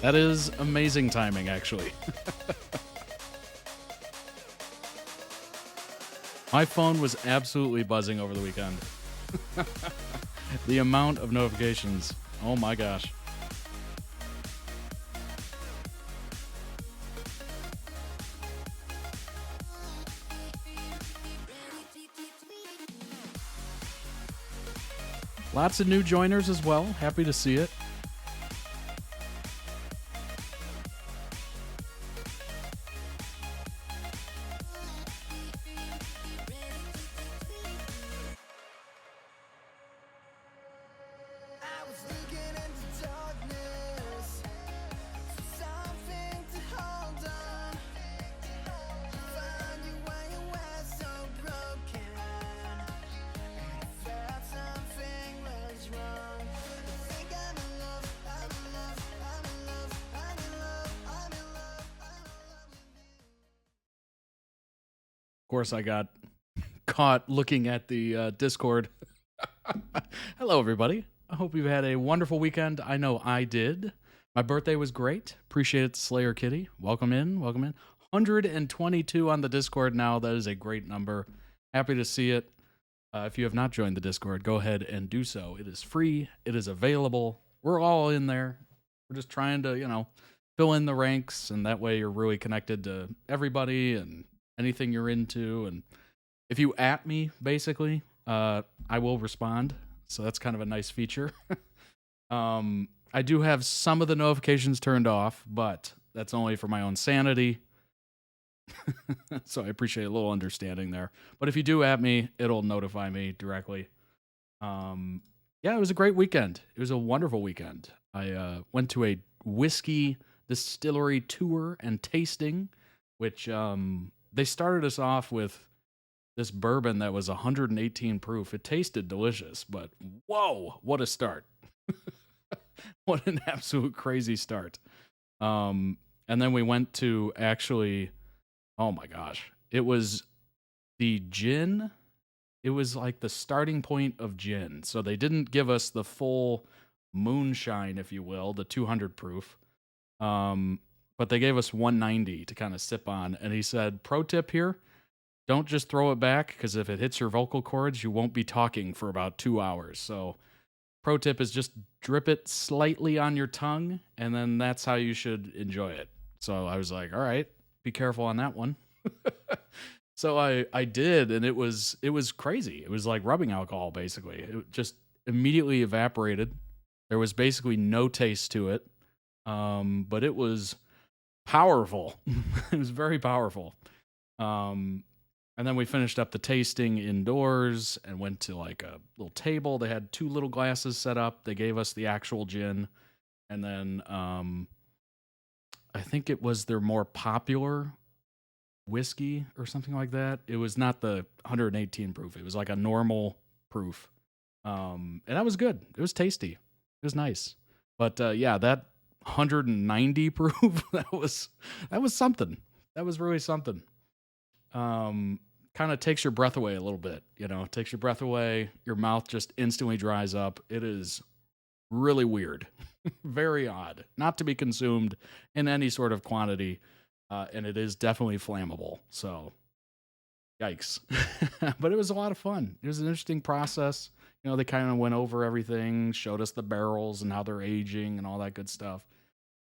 That is amazing timing, actually. My phone was absolutely buzzing over the weekend. The amount of notifications. Oh my gosh. Lots of new joiners as well. Happy to see it. Of course, I got caught looking at the Discord. Hello, everybody. I hope you've had a wonderful weekend. I know I did. My birthday was great. Appreciate it, Slayer Kitty. Welcome in. Welcome in. 122 on the Discord now. That is a great number. Happy to see it. If you have not joined the Discord, go ahead and do so. It is free. It is available. We're all in there. We're just trying to, fill in the ranks, and that way you're really connected to everybody and anything you're into. And if you at me, basically, I will respond. So that's kind of a nice feature. I do have some of the notifications turned off, but that's only for my own sanity. So I appreciate a little understanding there. But if you do at me, it'll notify me directly. Yeah, it was a great weekend. It was a wonderful weekend. I went to a whiskey distillery tour and tasting, which they started us off with this bourbon that was 118 proof. It tasted delicious, but whoa, what a start. What an absolute crazy start. And then we went to actually, oh my gosh, it was the gin. It was like the starting point of gin. So they didn't give us the full moonshine, if you will, the 200 proof. But they gave us 190 to kind of sip on. And he said, pro tip here, don't just throw it back, because if it hits your vocal cords, you won't be talking for about 2 hours. So pro tip is just drip it slightly on your tongue, and then that's how you should enjoy it. So I was like, all right, be careful on that one. So I did, and it was crazy. It was like rubbing alcohol, basically. It just immediately evaporated. There was basically no taste to it, but it was powerful. It was very powerful. And then we finished up the tasting indoors and went to like a little table. They had 2 little glasses set up. They gave us the actual gin. And then I think it was their more popular whiskey or something like that. It was not the 118 proof. It was like a normal proof. And that was good. It was tasty. It was nice. But yeah, that 190 proof, that was something. That was really something. Kind of takes your breath away a little bit, it takes your breath away. Your mouth just instantly dries up. It is really weird, very odd, not to be consumed in any sort of quantity. And it is definitely flammable. So yikes. But it was a lot of fun. It was an interesting process. They kind of went over everything, showed us the barrels and how they're aging and all that good stuff.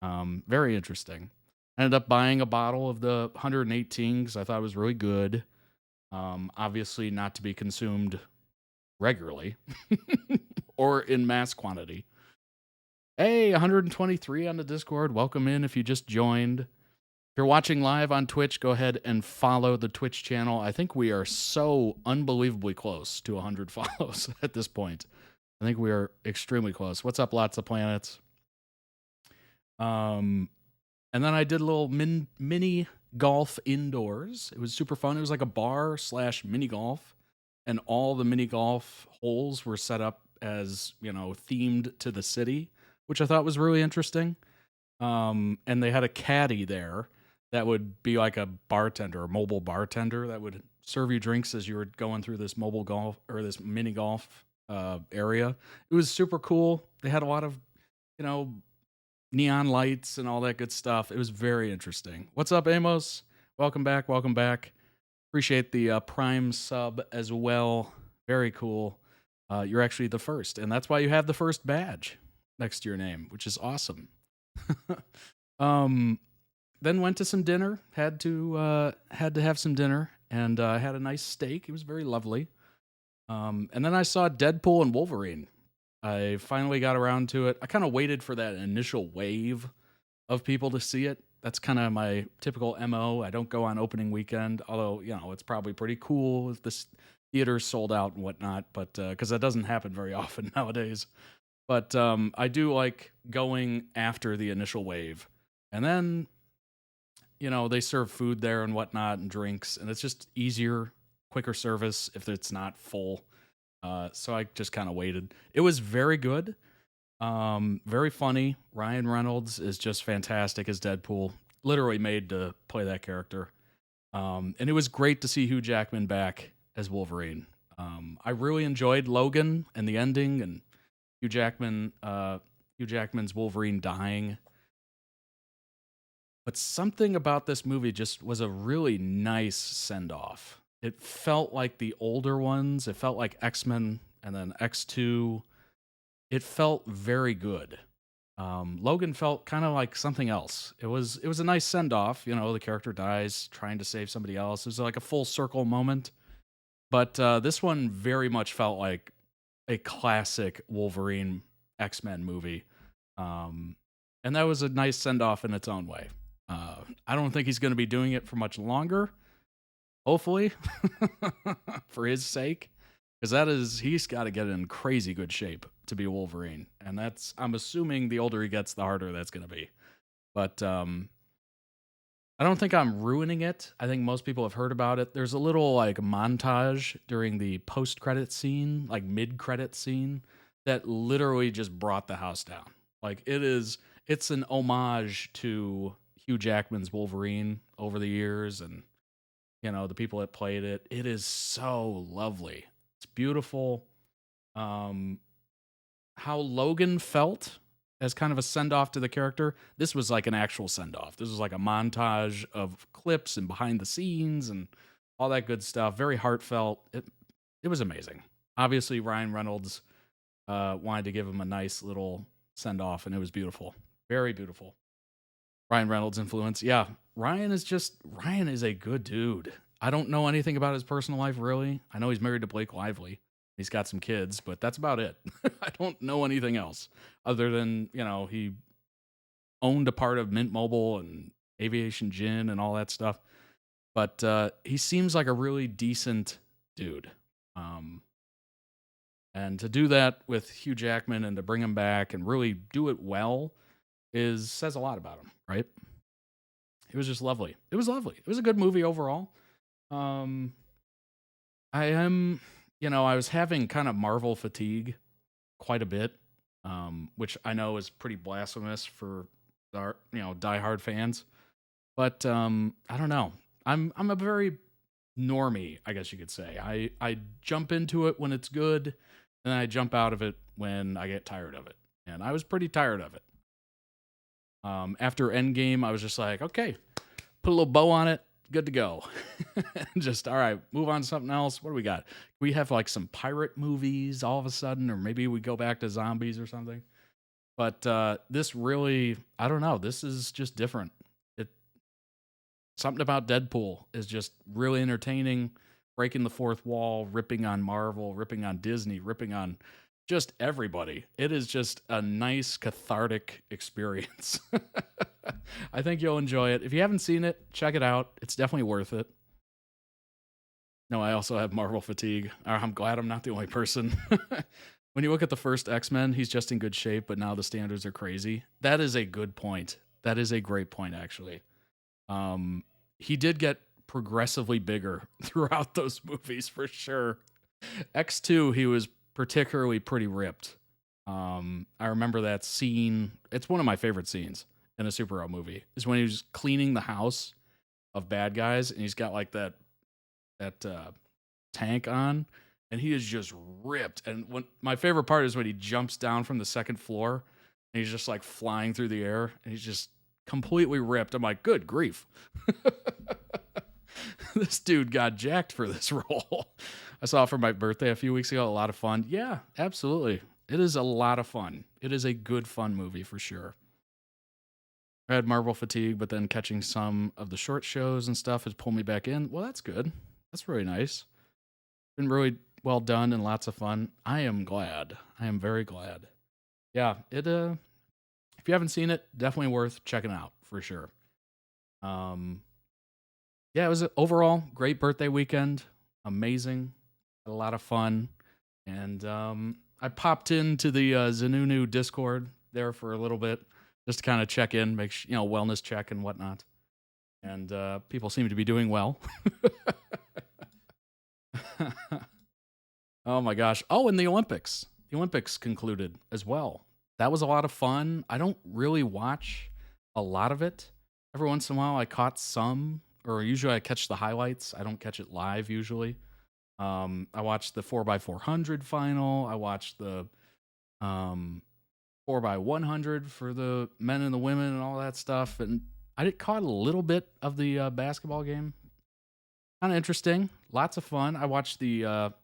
Very interesting. I ended up buying a bottle of the 118 because I thought it was really good. Obviously not to be consumed regularly or in mass quantity. Hey, 123 on the Discord. Welcome in if you just joined. If you're watching live on Twitch, go ahead and follow the Twitch channel. I think we are so unbelievably close to 100 follows at this point. I think we are extremely close. What's up, Lots of Planets? And then I did a little mini golf indoors. It was super fun. It was like a bar / mini golf, and all the mini golf holes were set up as, themed to the city, which I thought was really interesting. And they had a caddy there that would be like a bartender, a mobile bartender that would serve you drinks as you were going through this mobile golf or this mini golf area. It was super cool. They had a lot of, neon lights and all that good stuff. It was very interesting. What's up, Amos? Welcome back. Welcome back. Appreciate the Prime sub as well. Very cool. You're actually the first, and that's why you have the first badge next to your name, which is awesome. Then went to some dinner. Had to have some dinner, and had a nice steak. It was very lovely. And then I saw Deadpool and Wolverine. I finally got around to it. I kind of waited for that initial wave of people to see it. That's kind of my typical MO. I don't go on opening weekend, although, it's probably pretty cool if this theater's sold out and whatnot, but because that doesn't happen very often nowadays. But I do like going after the initial wave. And then, they serve food there and whatnot and drinks, and it's just easier, quicker service if it's not full. So I just kind of waited. It was very good. Very funny. Ryan Reynolds is just fantastic as Deadpool. Literally made to play that character. And it was great to see Hugh Jackman back as Wolverine. I really enjoyed Logan and the ending, and Hugh Jackman's Wolverine dying. But something about this movie just was a really nice send-off. It felt like the older ones. It felt like X-Men and then X2. It felt very good. Logan felt kind of like something else. It was a nice send-off. The character dies trying to save somebody else. It was like a full circle moment. But this one very much felt like a classic Wolverine X-Men movie. And that was a nice send-off in its own way. I don't think he's going to be doing it for much longer. Hopefully, for his sake, because he's got to get in crazy good shape to be a Wolverine, and I'm assuming the older he gets, the harder that's going to be. But I don't think I'm ruining it. I think most people have heard about it. There's a little like montage during the post-credit scene, like mid-credit scene, that literally just brought the house down. Like it's an homage to Hugh Jackman's Wolverine over the years, and the people that played it. It is so lovely. It's beautiful. How Logan felt as kind of a send-off to the character, this was like an actual send-off. This was like a montage of clips and behind the scenes and all that good stuff. Very heartfelt. It was amazing. Obviously, Ryan Reynolds wanted to give him a nice little send-off, and it was beautiful. Very beautiful. Ryan Reynolds' influence. Yeah, Ryan is a good dude. I don't know anything about his personal life, really. I know he's married to Blake Lively. He's got some kids, but that's about it. I don't know anything else other than, he owned a part of Mint Mobile and Aviation Gin and all that stuff. But he seems like a really decent dude. And to do that with Hugh Jackman and to bring him back and really do it well says a lot about him, right? It was just lovely. It was lovely. It was a good movie overall. I was having kind of Marvel fatigue quite a bit, which I know is pretty blasphemous for our, diehard fans. But I don't know. I'm a very normie, I guess you could say. I jump into it when it's good, and I jump out of it when I get tired of it. And I was pretty tired of it. After Endgame, I was just like, okay, put a little bow on it, good to go. Just, all right, move on to something else. What do we got? We have like some pirate movies all of a sudden, or maybe we go back to zombies or something. But this really, I don't know, this is just different. Something about Deadpool is just really entertaining, breaking the fourth wall, ripping on Marvel, ripping on Disney, ripping on just everybody. It is just a nice cathartic experience. I think you'll enjoy it. If you haven't seen it, check it out. It's definitely worth it. No, I also have Marvel fatigue. I'm glad I'm not the only person. When you look at the first X-Men, he's just in good shape, but now the standards are crazy. That is a good point. That is a great point, actually. He did get progressively bigger throughout those movies, for sure. X2, he was particularly pretty ripped. I remember that scene. It's one of my favorite scenes in a superhero movie, is when he was cleaning the house of bad guys, and he's got like that tank on, and he is just ripped. And my favorite part is when he jumps down from the second floor, And he's just like flying through the air, and he's just completely ripped. I'm like, good grief. This dude got jacked for this role. I saw it for my birthday a few weeks ago. A lot of fun. Yeah, absolutely. It is a lot of fun. It is a good, fun movie for sure. I had Marvel fatigue, but then catching some of the short shows and stuff has pulled me back in. Well, that's good. That's really nice. Been really well done and lots of fun. I am glad. I am very glad. Yeah, it if you haven't seen it, definitely worth checking out for sure. Yeah, it was an overall great birthday weekend. Amazing. Had a lot of fun. And I popped into the Zanunu Discord there for a little bit just to kind of check in, make sure, wellness check and whatnot. And people seem to be doing well. Oh my gosh. Oh, and the Olympics. The Olympics concluded as well. That was a lot of fun. I don't really watch a lot of it. Every once in a while I caught some, or usually I catch the highlights. I don't catch it live usually. I watched the 4x400 final. I watched the 4x100 for the men and the women and all that stuff. And I caught a little bit of the basketball game. Kind of interesting. Lots of fun. I watched the...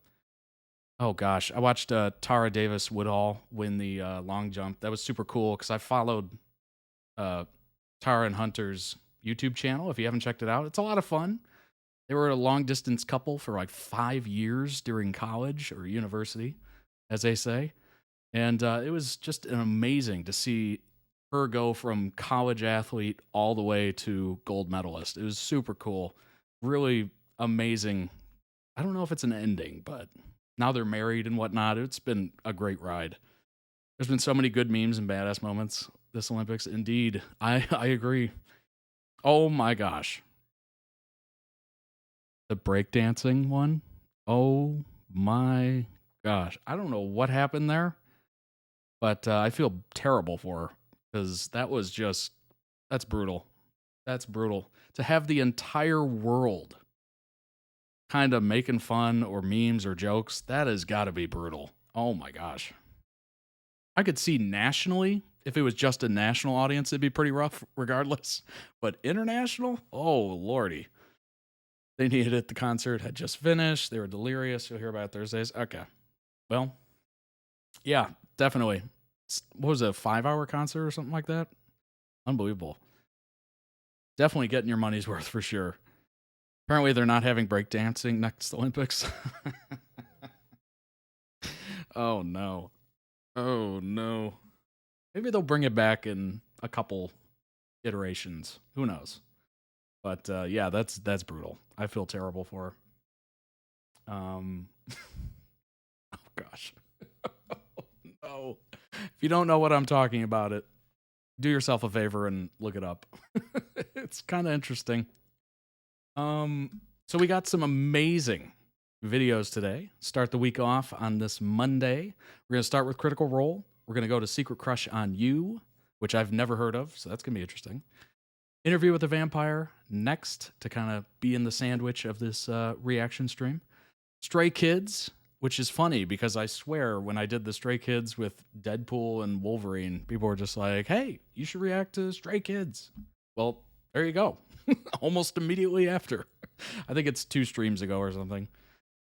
I watched Tara Davis Woodall win the long jump. That was super cool because I followed Tara and Hunter's YouTube channel. If you haven't checked it out, it's a lot of fun. They were a long distance couple for like 5 years during college or university, as they say. And it was just amazing to see her go from college athlete all the way to gold medalist. It was super cool. Really amazing. I don't know if it's an ending, but now they're married and whatnot. It's been a great ride. There's been so many good memes and badass moments this Olympics. Indeed, I agree. Oh my gosh. The breakdancing one. Oh my gosh. I don't know what happened there, but I feel terrible for her because that's brutal. That's brutal. To have the entire world kind of making fun or memes or jokes, that has got to be brutal. Oh my gosh. I could see nationally, if it was just a national audience, it'd be pretty rough regardless. But international? Oh, lordy. They needed it. The concert had just finished. They were delirious. You'll hear about it Thursdays. Okay. Well, yeah, definitely. What was it, a 5-hour concert or something like that? Unbelievable. Definitely getting your money's worth for sure. Apparently, they're not having breakdancing next Olympics. Oh, no. Oh, no. Maybe they'll bring it back in a couple iterations. Who knows? But, yeah, that's brutal. I feel terrible for her. Oh, gosh. No. If you don't know what I'm talking about, do yourself a favor and look it up. It's kind of interesting. So we got some amazing videos today. Start the week off on this Monday. We're going to start with Critical Role. We're going to go to Secret Crush on You, which I've never heard of, so that's going to be interesting. Interview with a Vampire next to kind of be in the sandwich of this reaction stream. Stray Kids, which is funny because I swear when I did the Stray Kids with Deadpool and Wolverine, people were just like, hey, you should react to Stray Kids. Well, there you go. Almost immediately after. I think it's 2 streams ago or something.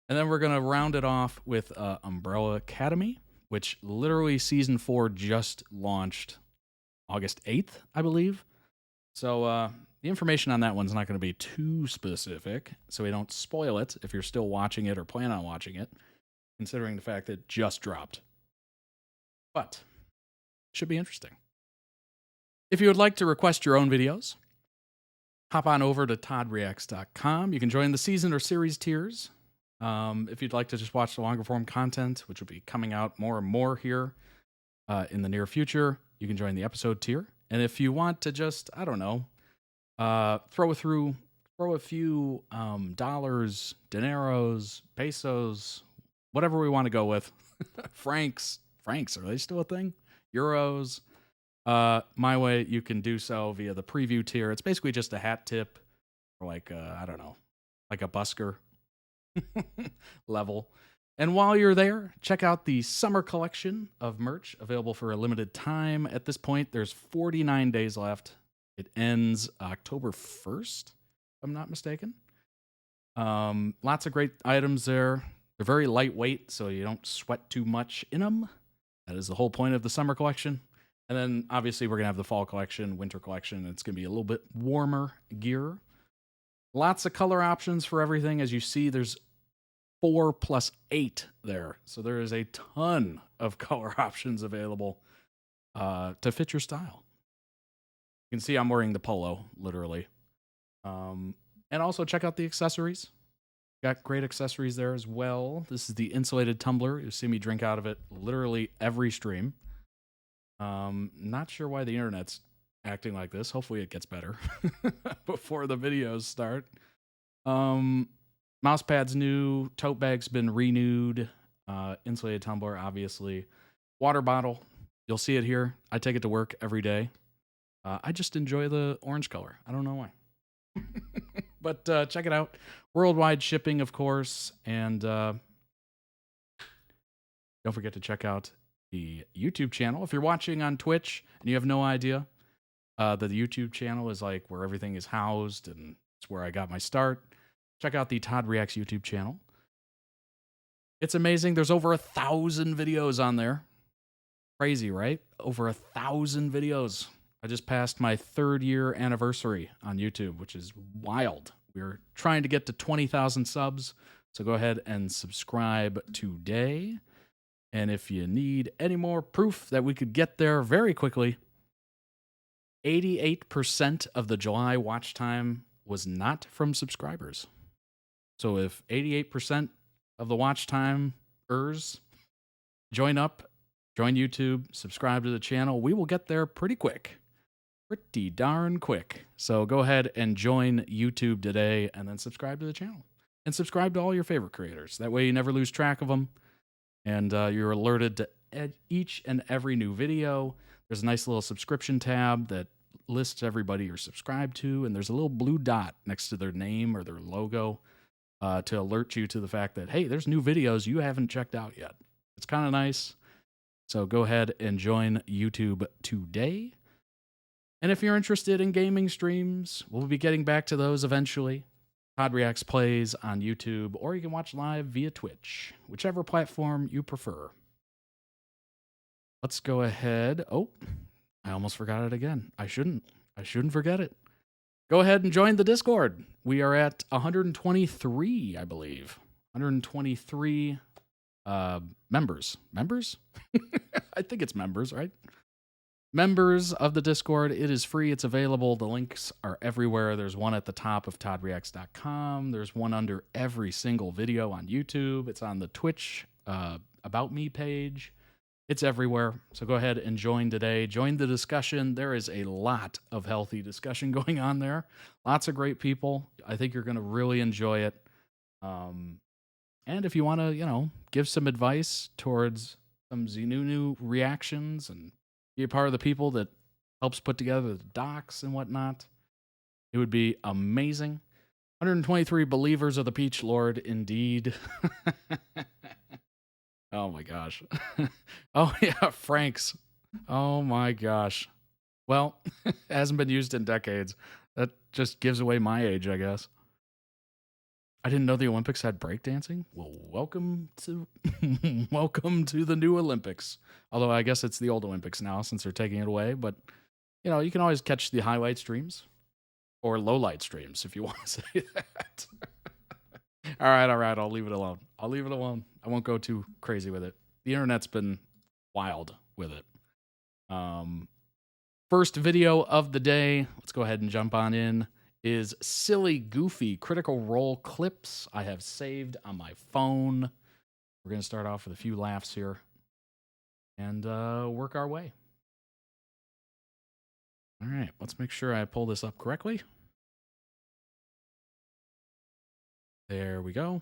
And then we're going to round it off with Umbrella Academy, which literally season 4 just launched August 8th, I believe. So the information on that one's not going to be too specific, so we don't spoil it if you're still watching it or plan on watching it, considering the fact that it just dropped. But it should be interesting. If you would like to request your own videos, hop on over to toddreacts.com. You can join the season or series tiers. If you'd like to just watch the longer form content, which will be coming out more and more here in the near future, you can join the episode tier. And if you want to just, I don't know, throw a few dollars, dineros, pesos, whatever we want to go with. Francs, are they still a thing? Euros. My way, you can do so via the preview tier. It's basically just a hat tip or like, I don't know, like a busker level. And while you're there, check out the summer collection of merch available for a limited time. At this point, there's 49 days left. It ends October 1st, if I'm not mistaken. Lots of great items there. They're very lightweight, so you don't sweat too much in them. That is the whole point of the summer collection. And then, obviously, we're going to have the fall collection, winter collection. It's going to be a little bit warmer gear. Lots of color options for everything. As you see, there's 4 plus 8 there. So there is a ton of color options available to fit your style. You can see I'm wearing the polo, literally. And also check out the accessories. Got great accessories there as well. This is the insulated tumbler. You see me drink out of it literally every stream. Not sure why the internet's acting like this. Hopefully it gets better before the videos start. Mouse pad's new. Tote bag's been renewed. Insulated tumbler, obviously. Water bottle. You'll see it here. I take it to work every day. I just enjoy the orange color. I don't know why. But check it out. Worldwide shipping, of course. And don't forget to check out the YouTube channel. If you're watching on Twitch and you have no idea, the YouTube channel is like where everything is housed, and it's where I got my start. Check out the Todd Reacts YouTube channel. It's amazing. There's over 1,000 videos on there. Crazy, right? Over 1,000 videos. I just passed my 3rd year anniversary on YouTube, which is wild. We're trying to get to 20,000 subs, so go ahead and subscribe today. And if you need any more proof that we could get there very quickly, 88% of the July watch time was not from subscribers. So if 88% of the watch timers join up, join YouTube, subscribe to the channel, we will get there pretty quick. Pretty darn quick. So go ahead and join YouTube today and then subscribe to the channel. And subscribe to all your favorite creators. That way you never lose track of them. And you're alerted to each and every new video. There's a nice little subscription tab that lists everybody you're subscribed to. And there's a little blue dot next to their name or their logo to alert you to the fact that, hey, there's new videos you haven't checked out yet. It's kind of nice. So go ahead and join YouTube today. And if you're interested in gaming streams, we'll be getting back to those eventually. Todd Reacts plays on YouTube, or you can watch live via Twitch, whichever platform you prefer. Let's go ahead. Oh, I almost forgot it again. I shouldn't forget it. Go ahead and join the Discord. We are at 123, I believe. 123 members. Members? I think it's members, right? Members of the Discord. It is free. It's available. The links are everywhere. There's one at the top of toddreacts.com. There's one under every single video on YouTube. It's on the Twitch About Me page. It's everywhere. So go ahead and join today. Join the discussion. There is a lot of healthy discussion going on there. Lots of great people. I think you're going to really enjoy it. And if you want to, give some advice towards some Zenunu reactions and be a part of the people that helps put together the docs and whatnot, it would be amazing. 123 believers of the Peach Lord, indeed. Oh my gosh. Oh yeah, Frank's. Oh my gosh. Well, hasn't been used in decades. That just gives away my age, I guess. I didn't know the Olympics had breakdancing. Well, welcome to the new Olympics. Although I guess it's the old Olympics now since they're taking it away. But, you can always catch the highlight streams or low light streams if you want to say that. All right. I'll leave it alone. I won't go too crazy with it. The internet's been wild with it. First video of the day. Let's go ahead and jump on in. Is silly, goofy, critical role clips I have saved on my phone. We're going to start off with a few laughs here and work our way. All right, let's make sure I pull this up correctly. There we go.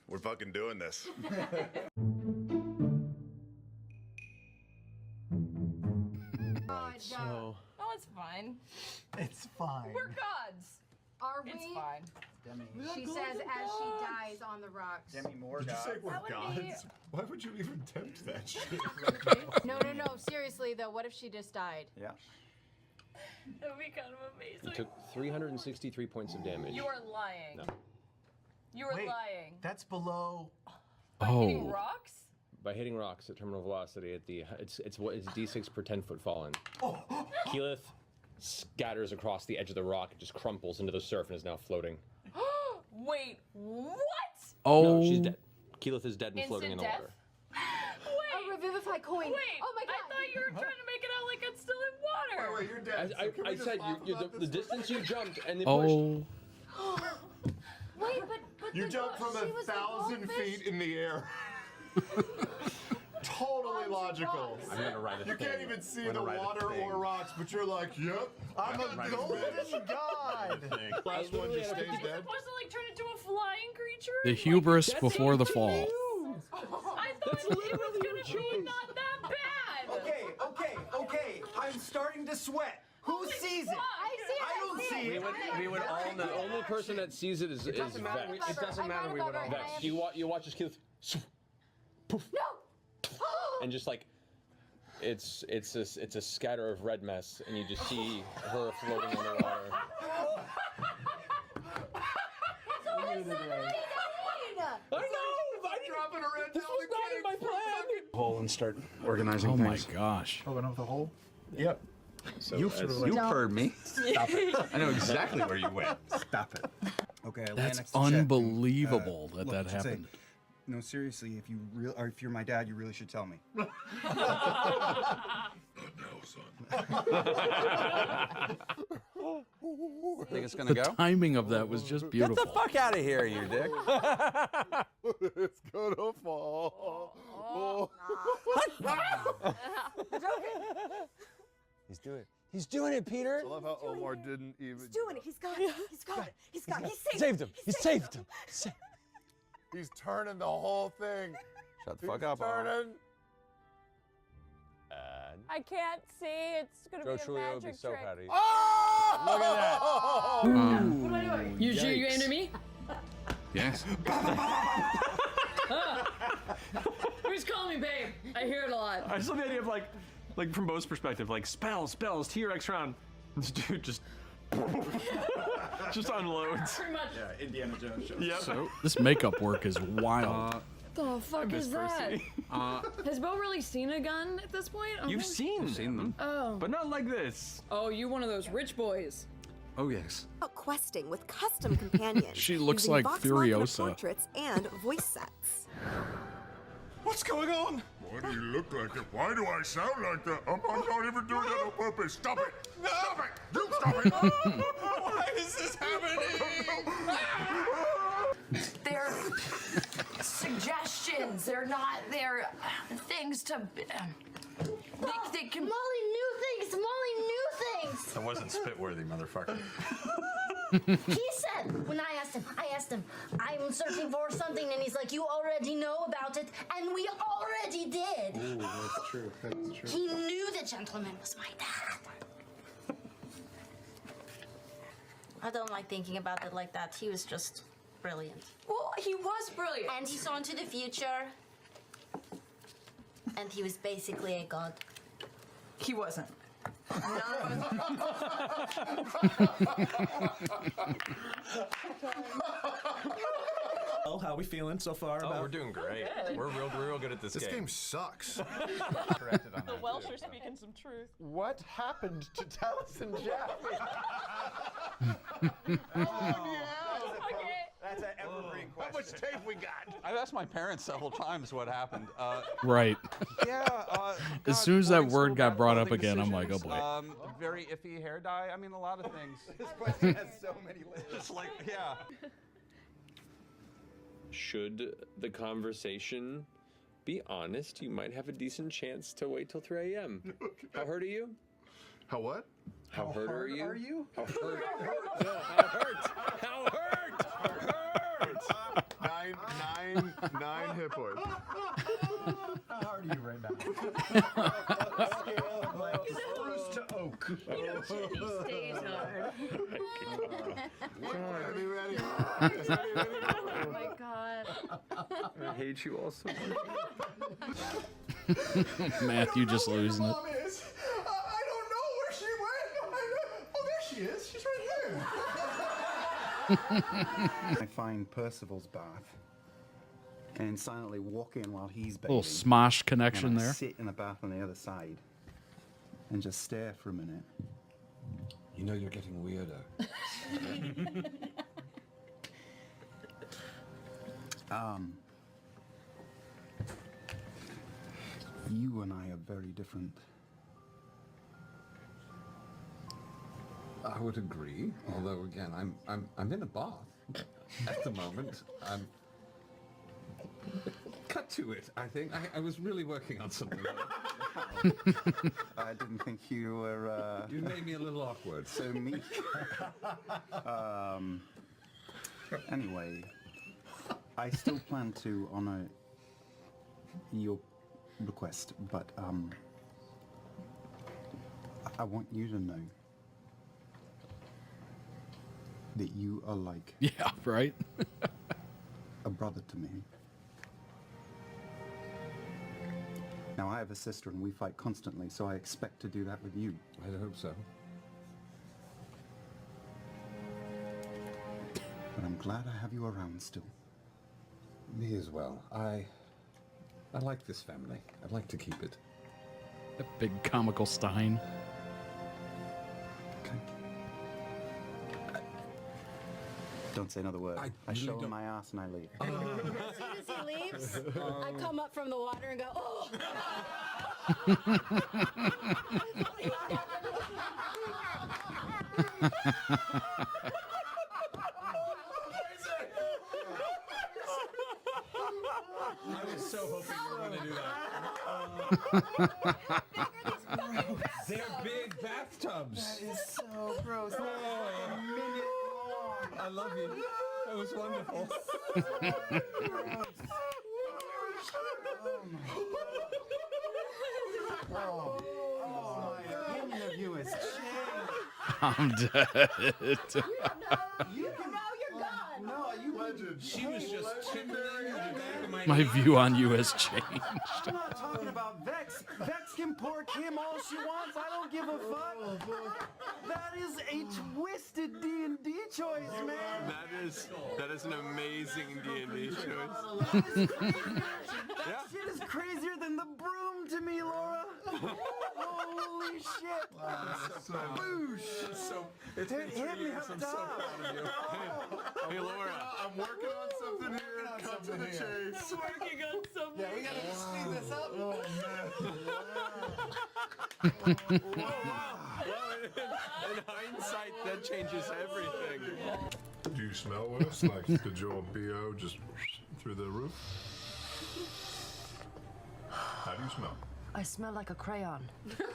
We're fucking doing this. God, So no, it's fine. it's fine. We're gods. Are we? It's fine. She says as she dies on the rocks. Demi Moore. Did you say we're That would gods? be- Why would you even tempt that shit? No. Seriously though, what if she just died? Yeah. That would be kind of amazing. You took 363 points of damage. You are lying. No. You are Wait. lying. That's below. By hitting Oh. rocks? By hitting rocks at terminal velocity at the it's d6 per 10-foot fallen. Keyleth scatters across the edge of the rock, it just crumples into the surf and is now floating. Wait, what? Oh. No, she's dead. Keyleth is dead and floating in the Instant water. A revivify coin. Wait, Oh my god. I thought you were trying to make it out like it's still in water. Wait, you're dead. I said the distance you jumped and then Oh. Wait, but You the jumped from she was a 1,000 goldfish? feet in the air. Totally logical. I'm gonna write You can't even see the water or rocks, but you're like, yep. I'm a golden god. Last one just stays It's dead. supposed to like turn into a flying creature? The hubris before the fall. I thought it was gonna be not that bad. Okay. I'm starting to sweat. Who sees it? I don't see it. We would all know. The only person that sees it is Vex. It doesn't matter. We would all. Vex. You watch as Keyleth poof, and just like it's a scatter of red mess, and you just see her floating in the water. I know. Dropping a red This was not in my plan. Hole and start organizing Oh my things. gosh. Open up the hole. Yep. So You heard me. Stop it. I know exactly where you went. Stop it. Okay, I land That's next to Chet. unbelievable Look, that say, happened. No, seriously, if you're my dad, you really should tell me. No, son. Think it's gonna The go? timing of that was just beautiful. Get the fuck out of here, you dick. It's gonna fall. He's doing it, Peter. I love how Omar didn't even. He's doing it. He's got it. He's got it. He's got it. He Saved him. He saved him. He's turning the whole thing. Shut the fuck up, Omar. Turning. I can't see. It's gonna Joe be a Trulio would be magic so trick. proud of you. Oh! Look at that. What am I doing? You aiming at me? Yes. Who's calling me babe? I hear it a lot. I just love the idea of like from Bo's perspective, like spells, T-Rex round. This dude just unloads. Pretty much. Yeah, Indiana Jones show. Yep. So this makeup work is wild. The fuck is that? Percy. Has Bo really seen a gun at this point? You've seen them. Oh. but not like this. Oh, you one of those rich boys. Oh yes. Out questing with custom companions. She looks using like Vox Machina Furiosa. portraits and voice sets. What's going on? Why do you look like that? Why do I sound like that? I'm not even doing that on purpose. Stop it! Stop it! You stop it! Why is this happening? They're suggestions. They're not. They're things to. They can. Molly knew things. Molly knew things. That wasn't spit-worthy, motherfucker. He said when I asked him, I'm searching for something, and he's like, you already know about it, and we already did. Ooh, that's true. That's true. He knew the gentleman was my dad. I don't like thinking about it like that. He was just brilliant. Well, he was brilliant. And he saw into the future. And he was basically a god. He wasn't. Well, how we feeling so far? Oh, we're doing great. We're real good at this This game. game sucks. Corrected on The that. Welsh are speaking some truth. What happened to Tallis and Jaffe? That's an evergreen question. How much tape we got? I've asked my parents several times what happened. Right. Yeah. As soon as that word got brought up again, I'm like, oh boy. Very iffy hair dye. I mean, a lot of things. This question has so many layers. Just like, yeah. Should the conversation be honest, you might have a decent chance to wait till 3 a.m. How hurt are you? How what? How hurt are you? Are you? How hurt? No, how hurt? How hurt? Hurt. Nine hit points. How hard are you right now? Scale of like spruce to oak. He stays hard. Ready, ready. Oh my god. I hate you all so much. Matthew just losing it. Mom is. I don't know where she went. Oh, there she is. She's right here. I find Percival's bath and silently walk in while he's bathing. Little Smosh connection and I there. sit in the bath on the other side and just stare for a minute. You know you're getting weirder. You and I are very different. I would agree. Although again, I'm in a bath at the moment. Cut to it. I think I was really working on something. I didn't think you were You made me a little awkward. so meek. Anyway, I still plan to honor your request, but I want you to know that you are like Yeah, right? a brother to me. Now, I have a sister and we fight constantly, so I expect to do that with you. I hope so. But I'm glad I have you around still. Me as well. I like this family. I'd like to keep it. That big comical Stein. Okay. Don't say another word. I I really show him don't- my ass and I leave. As soon as he leaves, I come up from the water and go, oh! I was so hoping you were going to do that. They're big bathtubs. It's so gross. Oh, A minute long. I love you. That was wonderful. Oh, my opinion of you has changed. I'm dead. You can, Now you're gone! no, you Legend. She was just tickling the back of my My neck. view on you has changed. I'm not talking about Vex. Vex can pork him all she wants. I don't give a fuck. That is a twisted D&D choice, man. That is an amazing D&D choice. That is crazier. That shit is crazier than the broom to me, Laura. Holy shit. Boosh. So It hit me up top. hey Laura, I'm working on something here. Cut to the chase. Working on something. Yeah, we gotta speed this up. Oh in hindsight, that changes everything. Do you smell worse? Like, did your BO just through the roof? How do you smell? I smell like a crayon. Okay.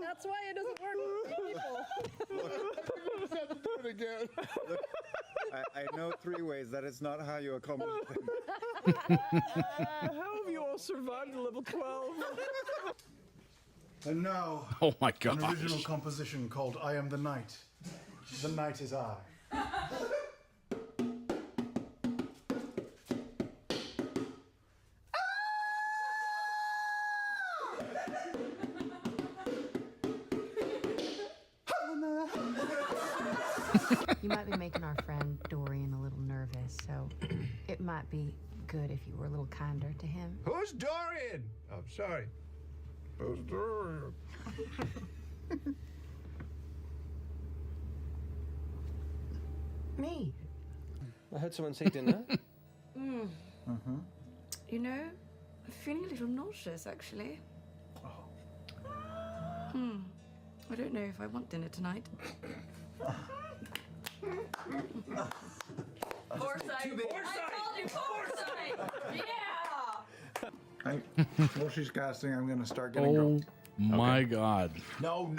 That's why it doesn't work with people. Do it again. I know 3 ways. That is not how you accomplish things. How have you all survived to level 12? And now, Oh my an original gosh. composition called I Am the Night. The Night is I. You might be making our friend Dorian a little nervous, so it might be good if you were a little kinder to him. Who's Dorian? Oh, sorry. Who's Dorian? Me? I heard someone say dinner. You know, I'm feeling a little nauseous, actually. I don't know if I want dinner tonight. Foresight. I told you, foresight. Yeah. While she's casting, I'm going to start getting Oh drunk. My God. No.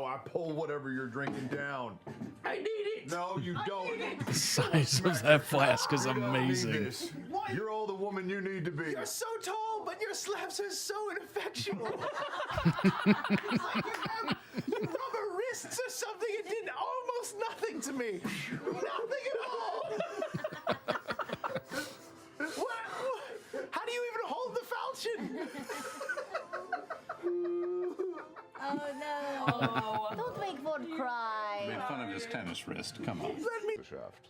I pull whatever you're drinking down. I need it. No, you don't. The size of that flask is You don't need amazing. this. You're all the woman you need to be. You're so tall, but your slaps are so ineffectual. It's like you rub her wrists or something. It did almost nothing to me. Nothing at all. What? How do you even hold the falchion? Oh no. Don't make Ford cry. Made fun of his tennis wrist. Come on. The shaft.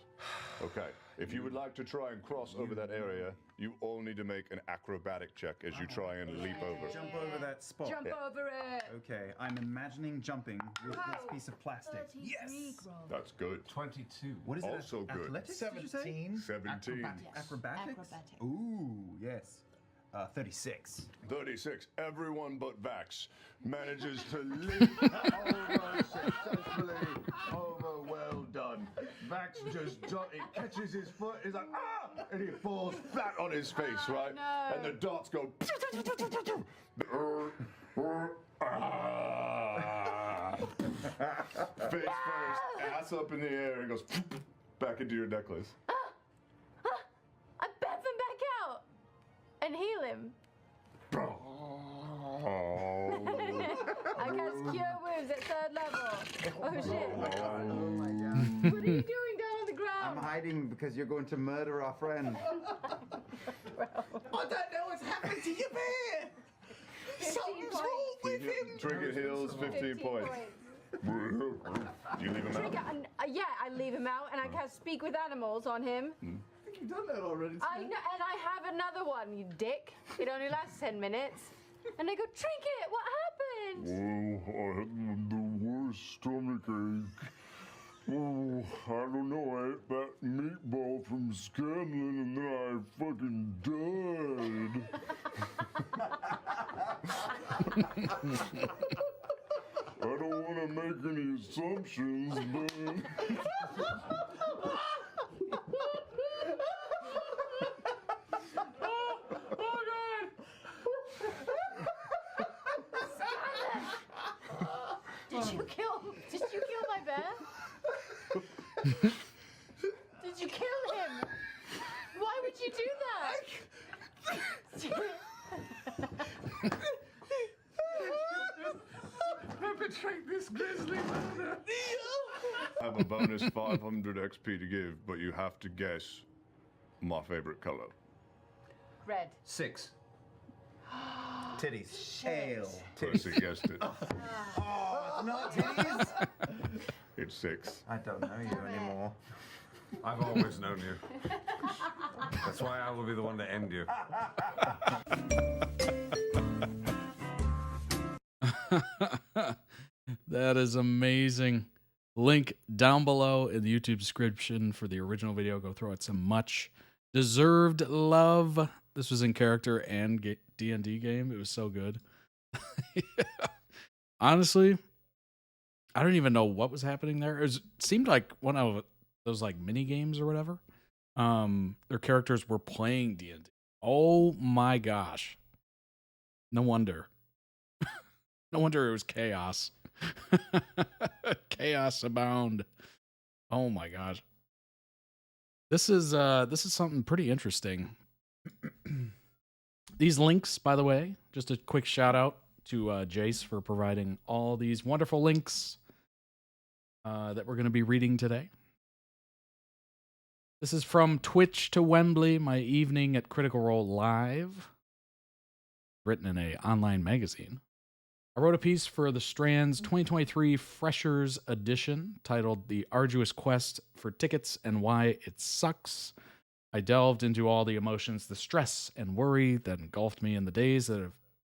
Okay. If you would like to try and cross over that area, you all need to make an acrobatic check as you try and leap over. Jump over that spot. Jump over it. Okay, I'm imagining jumping with this piece of plastic. Yes. That's good. 22. What is it? Also good. Athletics, did you say? 17. Acrobatics? Ooh, yes. 36. 36. Everyone but Vax manages to leap over successfully. Over, well done. Vax just it catches his foot. He's like, ah! And he falls flat on his face, right? No. And the darts go. Face first, ass up in the air, and goes back into your necklace. I bat him back out and heal him. I cast Cure Wounds at 3rd level. Oh shit. What are you doing down on the ground? I'm hiding because you're going to murder our friend. I don't know what's happening to you, man. Something's wrong with him. Trinket heals 15 points. Do you leave him out? Yeah, I leave him out and I cast Speak with Animals on him. I think you've done that already. I know, and I have another one, you dick. It only lasts 10 minutes. And they go, Trinket, what happened? Oh, I had the worst stomach ache. Oh, I don't know. I ate that meatball from Scanlan and then I fucking died. I don't want to make any assumptions, but... Did you kill my bear? Did you kill him? Why would you do that? Perpetrate this grisly murder. I have a bonus 500 XP to give, but you have to guess my favorite color. Red. 6. Titties. Ale. Percy guessed it. Oh, it's not titties? It's 6. I don't know you anymore. I've always known you. That's why I will be the one to end you. That is amazing. Link down below in the YouTube description for the original video. Go throw it some much deserved love. This was in character and D&D game. It was so good. Honestly, I don't even know what was happening there. It seemed like one of those like mini games or whatever. Their characters were playing D&D. Oh my gosh. No wonder. No wonder it was chaos. Chaos abound. Oh my gosh. This is something pretty interesting. These links, by the way, just a quick shout out to Jace for providing all these wonderful links that we're going to be reading today. This is from Twitch to Wembley, my evening at Critical Role Live, written in an online magazine. I wrote a piece for The Strand's 2023 Freshers Edition titled The Arduous Quest for Tickets and Why It Sucks. I delved into all the emotions, the stress and worry that engulfed me in the days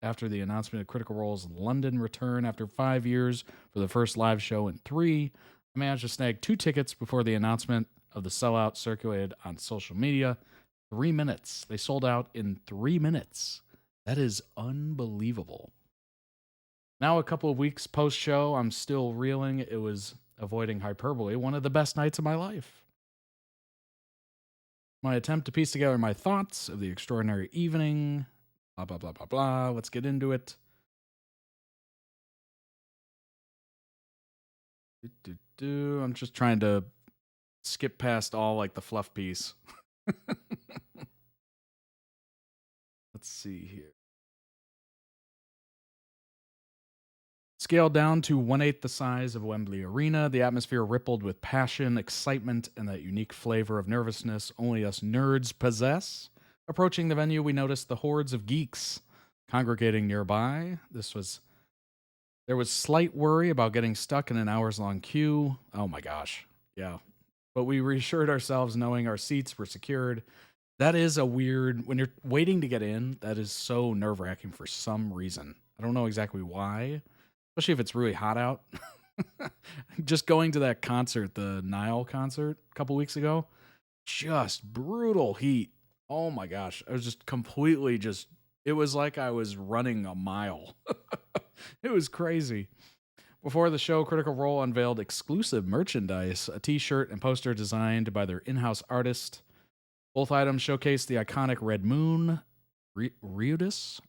after the announcement of Critical Role's London return after 5 years for the first live show in 3. I managed to snag 2 tickets before the announcement of the sellout circulated on social media. 3 minutes. They sold out in 3 minutes. That is unbelievable. Now, a couple of weeks post-show, I'm still reeling. It was, avoiding hyperbole, one of the best nights of my life. My attempt to piece together my thoughts of the extraordinary evening, blah, blah, blah, blah, blah. Let's get into it. I'm just trying to skip past all like the fluff piece. Let's see here. Scaled down to 1/8 the size of Wembley Arena, the atmosphere rippled with passion, excitement, and that unique flavor of nervousness only us nerds possess. Approaching the venue, we noticed the hordes of geeks congregating nearby. There was slight worry about getting stuck in an hours-long queue. Oh my gosh, yeah. But we reassured ourselves knowing our seats were secured. That is a weird, when you're waiting to get in, that is so nerve-wracking for some reason. I don't know exactly why, especially if it's really hot out. Just going to that concert, the Nile concert a couple weeks ago, just brutal heat. Oh my gosh, I was just completely it was like I was running a mile. It was crazy. Before the show, Critical Role unveiled exclusive merchandise, a t-shirt and poster designed by their in-house artist. Both items showcase the iconic Red Moon, Riudis,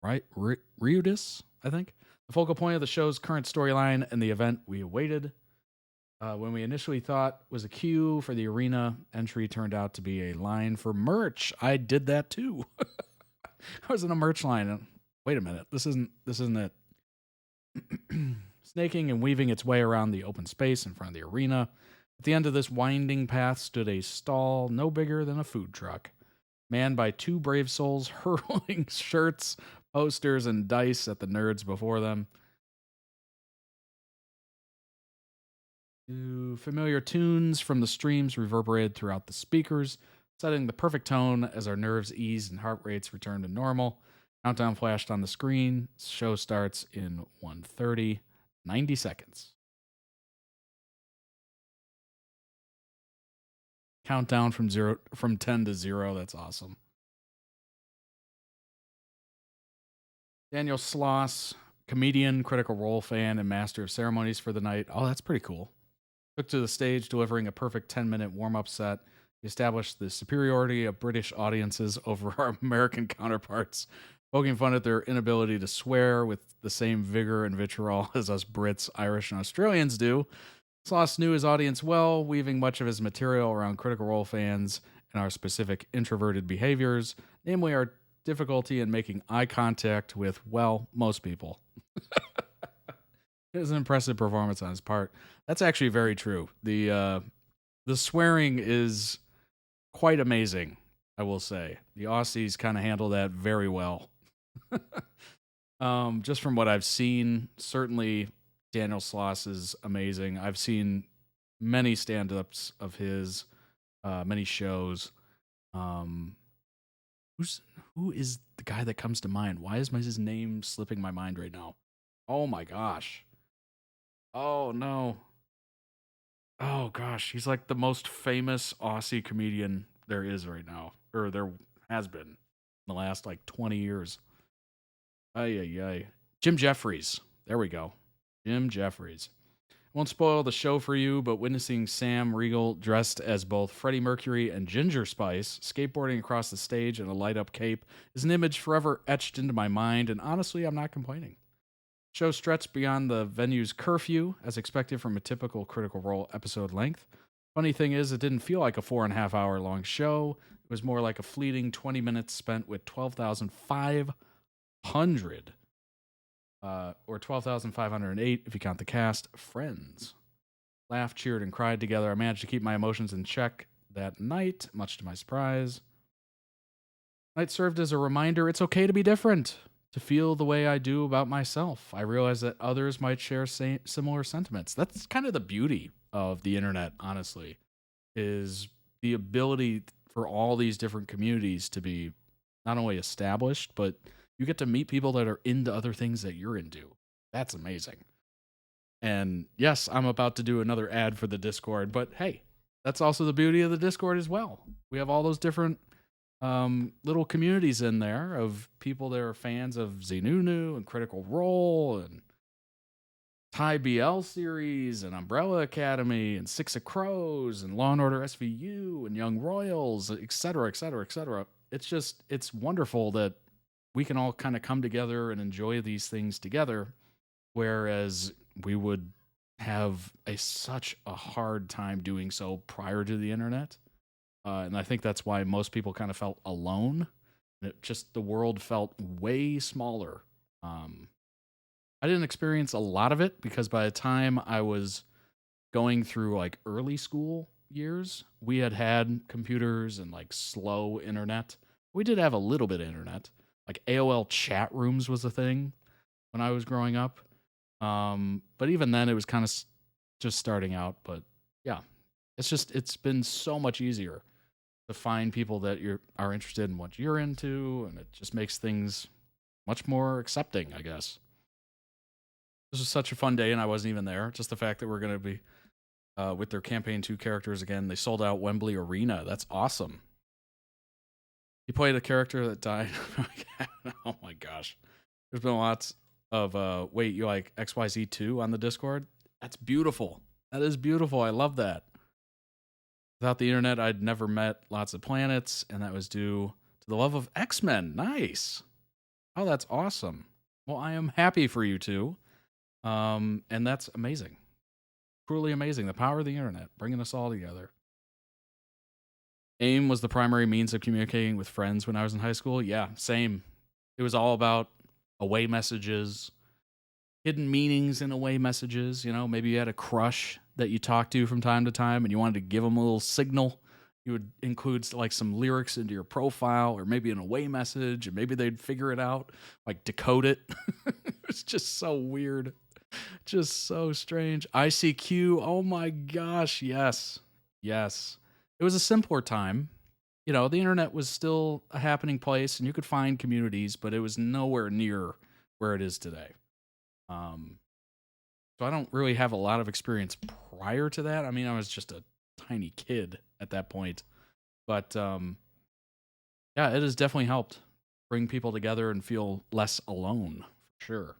right? Riudis, I think. The focal point of the show's current storyline and the event we awaited. When we initially thought was a queue for the arena, entry turned out to be a line for merch. I did that too. I was in a merch line. Wait a minute, this isn't it. Snaking and weaving its way around the open space in front of the arena. At the end of this winding path stood a stall no bigger than a food truck, manned by two brave souls hurling shirts, posters, and dice at the nerds before them. Familiar tunes from the streams reverberated throughout the speakers, setting the perfect tone as our nerves eased and heart rates returned to normal. Countdown flashed on the screen. Show starts in 1:30, 90 seconds. Countdown from 10 to 0. That's awesome. Daniel Sloss, comedian, Critical Role fan, and master of ceremonies for the night. Oh, that's pretty cool. Took to the stage, delivering a perfect 10-minute warm-up set. He established the superiority of British audiences over our American counterparts, poking fun at their inability to swear with the same vigor and vitriol as us Brits, Irish, and Australians do. Sloss knew his audience well, weaving much of his material around Critical Role fans and our specific introverted behaviors, namely our difficulty in making eye contact with, well, most people. It was an impressive performance on his part. That's actually very true. The swearing is quite amazing, I will say. The Aussies kind of handle that very well. Just from what I've seen, certainly Daniel Sloss is amazing. I've seen many stand-ups of his, many shows. Who is the guy that comes to mind? Why is his name slipping my mind right now? Oh my gosh. Oh no. Oh gosh, he's like the most famous Aussie comedian there is right now, or there has been in the last like 20 years. Ay. Jim Jeffries. There we go. Jim Jeffries. Won't spoil the show for you, but witnessing Sam Riegel dressed as both Freddie Mercury and Ginger Spice skateboarding across the stage in a light-up cape is an image forever etched into my mind, and honestly, I'm not complaining. Show stretched beyond the venue's curfew, as expected from a typical Critical Role episode length. Funny thing is, it didn't feel like a 4.5-hour long show. It was more like a fleeting 20 minutes spent with 12,500, or 12,508 if you count the cast, friends. Laughed, cheered, and cried together. I managed to keep my emotions in check that night, much to my surprise. Night served as a reminder it's okay to be different, to feel the way I do about myself. I realize that others might share similar sentiments. That's kind of the beauty of the internet, honestly, is the ability for all these different communities to be not only established, but you get to meet people that are into other things that you're into. That's amazing. And yes, I'm about to do another ad for the Discord, but hey, that's also the beauty of the Discord as well. We have all those different little communities in there of people that are fans of Zenunu and Critical Role and Thai BL series and Umbrella Academy and Six of Crows and Law and Order SVU and Young Royals, etc., etc., etc. It's wonderful that we can all kind of come together and enjoy these things together, whereas we would have such a hard time doing so prior to the internet. And I think that's why most people kind of felt alone. The world felt way smaller. I didn't experience a lot of it because by the time I was going through like early school years, we had computers and like slow internet. We did have a little bit of internet. Like AOL chat rooms was a thing when I was growing up. But even then it was kind of just starting out. But yeah, it's been so much easier to find people that are interested in what you're into, and it just makes things much more accepting, I guess. This was such a fun day, and I wasn't even there. Just the fact that we're going to be with their campaign 2 characters again. They sold out Wembley Arena. That's awesome. He played a character that died. Oh my gosh. There's been lots of, wait, you like XYZ2 on the Discord? That's beautiful. That is beautiful. I love that. Without the internet, I'd never met lots of planets, and that was due to the love of X-Men. Nice. Oh, that's awesome. Well, I am happy for you two. And that's amazing. Truly amazing. The power of the internet, bringing us all together. AIM was the primary means of communicating with friends when I was in high school. Yeah, same. It was all about away messages, hidden meanings in away messages. You know, maybe you had a crush that you talked to from time to time and you wanted to give them a little signal. You would include like some lyrics into your profile or maybe an away message, and maybe they'd figure it out, like decode it. It's just so weird. Just so strange. ICQ. Oh my gosh. Yes. Yes. It was a simpler time. You know, the internet was still a happening place and you could find communities, but it was nowhere near where it is today. So I don't really have a lot of experience prior to that. I mean, I was just a tiny kid at that point. But yeah, it has definitely helped bring people together and feel less alone, for sure.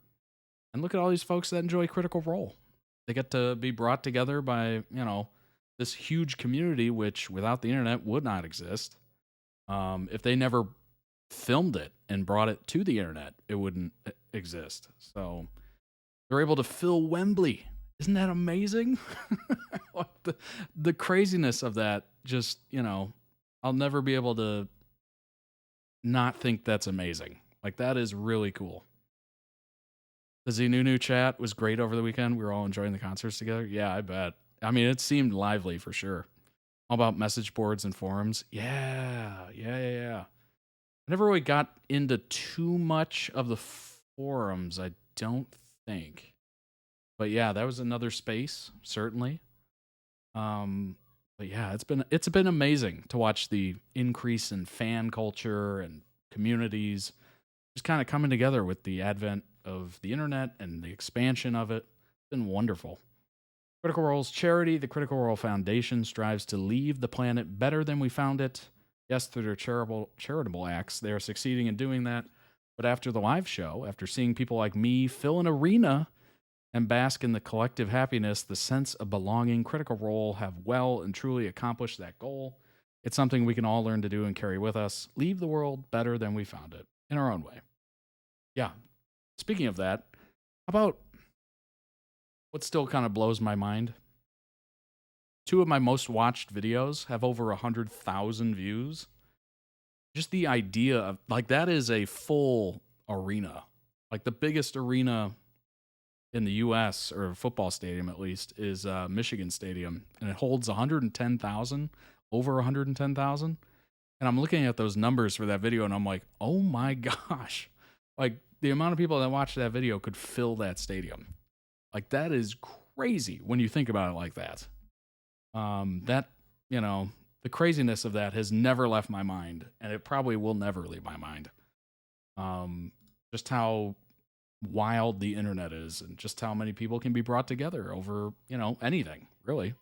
And look at all these folks that enjoy Critical Role. They get to be brought together by, you know, this huge community, which without the internet would not exist. If they never filmed it and brought it to the internet, it wouldn't exist. So they're able to fill Wembley. Isn't that amazing? the craziness of that, just, you know, I'll never be able to not think that's amazing. Like, that is really cool. The Zenunu chat was great over the weekend. We were all enjoying the concerts together. Yeah, I bet. I mean, it seemed lively for sure. All about message boards and forums. Yeah. I never really got into too much of the forums, I don't think. But yeah, that was another space, certainly. But yeah, it's been amazing to watch the increase in fan culture and communities just kind of coming together with the advent of the internet and the expansion of it. It's been wonderful. Critical Role's charity, the Critical Role Foundation, strives to leave the planet better than we found it. Yes, through their charitable acts, they are succeeding in doing that. But after the live show, after seeing people like me fill an arena and bask in the collective happiness, the sense of belonging, Critical Role have well and truly accomplished that goal. It's something we can all learn to do and carry with us. Leave the world better than we found it, in our own way. Yeah. Speaking of that, how about what still kind of blows my mind? 2 of my most watched videos have over 100,000 views. Just the idea of, like, that is a full arena. Like, the biggest arena in the U.S., or a football stadium at least, is Michigan Stadium. And it holds 110,000, over 110,000. And I'm looking at those numbers for that video, and I'm like, oh my gosh. Like, the amount of people that watched that video could fill that stadium. Like, that is crazy when you think about it like that. That, you know, the craziness of that has never left my mind, and it probably will never leave my mind. Just how wild the internet is, and just how many people can be brought together over, you know, anything, really.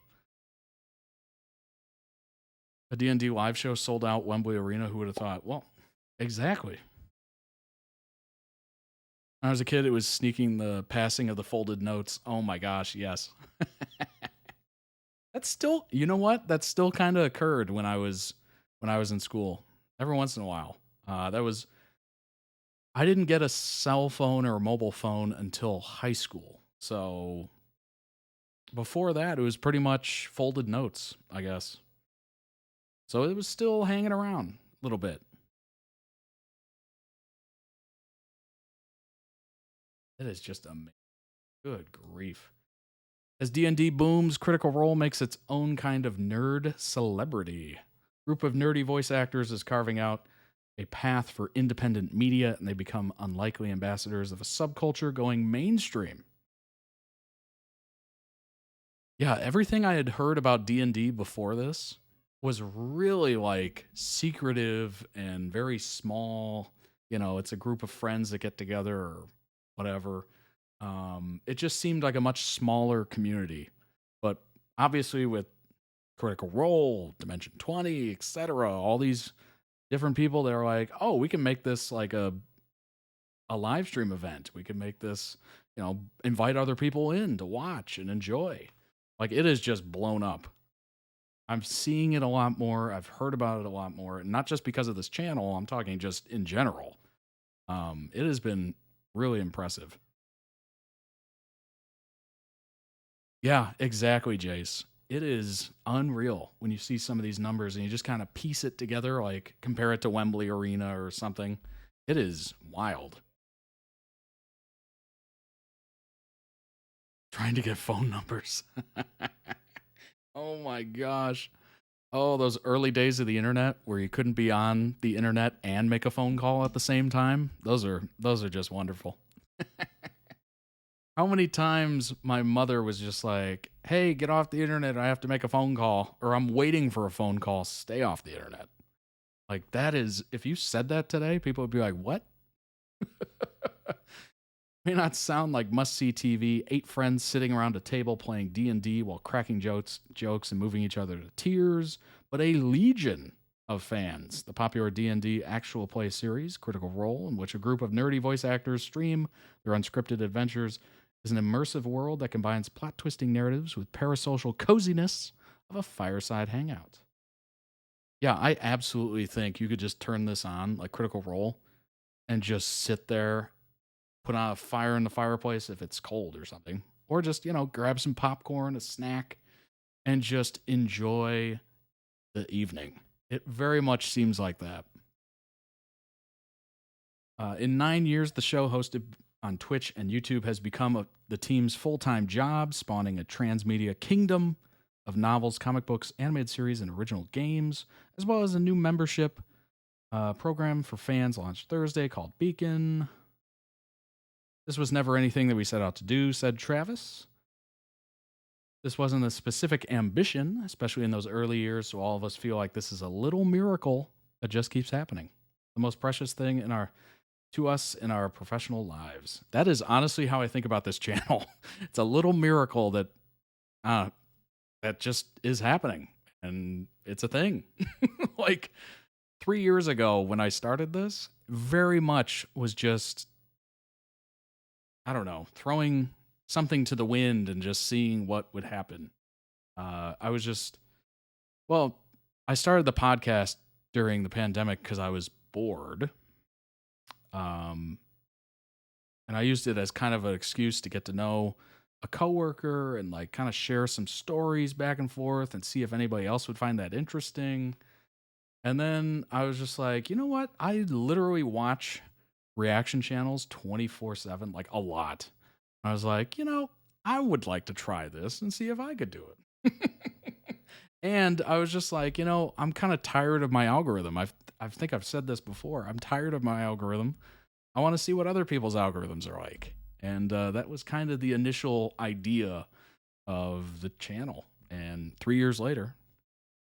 A D&D live show sold out Wembley Arena. Who would have thought? Well, exactly. When I was a kid, it was sneaking the passing of the folded notes. Oh my gosh, yes. That's still, you know what? That still kind of occurred when I was in school. Every once in a while. I didn't get a cell phone or a mobile phone until high school. So before that, it was pretty much folded notes, I guess. So it was still hanging around a little bit. It is just amazing. Good grief. As D&D booms, Critical Role makes its own kind of nerd celebrity. Group of nerdy voice actors is carving out a path for independent media, and they become unlikely ambassadors of a subculture going mainstream. Yeah, everything I had heard about D&D before this was really like secretive and very small. You know, it's a group of friends that get together or whatever. It just seemed like a much smaller community. But obviously with Critical Role, Dimension 20, etc., all these different people that are like, oh, we can make this like a live stream event. We can make this, you know, invite other people in to watch and enjoy. Like, it is just blown up. I'm seeing it a lot more. I've heard about it a lot more. Not just because of this channel. I'm talking just in general. It has been really impressive. Yeah, exactly, Jace. It is unreal when you see some of these numbers and you just kind of piece it together, like compare it to Wembley Arena or something. It is wild. Trying to get phone numbers. Oh my gosh. Oh, those early days of the internet where you couldn't be on the internet and make a phone call at the same time. Those are just wonderful. How many times my mother was just like, hey, get off the internet. I have to make a phone call, or I'm waiting for a phone call. Stay off the internet. Like, that is, if you said that today, people would be like, what? May not sound like must-see TV, 8 friends sitting around a table playing D&D while cracking jokes and moving each other to tears, but a legion of fans. The popular D&D actual play series, Critical Role, in which a group of nerdy voice actors stream their unscripted adventures, is an immersive world that combines plot-twisting narratives with parasocial coziness of a fireside hangout. Yeah, I absolutely think you could just turn this on, like Critical Role, and just sit there, put on a fire in the fireplace if it's cold or something, or just, you know, grab some popcorn, a snack, and just enjoy the evening. It very much seems like that. In 9 years, the show hosted on Twitch and YouTube has become the team's full-time job, spawning a transmedia kingdom of novels, comic books, animated series, and original games, as well as a new membership program for fans launched Thursday called Beacon. This was never anything that we set out to do, said Travis. This wasn't a specific ambition, especially in those early years, so all of us feel like this is a little miracle that just keeps happening. The most precious thing to us in our professional lives. That is honestly how I think about this channel. It's a little miracle that just is happening, and it's a thing. Like 3 years ago when I started this, very much was just, I don't know, throwing something to the wind and just seeing what would happen. I started the podcast during the pandemic because I was bored. And I used it as kind of an excuse to get to know a coworker and like kind of share some stories back and forth and see if anybody else would find that interesting. And then I was just like, you know what? I literally watch reaction channels 24/7, like a lot. I was like, you know, I would like to try this and see if I could do it. And I was just like, you know, I'm kind of tired of my algorithm. I think I've said this before. I'm tired of my algorithm. I want to see what other people's algorithms are like. And that was kind of the initial idea of the channel. And 3 years later,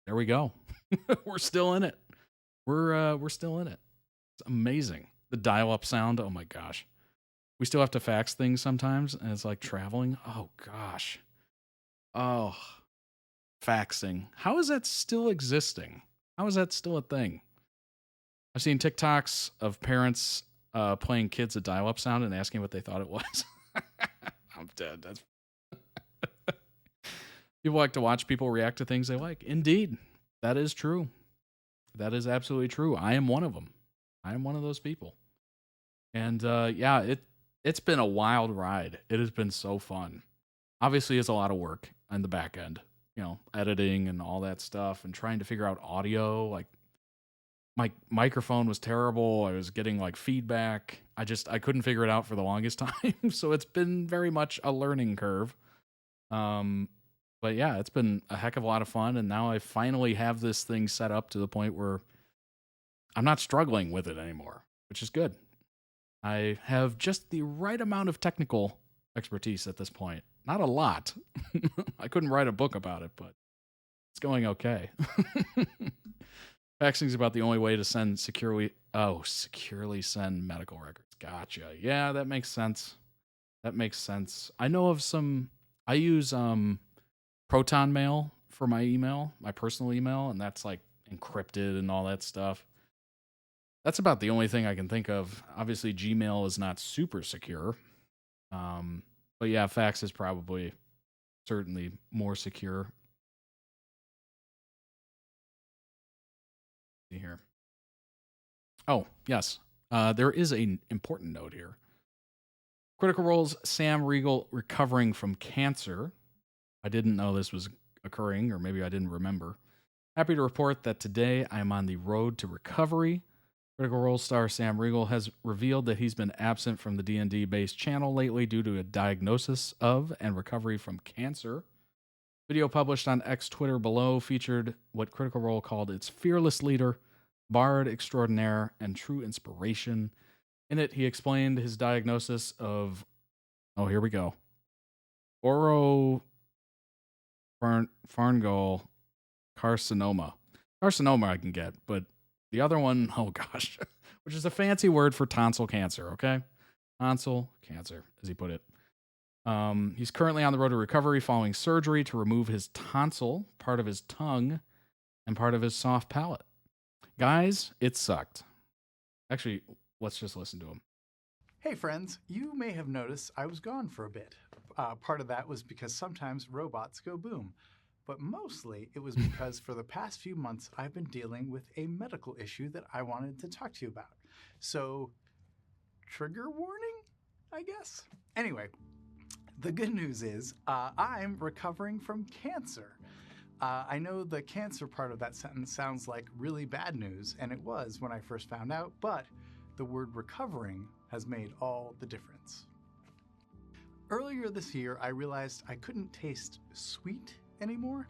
there we go. We're still in it. We're still in it. It's amazing. The dial-up sound, oh my gosh. We still have to fax things sometimes, and it's like traveling. Oh gosh. Oh, faxing. How is that still existing? How is that still a thing? I've seen TikToks of parents playing kids a dial-up sound and asking what they thought it was. I'm dead. That's people like to watch people react to things they like. Indeed, that is true. That is absolutely true. I am one of them. I am one of those people. And yeah, it's been a wild ride. It has been so fun. obviously it's a lot of work on the back end, editing and all that stuff and trying to figure out audio. Like my microphone was terrible. I was getting like feedback. I couldn't figure it out for the longest time. So it's been very much a learning curve. But yeah, it's been a heck of a lot of fun. And now I finally have this thing set up to the point where I'm not struggling with it anymore, which is good. I have just the right amount of technical expertise at this point. Not a lot. I couldn't write a book about it, but it's going okay. Faxing is about the only way to send securely send medical records. Gotcha. Yeah, that makes sense. I know of I use Proton Mail for my email, my personal email, and that's like encrypted and all that stuff. That's about the only thing I can think of. Obviously, Gmail is not super secure. But yeah, fax is probably certainly more secure. See here. Oh, yes. There is an important note here. Critical Role's Sam Riegel recovering from cancer. I didn't know this was occurring, or maybe I didn't remember. Happy to report that today I'm on the road to recovery. Critical Role star Sam Riegel has revealed that he's been absent from the D&D-based channel lately due to a diagnosis of and recovery from cancer. Video published on X Twitter below featured what Critical Role called its fearless leader, bard extraordinaire, and true inspiration. In it, he explained his diagnosis of, here we go, oropharyngeal carcinoma. Carcinoma I can get, but the other one, oh gosh, which is a fancy word for tonsil cancer, okay? Tonsil cancer, as he put it. He's currently on the road to recovery following surgery to remove his tonsil, part of his tongue, and part of his soft palate. Guys, it sucked. Actually, let's just listen to him. Hey friends, you may have noticed I was gone for a bit. Part of that was because sometimes robots go boom. But mostly it was because for the past few months I've been dealing with a medical issue that I wanted to talk to you about. So, trigger warning, I guess? Anyway, the good news is I'm recovering from cancer. I know the cancer part of that sentence sounds like really bad news, and it was when I first found out, but the word recovering has made all the difference. Earlier this year, I realized I couldn't taste sweet anymore,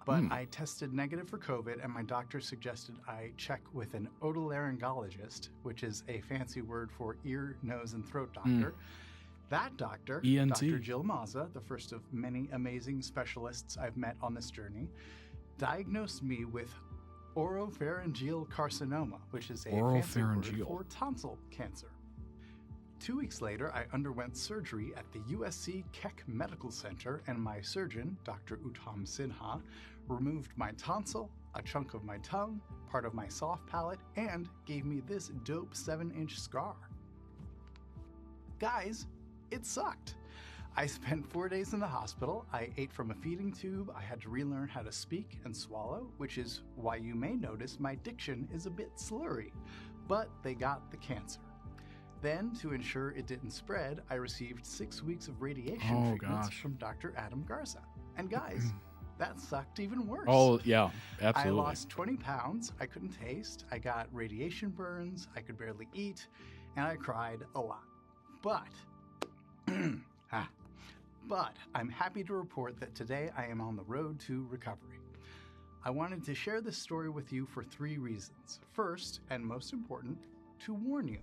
but I tested negative for COVID, and my doctor suggested I check with an otolaryngologist, which is a fancy word for ear, nose, and throat doctor. That doctor, ENT. Dr. Jill Mazza, the first of many amazing specialists I've met on this journey, diagnosed me with oropharyngeal carcinoma, which is a fancy word for tonsil cancer. 2 weeks later, I underwent surgery at the USC Keck Medical Center, and my surgeon, Dr. Uttam Sinha, removed my tonsil, a chunk of my tongue, part of my soft palate, and gave me this dope 7-inch scar. Guys, it sucked. I spent 4 days in the hospital. I ate from a feeding tube. I had to relearn how to speak and swallow, which is why you may notice my diction is a bit slurry. But they got the cancer. Then, to ensure it didn't spread, I received 6 weeks of radiation treatments from Dr. Adam Garza. And guys, that sucked even worse. Oh, yeah, absolutely. I lost 20 pounds. I couldn't taste. I got radiation burns. I could barely eat. And I cried a lot. But I'm happy to report that today I am on the road to recovery. I wanted to share this story with you for 3 reasons. First, and most important, to warn you.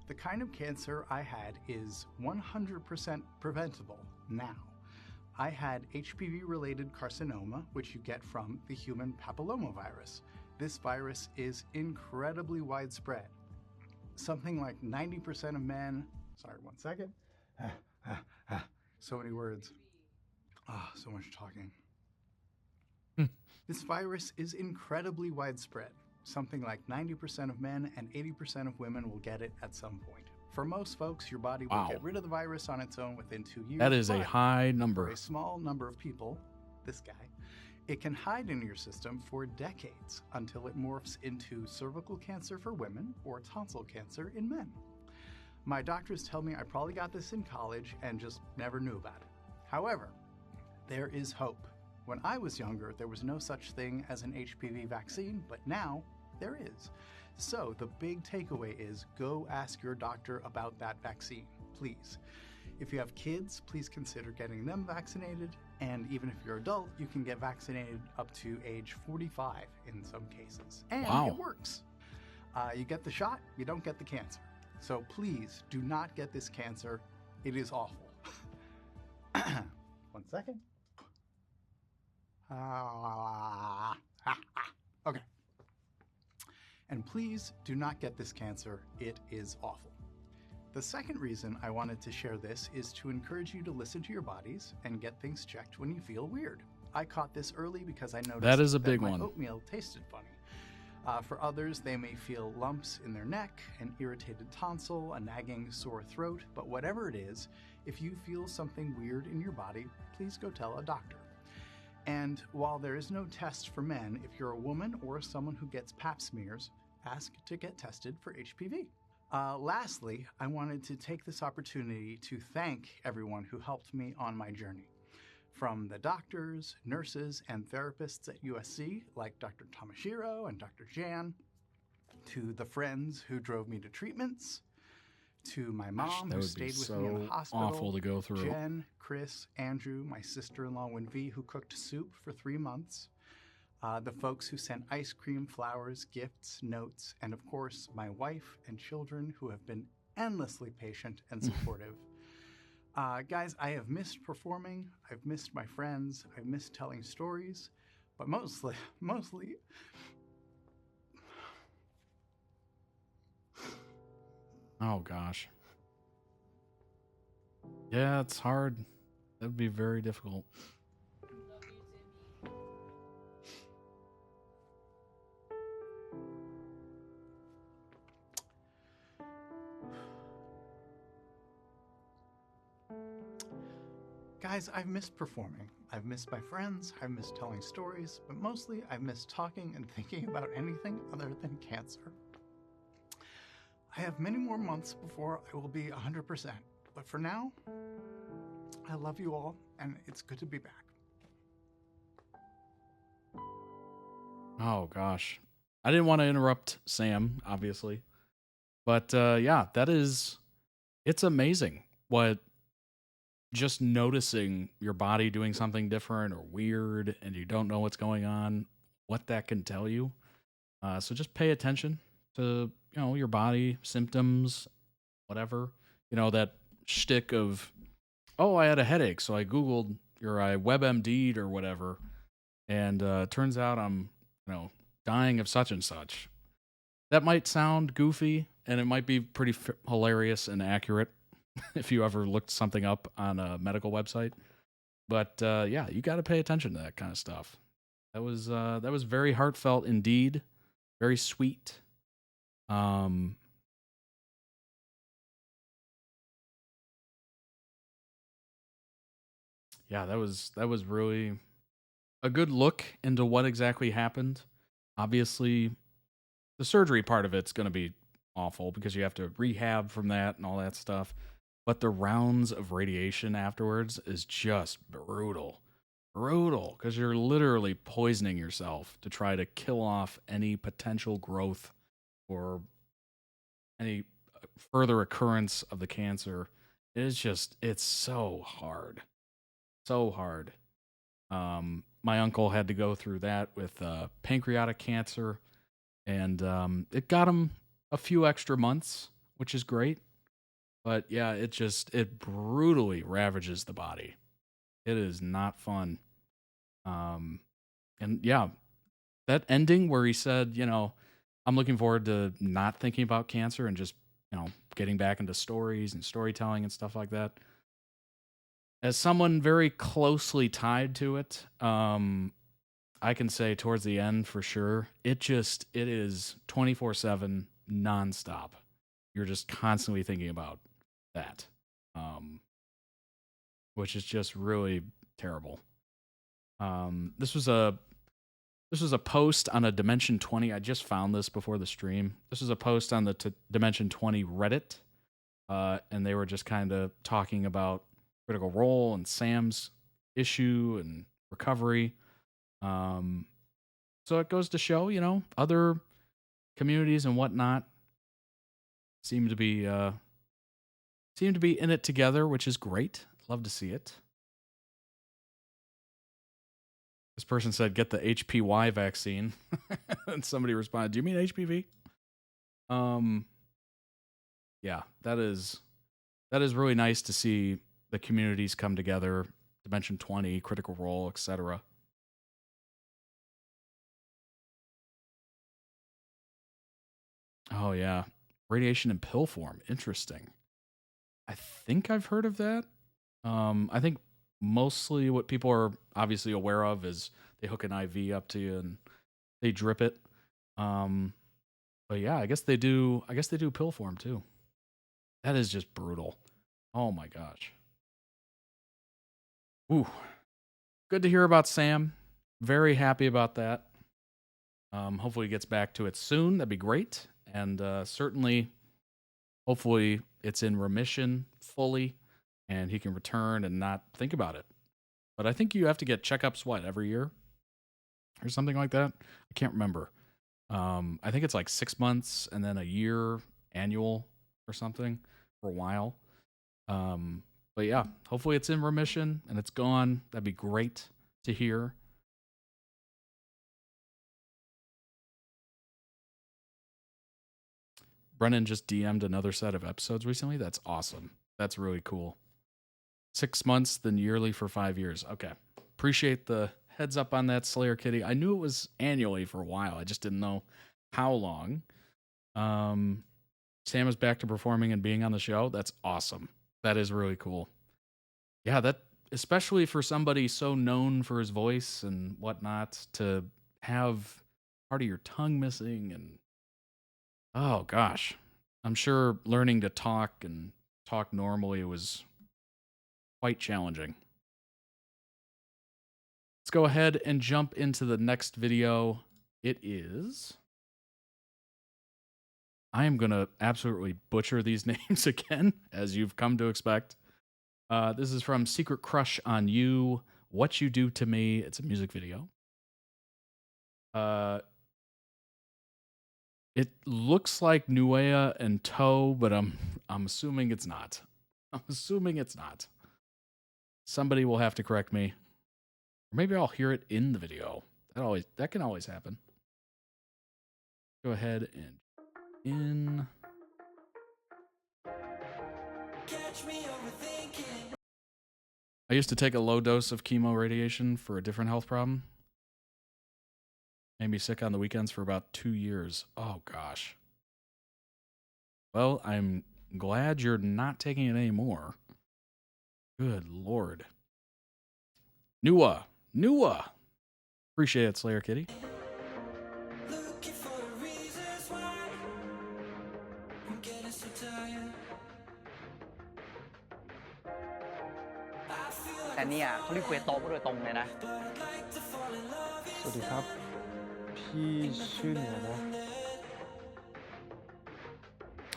The kind of cancer I had is 100% preventable now. I had HPV-related carcinoma, which you get from the human papillomavirus. This virus is incredibly widespread. Something like 90% of men... Sorry, 1 second. So many words. So much talking. This virus is incredibly widespread. Something like 90% of men and 80% of women will get it at some point. For most folks, your body will get rid of the virus on its own within 2 years. That is a high number. For a small number of people, this guy, it can hide in your system for decades until it morphs into cervical cancer for women or tonsil cancer in men. My doctors tell me I probably got this in college and just never knew about it. However, there is hope. When I was younger, there was no such thing as an HPV vaccine, but now there is. So the big takeaway is go ask your doctor about that vaccine, please. If you have kids, please consider getting them vaccinated. And even if you're adult, you can get vaccinated up to age 45 in some cases. And it works. You get the shot, you don't get the cancer. So please do not get this cancer. It is awful. 1 second. Okay. And please do not get this cancer. It is awful. The second reason I wanted to share this is to encourage you to listen to your bodies and get things checked when you feel weird. I caught this early because I noticed that is a big my one. Oatmeal tasted funny. For others, they may feel lumps in their neck, an irritated tonsil, a nagging sore throat, but whatever it is, if you feel something weird in your body, please go tell a doctor. And while there is no test for men, if you're a woman or someone who gets pap smears, ask to get tested for HPV. Lastly, I wanted to take this opportunity to thank everyone who helped me on my journey. From the doctors, nurses, and therapists at USC, like Dr. Tamashiro and Dr. Jan, to the friends who drove me to treatments, to my mom who stayed with me in the hospital, awful to go through. Jen, Chris, Andrew, my sister-in-law Winvee, who cooked soup for 3 months, the folks who sent ice cream, flowers, gifts, notes, and of course, my wife and children who have been endlessly patient and supportive. Guys, I have missed performing, I've missed my friends, I've missed telling stories, but mostly, oh gosh. Yeah, it's hard. That would be very difficult. Guys, I've missed performing. I've missed my friends, I've missed telling stories, but mostly I've missed talking and thinking about anything other than cancer. I have many more months before I will be 100%, but for now, I love you all, and it's good to be back. Oh gosh. I didn't want to interrupt Sam, obviously. But yeah, it's amazing what just noticing your body doing something different or weird and you don't know what's going on, what that can tell you. So just pay attention to, your body, symptoms, whatever. That shtick of, oh, I had a headache, so I Googled or I WebMD'd or whatever. And it turns out I'm, dying of such and such. That might sound goofy and it might be pretty hilarious and accurate if you ever looked something up on a medical website. But yeah, you got to pay attention to that kind of stuff. That was very heartfelt indeed, very sweet. Yeah, that was really a good look into what exactly happened. Obviously, the surgery part of it's going to be awful because you have to rehab from that and all that stuff. But the rounds of radiation afterwards is just brutal. Brutal, because you're literally poisoning yourself to try to kill off any potential growth or any further occurrence of the cancer. It's so hard. So hard. My uncle had to go through that with pancreatic cancer, and it got him a few extra months, which is great. But yeah, it brutally ravages the body. It is not fun. And yeah, that ending where he said, I'm looking forward to not thinking about cancer and just, getting back into stories and storytelling and stuff like that. As someone very closely tied to it, I can say towards the end for sure, it is 24/7 nonstop. You're just constantly thinking about that, which is just really terrible. This was a post on a Dimension 20. I just found this before the stream. This was a post on the Dimension 20 Reddit, and they were just kind of talking about Critical Role and Sam's issue and recovery. So it goes to show, you know, other communities and whatnot seem to be in it together, which is great. Love to see it. This person said, "Get the HPY vaccine," and somebody responded, "Do you mean HPV?" Yeah, that is really nice to see the communities come together. Dimension 20, Critical Role, etc. Oh yeah, radiation in pill form. Interesting. I think I've heard of that. I think mostly what people are obviously aware of is they hook an IV up to you and they drip it. But yeah, I guess they do pill form too. That is just brutal. Oh my gosh. Ooh. Good to hear about Sam. Very happy about that. Hopefully he gets back to it soon. That'd be great. And certainly, hopefully it's in remission fully and he can return and not think about it. But I think you have to get checkups, every year? Or something like that? I can't remember. I think it's like 6 months and then a year annual or something for a while. But yeah, hopefully it's in remission and it's gone. That'd be great to hear. Brennan just DM'd another set of episodes recently. That's awesome. That's really cool. 6 months, then yearly for 5 years. Okay. Appreciate the heads up on that, Slayer Kitty. I knew it was annually for a while. I just didn't know how long. Sam is back to performing and being on the show. That's awesome. That is really cool. Yeah, that especially for somebody so known for his voice and whatnot, to have part of your tongue missing and oh gosh. I'm sure learning to talk and talk normally was quite challenging. Let's go ahead and jump into the next video. It is... I am going to absolutely butcher these names again, as you've come to expect. This is from Secret Crush on You, What You Do to Me. It's a music video. It looks like Nuea and Toe, but I'm assuming it's not. I'm assuming it's not. Somebody will have to correct me. Or maybe I'll hear it in the video. That can always happen. Go ahead and in. I used to take a low dose of chemo radiation for a different health problem. Made me sick on the weekends for about 2 years. Oh gosh. Well, I'm glad you're not taking it anymore. Good Lord. Nuea. Appreciate it, Slayer Kitty.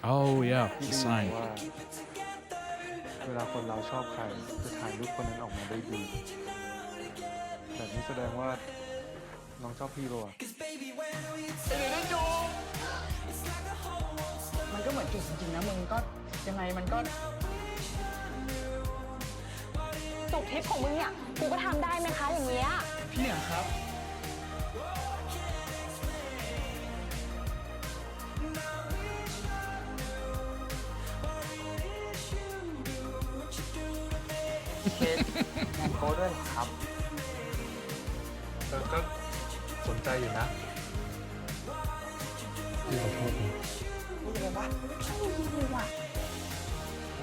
Oh yeah, the sign. เวลาคนเราชอบใครจะถ่ายรูปคนนั้นออกมาได้ดีแบบนี้แสดงว่าน้องชอบพี่ป่ะวะ มันก็เหมือนจุดจริงๆนะมึงก็ยังไงมันก็จบทริปของมึงเนี่ยกูก็ทำได้ไหมคะอย่างเงี้ยพี่เหนือครับเคสแอนโก้ด้วยครับก็สนใจอยู่นะพี่ขอโทษนะพูดอะไรวะไม่ว่ะ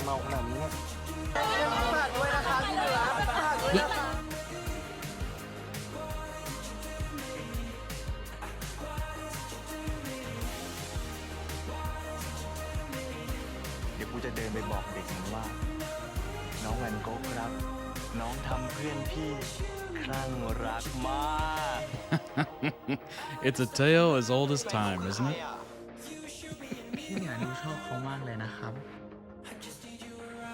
เมาขนาดนี้ฝากด้วยนะคะพี่เหนือฝากด้วยนะคะเดี๋ยวกูจะเดินไปบอกเด็กมันว่าน้องแอนโก้ครับน้องทำเพื่อนพี่คลั่งรักมาก It's a tale as old as time, isn't it? พี่เหนือดูชอบเขามากเลยนะครับ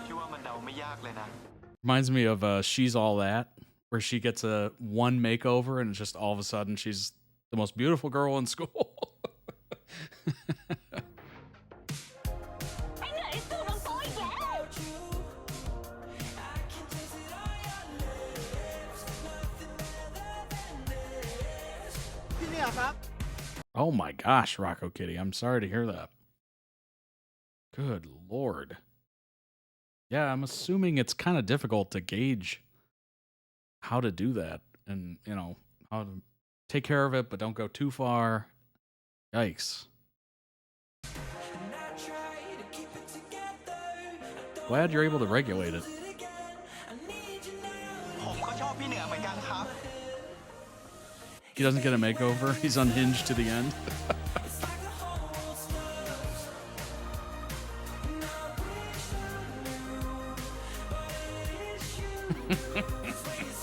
พี่ว่ามันเดาไม่ยากเลยนะ Reminds me of She's All That, where she gets a one makeover and it's just all of a sudden she's the most beautiful girl in school. Oh my gosh, Rocco Kitty. I'm sorry to hear that. Good Lord. Yeah, I'm assuming it's kind of difficult to gauge how to do that and, you know, how to take care of it, but don't go too far. Yikes. Glad you're able to regulate it. He doesn't get a makeover. He's unhinged to the end.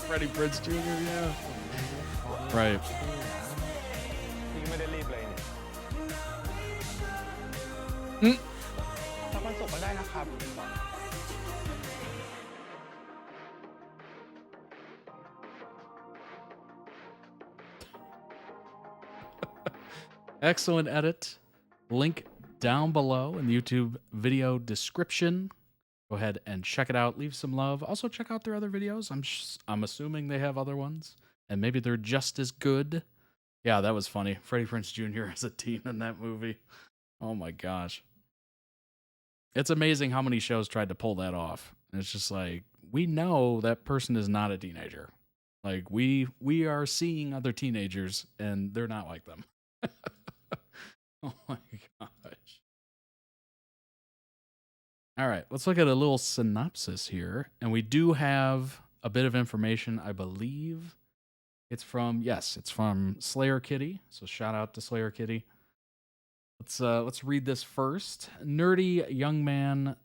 Freddie Prinze Jr., yeah. Right. Excellent edit. Link down below in the YouTube video description. Go ahead and check it out. Leave some love. Also, check out their other videos. I'm assuming they have other ones, and maybe they're just as good. Yeah, that was funny. Freddie Prinze Jr. as a teen in that movie. Oh my gosh. It's amazing how many shows tried to pull that off. And it's just like, we know that person is not a teenager. Like, we are seeing other teenagers, and they're not like them. Oh my gosh. All right, let's look at a little synopsis here. And we do have a bit of information, I believe. It's from Slayer Kitty. So shout out to Slayer Kitty. Let's read this first. Nerdy young man.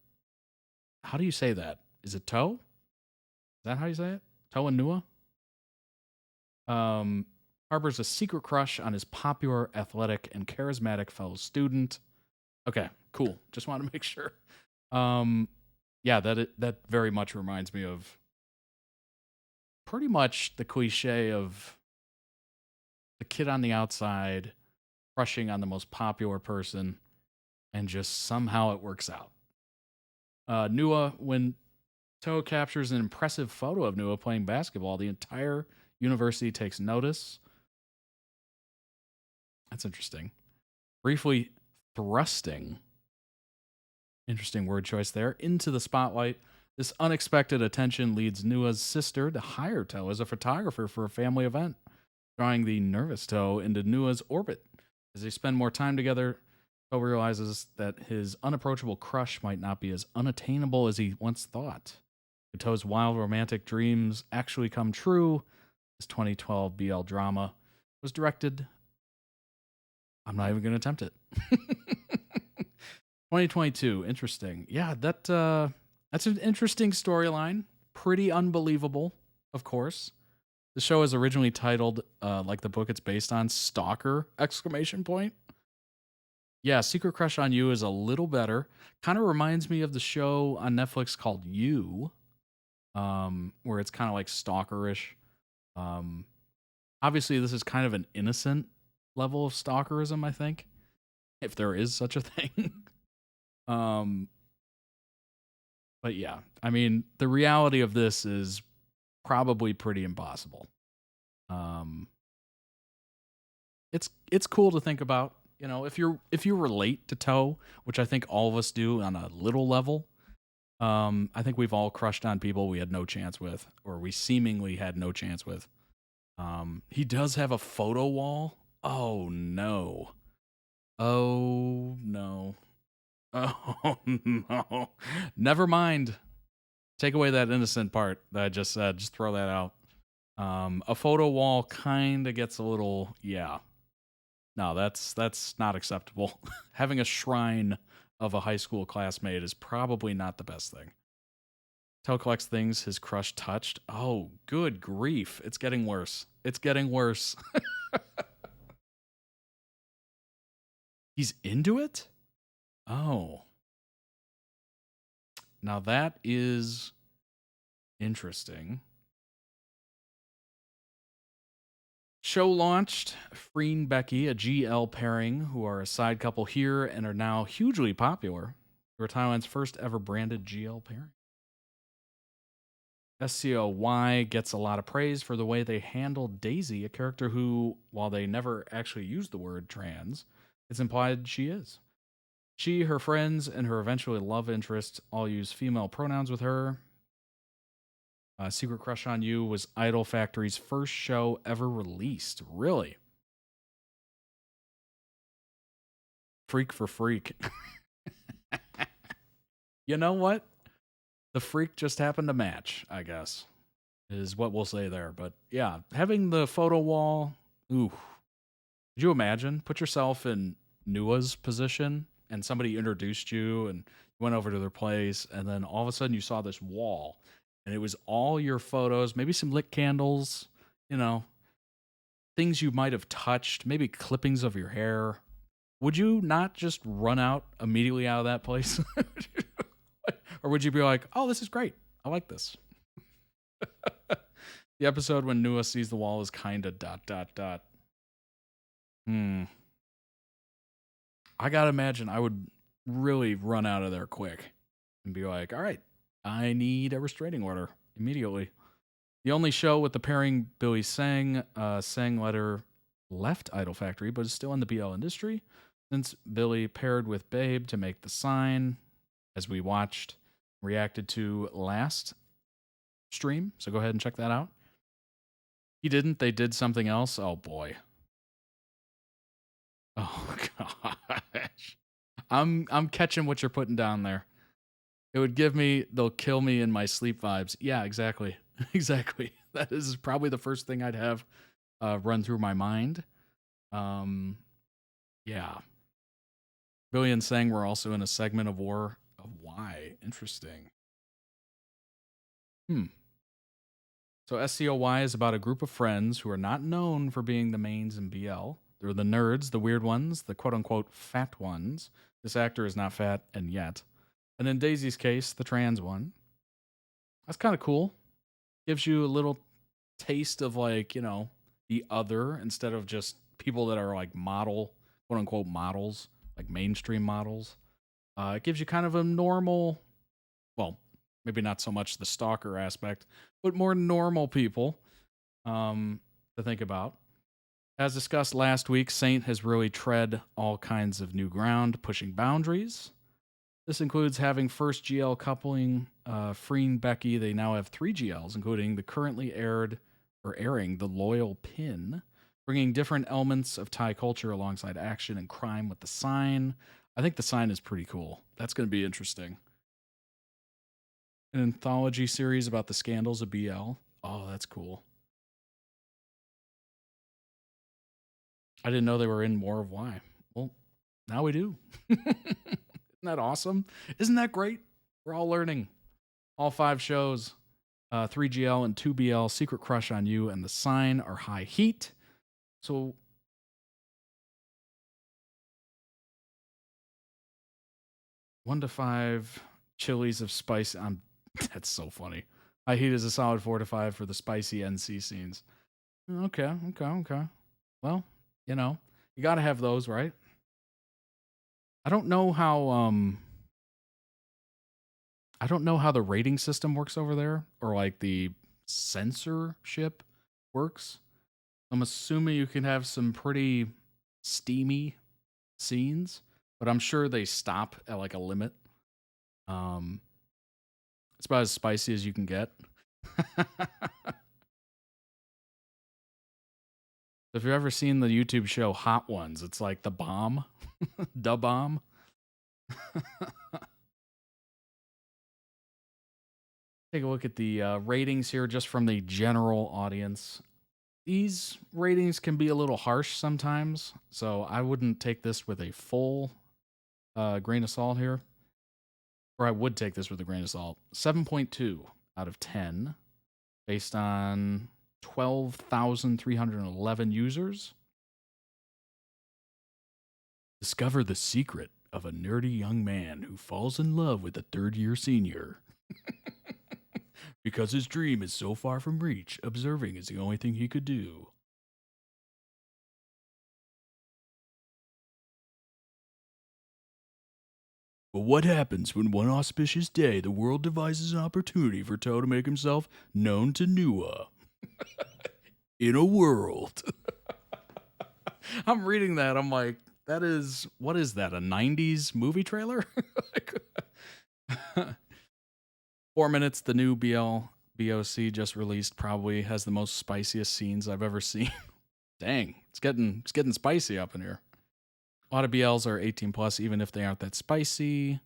How do you say that? Is it Toe? Is that how you say it? Toe and Nuea? Harbors a secret crush on his popular, athletic, and charismatic fellow student. Okay, cool. Just want to make sure. Yeah, that very much reminds me of pretty much the cliche of the kid on the outside crushing on the most popular person, and just somehow it works out. Nuea, when Toe captures an impressive photo of Nuea playing basketball, the entire university takes notice. That's interesting. Briefly thrusting, interesting word choice there, into the spotlight. This unexpected attention leads Nuea's sister to hire Toe as a photographer for a family event, drawing the nervous Toe into Nuea's orbit. As they spend more time together, Toe realizes that his unapproachable crush might not be as unattainable as he once thought. When Toe's wild romantic dreams actually come true, this 2012 BL drama was directed. I'm not even going to attempt it. 2022, interesting. Yeah, that's an interesting storyline. Pretty unbelievable, of course. The show is originally titled, like the book it's based on, Stalker! Yeah, Secret Crush on You is a little better. Kind of reminds me of the show on Netflix called You, where it's kind of like stalkerish. Obviously, this is kind of an innocent level of stalkerism, I think, if there is such a thing. But yeah, I mean, the reality of this is probably pretty impossible. It's cool to think about, you know, if you relate to Toe, which I think all of us do on a little level. I think we've all crushed on people we had no chance with, or we seemingly had no chance with. He does have a photo wall. Oh no. Oh no. Oh no. Never mind. Take away that innocent part that I just said. Just throw that out. A photo wall kind of gets a little, yeah. No, that's not acceptable. Having a shrine of a high school classmate is probably not the best thing. Toe collects things his crush touched. Oh, good grief. It's getting worse. It's getting worse. He's into it? Oh. Now that is Interesting. Show launched. Freen Becky, a GL pairing, who are a side couple here and are now hugely popular. They were Thailand's first ever branded GL pairing. SCOY gets a lot of praise for the way they handled Daisy, a character who, while they never actually used the word trans, it's implied she is. She, her friends, and her eventually love interest all use female pronouns with her. Secret Crush on You was Idol Factory's first show ever released. Really? Freak for freak. You know what? The freak just happened to match, I guess, is what we'll say there. But yeah, having the photo wall, ooh. Could you imagine? Put yourself in Nuea's position and somebody introduced you and you went over to their place and then all of a sudden you saw this wall and it was all your photos, maybe some lit candles, you know, things you might have touched, maybe clippings of your hair. Would you not just run out immediately out of that place? Or would you be like, oh, this is great. I like this. The episode when Nuea sees the wall is kind of ... I gotta imagine I would really run out of there quick and be like, all right, I need a restraining order immediately. The only show with the pairing Billy sang letter left Idol Factory, but is still in the BL industry since Billy paired with Babe to make the sign, as we watched, reacted to last stream. So go ahead and check that out. He didn't. They did something else. Oh, boy. Oh, gosh. I'm catching what you're putting down there. It would give me, they'll kill me in my sleep vibes. Yeah, exactly. Exactly. That is probably the first thing I'd have run through my mind. Yeah. Billy and Sang were also in a segment of War of Why. Interesting. So SCOY is about a group of friends who are not known for being the mains in BL. They're the nerds, the weird ones, the quote-unquote fat ones. This actor is not fat, and yet. And in Daisy's case, the trans one. That's kind of cool. Gives you a little taste of, like, you know, the other, instead of just people that are, like, model, quote-unquote models, like mainstream models. It gives you kind of a normal, well, maybe not so much the stalker aspect, but more normal people to think about. As discussed last week, Saint has really tread all kinds of new ground, pushing boundaries. This includes having first GL coupling Freen Becky. They now have 3 GLs, including the currently airing The Loyal Pin, bringing different elements of Thai culture alongside action and crime with The Sign. I think The Sign is pretty cool. That's going to be interesting. An anthology series about the scandals of BL. Oh, that's cool. I didn't know they were in More of Why. Well, now we do. Isn't that awesome? Isn't that great? We're all learning. All 5 shows, 3 GL and 2 BL, Secret Crush on You, and The Sign are high heat. So 1 to 5 chilies of spice. That's so funny. High heat is a solid 4 to 5 for the spicy NC scenes. Okay. Well, you know, you got to have those, right? I don't know how the rating system works over there, or like the censorship works. I'm assuming you can have some pretty steamy scenes, but I'm sure they stop at like a limit. It's about as spicy as you can get. If you've ever seen the YouTube show Hot Ones, it's like The Bomb. Da Bomb. Take a look at the ratings here just from the general audience. These ratings can be a little harsh sometimes, so I wouldn't take this with a full grain of salt here. Or I would take this with a grain of salt. 7.2 out of 10 based on 12,311 users. Discover the secret of a nerdy young man who falls in love with a third-year senior. Because his dream is so far from reach, observing is the only thing he could do. But what happens when one auspicious day the world devises an opportunity for Toe to make himself known to Nuea? In a world. I'm reading that. I'm like, what is that? A 90s movie trailer? 4 minutes. The new BOC just released probably has the most spiciest scenes I've ever seen. Dang, it's getting spicy up in here. A lot of BLs are 18 plus, even if they aren't that spicy.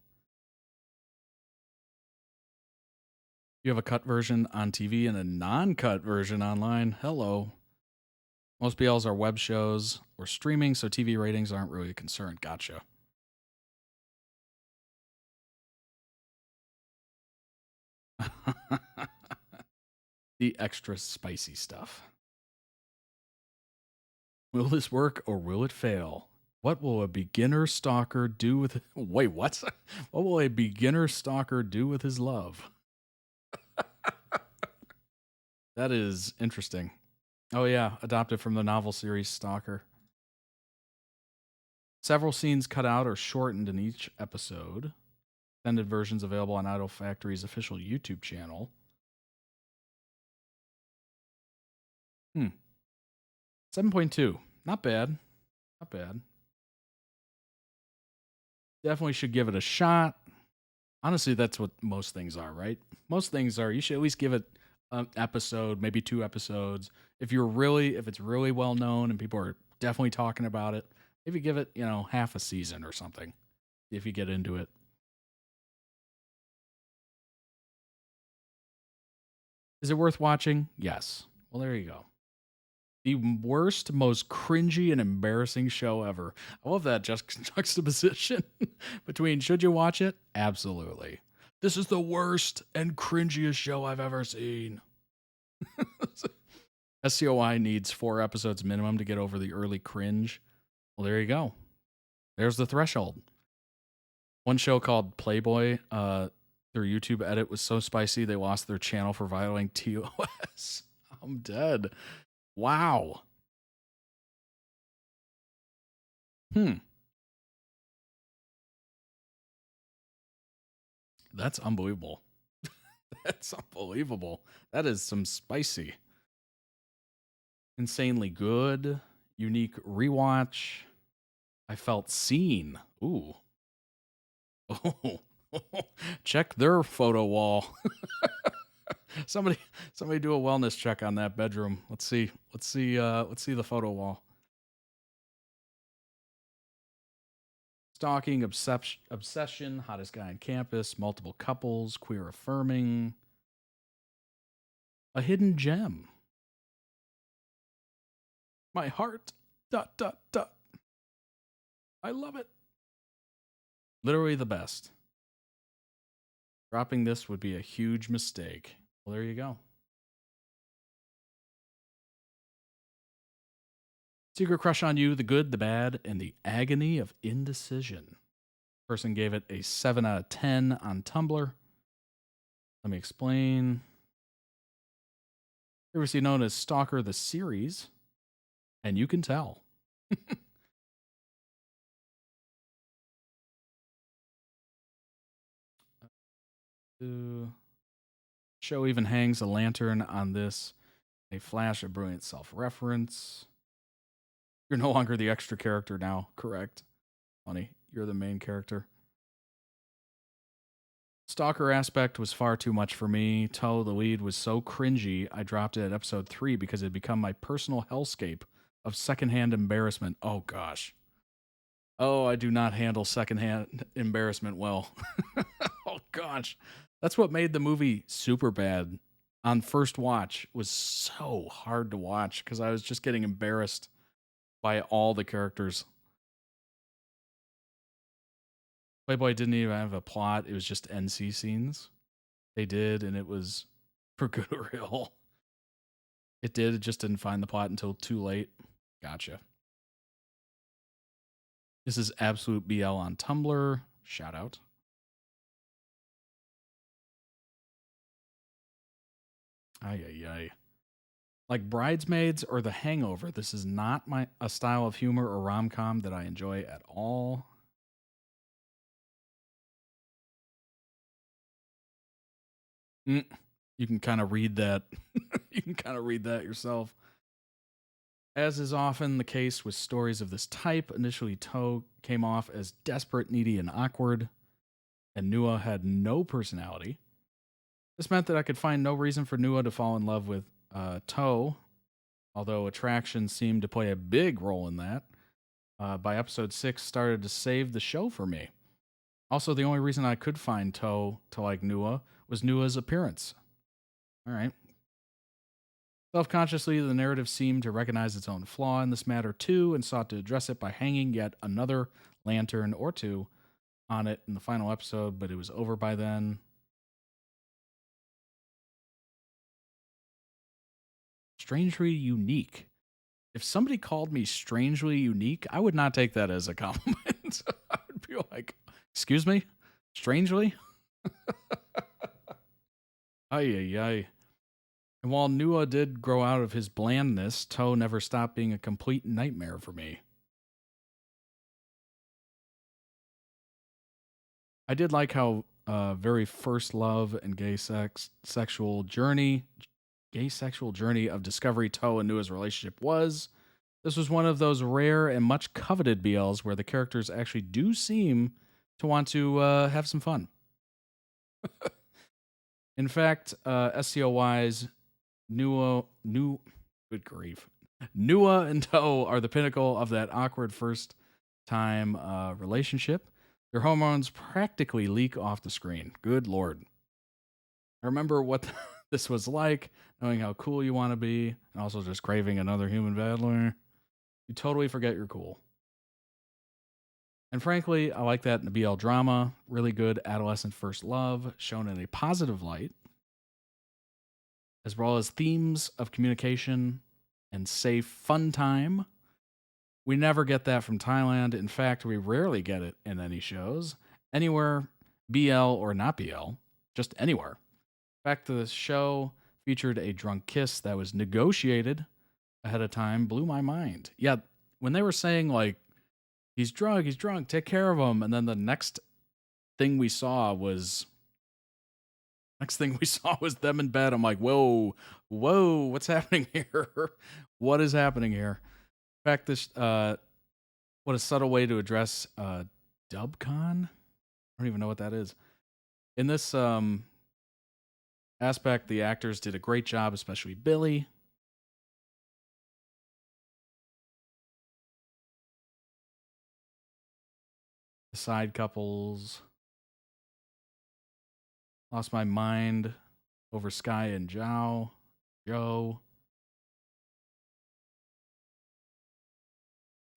You have a cut version on TV and a non-cut version online. Hello. Most BLs are web shows or streaming, so TV ratings aren't really a concern. Gotcha. The extra spicy stuff. Will this work or will it fail? What will a beginner stalker do with... Wait, what? What will a beginner stalker do with his love? That is interesting. Oh yeah, adopted from the novel series Stalker. Several scenes cut out or shortened in each episode. Extended versions available on Idol Factory's official YouTube channel. 7.2. Not bad. Not bad. Definitely should give it a shot. Honestly, that's what most things are, right? Most things are, you should at least give it an episode, maybe 2 episodes. If it's really well known and people are definitely talking about it, maybe give it, half a season or something if you get into it. Is it worth watching? Yes. Well, there you go. The worst, most cringy and embarrassing show ever. I love that juxtaposition between should you watch it? Absolutely. This is the worst and cringiest show I've ever seen. SCOI needs 4 episodes minimum to get over the early cringe. Well, there you go. There's the threshold. One show called Playboy, their YouTube edit was so spicy they lost their channel for violating TOS. I'm dead. Wow. That's unbelievable. That's unbelievable. That is some spicy. Insanely good. Unique rewatch. I felt seen. Ooh. Oh. Check their photo wall. Somebody do a wellness check on that bedroom. Let's see the photo wall. Stalking, obsession, hottest guy on campus, multiple couples, queer affirming. A hidden gem. My heart. ... I love it. Literally the best. Dropping this would be a huge mistake. Well, there you go. Secret Crush on You, The Good, the Bad, and the Agony of Indecision. Person gave it a 7 out of 10 on Tumblr. Let me explain. Previously known as Stalker the Series, and you can tell. Show even hangs a lantern on this. A flash of brilliant self-reference. You're no longer the extra character now, correct? Funny, you're the main character. Stalker aspect was far too much for me. Toe, the lead, was so cringy, I dropped it at episode 3 because it had become my personal hellscape of secondhand embarrassment. Oh, gosh. Oh, I do not handle secondhand embarrassment well. Oh, gosh. That's what made the movie super bad. On first watch, it was so hard to watch because I was just getting embarrassed by all the characters. Playboy didn't even have a plot. It was just NC scenes. They did, and it was for good or ill. It did. It just didn't find the plot until too late. Gotcha. This is Absolute BL on Tumblr. Shout out. Ay, ay, ay. Like Bridesmaids or The Hangover, this is not a style of humor or rom-com that I enjoy at all. You can kind of read that. You can kind of read that yourself. As is often the case with stories of this type, initially Toh came off as desperate, needy, and awkward, and Nuea had no personality. This meant that I could find no reason for Nuea to fall in love with Toh, although attraction seemed to play a big role in that. By episode 6, started to save the show for me. Also, the only reason I could find Toh to like Nuea was Nuea's appearance. All right. Self-consciously, the narrative seemed to recognize its own flaw in this matter too, and sought to address it by hanging yet another lantern or two on it in the final episode, but it was over by then. Strangely unique. If somebody called me strangely unique, I would not take that as a compliment. I would be like, excuse me? Strangely? Ay, ay, ay. And while Nuea did grow out of his blandness, Toh never stopped being a complete nightmare for me. I did like how very first love and gay sexual journey of discovery Toh and Nuea's relationship was. This was one of those rare and much coveted BLs where the characters actually do seem to want to have some fun. In fact, SCO-wise, Nuea and Toh are the pinnacle of that awkward first time relationship. Their hormones practically leak off the screen. Good Lord. I remember what this was like, knowing how cool you want to be, and also just craving another human badly. You totally forget you're cool. And frankly, I like that in the BL drama. Really good adolescent first love, shown in a positive light, as well as themes of communication and safe fun time. We never get that from Thailand. In fact, we rarely get it in any shows. Anywhere, BL or not BL, just anywhere. In fact, the show featured a drunk kiss that was negotiated ahead of time, blew my mind. Yeah, when they were saying, like, he's drunk, take care of him, and then the next thing we saw was them in bed. I'm like, whoa, what's happening here? What is happening here? In fact, this what a subtle way to address dubcon. I don't even know what that is. In this aspect, the actors did a great job, especially Billy. The side couples. Lost my mind over Shyy and Joe.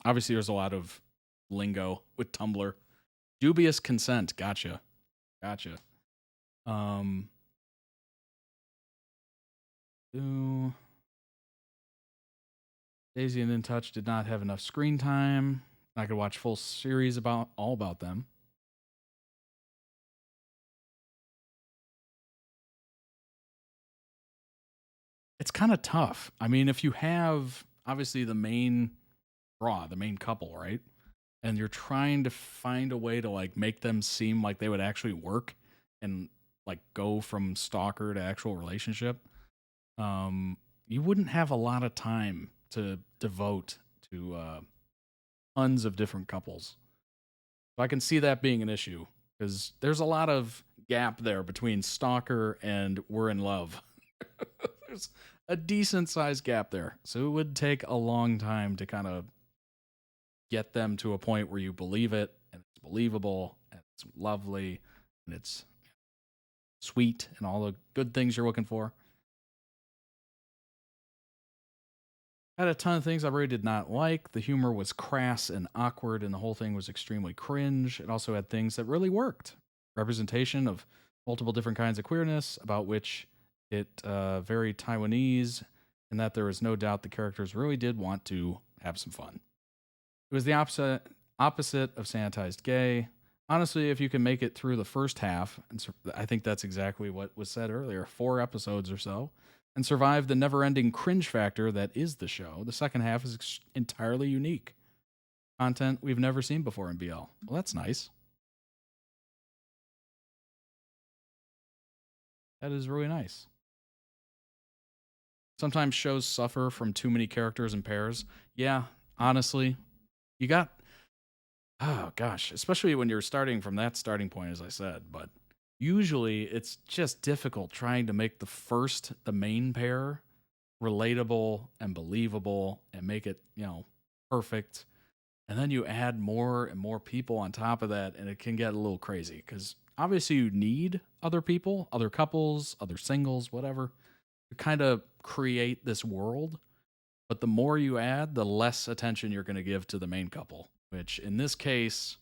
Obviously, there's a lot of lingo with Tumblr. Dubious consent. Gotcha. Daisy and In Touch did not have enough screen time. I could watch full series all about them. It's kind of tough. I mean, if you have obviously the main couple, right? And you're trying to find a way to like make them seem like they would actually work and like go from stalker to actual relationship. You wouldn't have a lot of time to devote to tons of different couples. So I can see that being an issue because there's a lot of gap there between stalker and we're in love. There's a decent sized gap there. So it would take a long time to kind of get them to a point where you believe it and it's believable and it's lovely and it's sweet and all the good things you're looking for. I had a ton of things I really did not like. The humor was crass and awkward, and the whole thing was extremely cringe. It also had things that really worked. Representation of multiple different kinds of queerness, about which it very Taiwanese, and that there was no doubt the characters really did want to have some fun. It was the opposite of sanitized gay. Honestly, if you can make it through the first half, and I think that's exactly what was said earlier, 4 episodes or so, and survive the never-ending cringe factor that is the show, the second half is entirely unique. Content we've never seen before in BL. Well, that's nice. That is really nice. Sometimes shows suffer from too many characters and pairs. Yeah, honestly, you got... Oh, gosh. Especially when you're starting from that starting point, as I said. But usually, it's just difficult trying to make the main pair, relatable and believable and make it, perfect. And then you add more and more people on top of that, and it can get a little crazy. Because obviously, you need other people, other couples, other singles, whatever, to kind of create this world. But the more you add, the less attention you're going to give to the main couple, which in this case,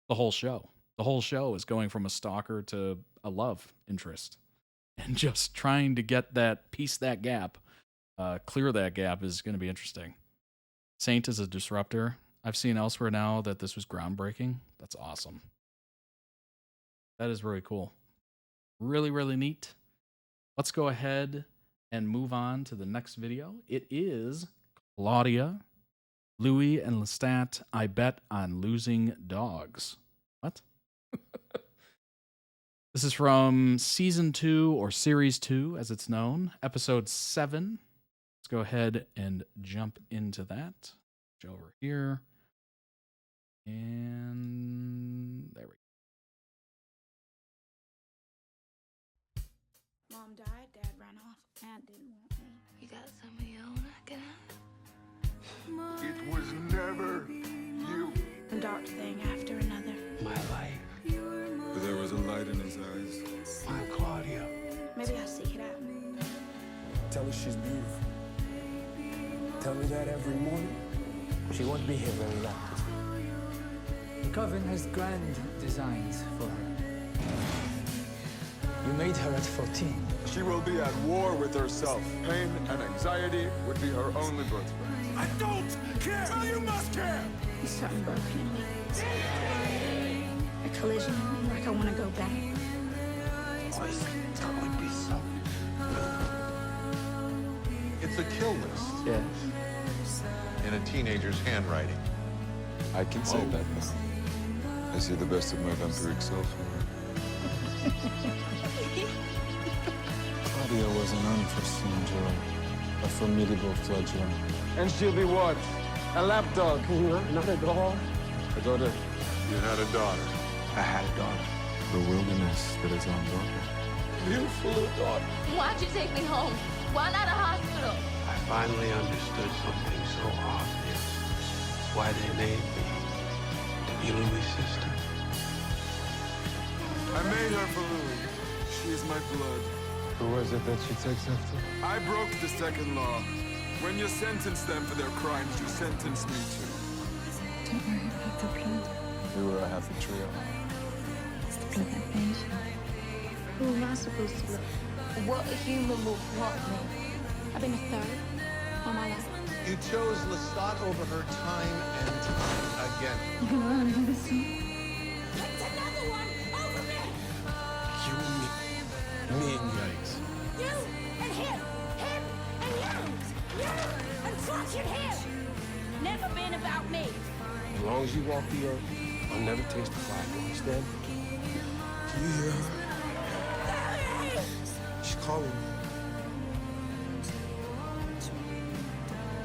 the whole show. The whole show is going from a stalker to a love interest. And just trying to get that, piece that gap, clear that gap is going to be interesting. Saint is a disruptor. I've seen elsewhere now that this was groundbreaking. That's awesome. That is really cool. Really, really neat. Let's go ahead and move on to the next video. It is Claudia, Louis, and Lestat. I bet on losing dogs. What? This is from season 2 or series 2, as it's known, episode 7. Let's go ahead and jump into that. Over here. And there we go. Mom died, Dad ran off, Aunt didn't want me. You got some of your own, I can. It was never you. A dark thing after another. My life. But there was a light in his eyes. My Claudia. Maybe I'll seek it out. Tell her she's beautiful. Tell her that every morning. She won't be here very long. The Coven has grand designs for her. You made her at 14. She will be at war with herself. Pain and anxiety would be her only birthright. I don't care! Well, you must care! There's something broken in me. A collision, like I want to go back. That would be so. It's a kill list. Yes. In a teenager's handwriting. I can say that now. I see the best of my vampiric self. Claudia was an unforeseen joy, a formidable fledgling. And she'll be what? A lapdog. Not a doll. A daughter. You had a daughter. I had a daughter. The wilderness that is unbroken. Beautiful little daughter. Why'd you take me home? Why not a hospital? I finally understood something so obvious. Why they named me to be Louis' sister. I made her for Louis. She is my blood. Who was it that she takes after? I broke the second law. When you sentence them for their crimes, you sentence me too. Don't worry about the blood. We were a happy trio. It's the blood that made you. Who am I supposed to love? What human will want me? I've been a third all my life. You chose Lestat over her time and time again. You can run and listen. That's another one over me! You, me and Jace. You and him and you and fucking him! Never been about me. As long as you walk the earth, I'll never taste the fire. You understand? Do you hear her? She's calling me.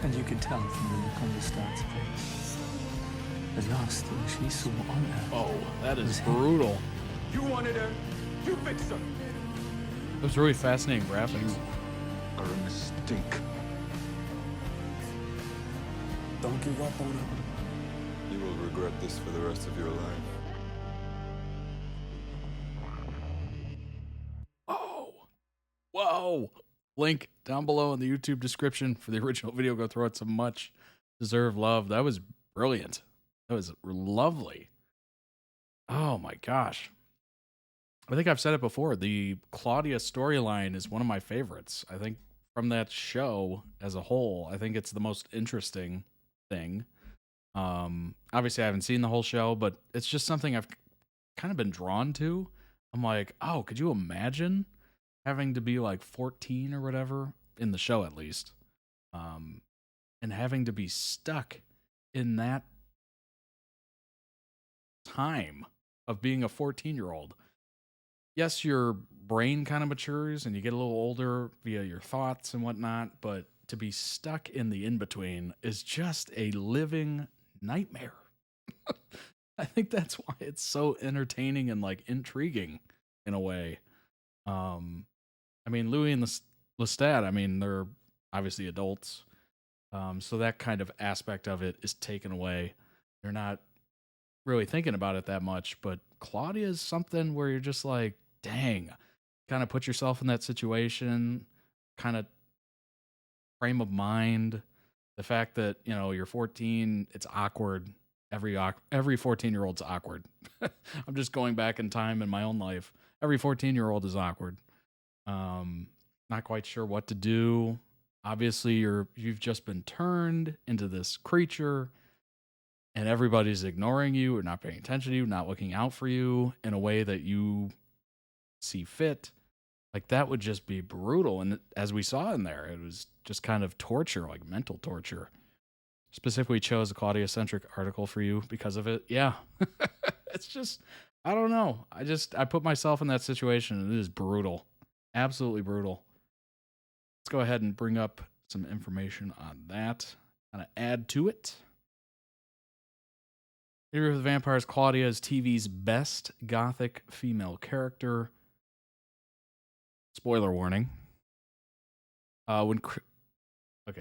And you can tell from the look on Lestat's face. The last thing she saw on her. Oh, that is brutal. You wanted her. You fixed her. It was really fascinating graphics. Are a mistake. Don't give up on her. You will regret this for the rest of your life. Oh. Whoa. Link down below in the YouTube description for the original video. Go throw it some much deserved love. That was brilliant. That was lovely. Oh my gosh. I think I've said it before. The Claudia storyline is one of my favorites. I think from that show as a whole, I think it's the most interesting thing. Obviously I haven't seen the whole show, but it's just something I've kind of been drawn to. I'm like, oh, could you imagine having to be like 14 or whatever, in the show at least, and having to be stuck in that time of being a 14-year-old. Yes, your brain kind of matures and you get a little older via your thoughts and whatnot, but to be stuck in the in-between is just a living nightmare. I think that's why it's so entertaining and like intriguing in a way. I mean, Louis and Lestat, I mean, they're obviously adults. So that kind of aspect of it is taken away. They're not really thinking about it that much, but Claudia is something where you're just like, dang, kind of put yourself in that situation, kind of frame of mind, the fact that, you know, you're 14, it's awkward. Every 14-year-old's awkward. I'm just going back in time in my own life. Every 14-year-old is awkward. Not quite sure what to do. Obviously, you've just been turned into this creature, and everybody's ignoring you or not paying attention to you, not looking out for you in a way that you see fit. Like, that would just be brutal. And as we saw in there, it was just kind of torture, like mental torture. Specifically chose a Claudia-centric article for you because of it. Yeah. It's just, I don't know. I put myself in that situation, and it is brutal. Absolutely brutal. Let's go ahead and bring up some information on that. Kind of add to it. Interview with the Vampires, Claudia is TV's best gothic female character. Spoiler warning. Okay,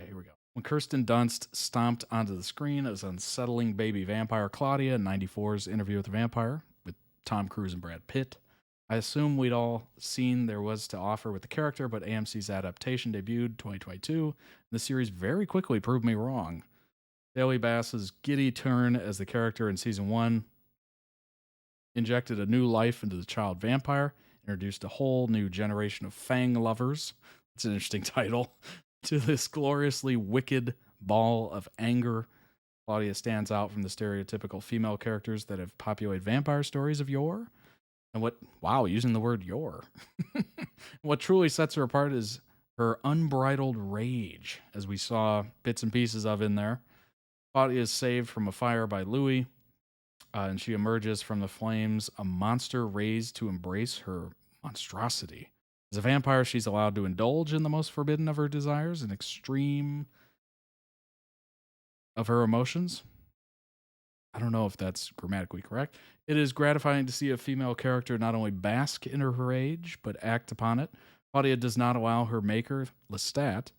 here we go. When Kirsten Dunst stomped onto the screen as unsettling baby vampire Claudia in 94's Interview with the Vampire with Tom Cruise and Brad Pitt, I assume we'd all seen there was to offer with the character, but AMC's adaptation debuted 2022, and the series very quickly proved me wrong. Daly Bass's giddy turn as the character in Season 1 injected a new life into the child vampire, introduced a whole new generation of fang lovers. It's an interesting title. To this gloriously wicked ball of anger, Claudia stands out from the stereotypical female characters that have populated vampire stories of yore. And using the word yore. What truly sets her apart is her unbridled rage, as we saw bits and pieces of in there. Claudia is saved from a fire by Louis, and she emerges from the flames, a monster raised to embrace her monstrosity. As a vampire, she's allowed to indulge in the most forbidden of her desires, an extreme of her emotions. I don't know if that's grammatically correct. It is gratifying to see a female character not only bask in her rage, but act upon it. Claudia does not allow her maker, Lestat,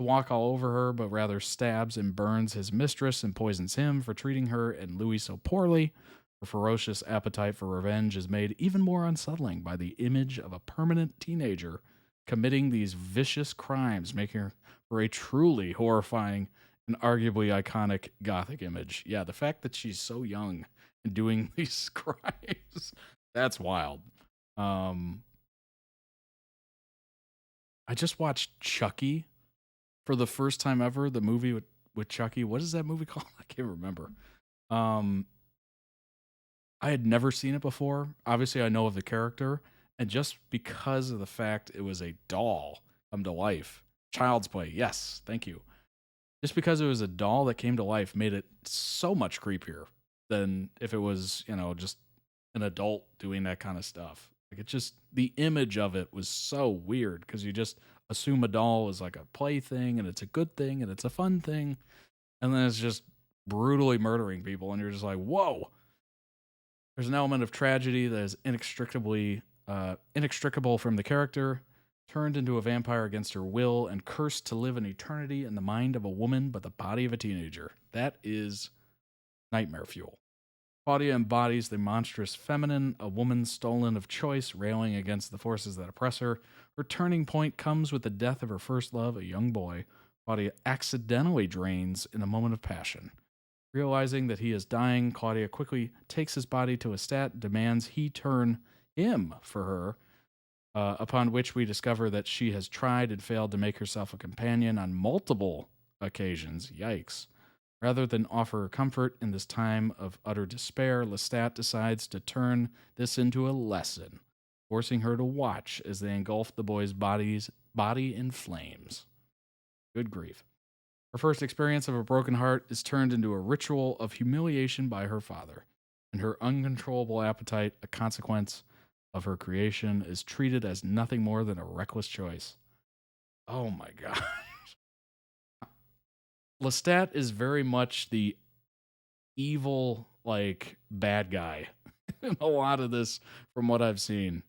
to walk all over her, but rather stabs and burns his mistress and poisons him for treating her and Louis so poorly. Her ferocious appetite for revenge is made even more unsettling by the image of a permanent teenager committing these vicious crimes, making her a truly horrifying and arguably iconic gothic image. Yeah, the fact that she's so young and doing these crimes, that's wild. I just watched Chucky for the first time ever, the movie with Chucky. What is that movie called? I can't remember. I had never seen it before. Obviously, I know of the character. And just because of the fact it was a doll come to life, Child's Play, yes, thank you. Just because it was a doll that came to life made it so much creepier than if it was, just an adult doing that kind of stuff. Like, it just, the image of it was so weird because you just assume a doll is like a plaything and it's a good thing and it's a fun thing. And then it's just brutally murdering people. And you're just like, whoa. There's an element of tragedy that is inextricable from the character, turned into a vampire against her will, and cursed to live an eternity in the mind of a woman but the body of a teenager. That is nightmare fuel. Claudia embodies the monstrous feminine, a woman stolen of choice, railing against the forces that oppress her. Her turning point comes with the death of her first love, a young boy. Claudia accidentally drains in a moment of passion. Realizing that he is dying, Claudia quickly takes his body to Lestat, demands he turn him for her, upon which we discover that she has tried and failed to make herself a companion on multiple occasions. Yikes. Rather than offer her comfort in this time of utter despair, Lestat decides to turn this into a lesson, forcing her to watch as they engulf the boy's body in flames. Good grief. Her first experience of a broken heart is turned into a ritual of humiliation by her father, and her uncontrollable appetite, a consequence of her creation, is treated as nothing more than a reckless choice. Oh my god. Lestat is very much the evil, like, bad guy in a lot of this from what I've seen.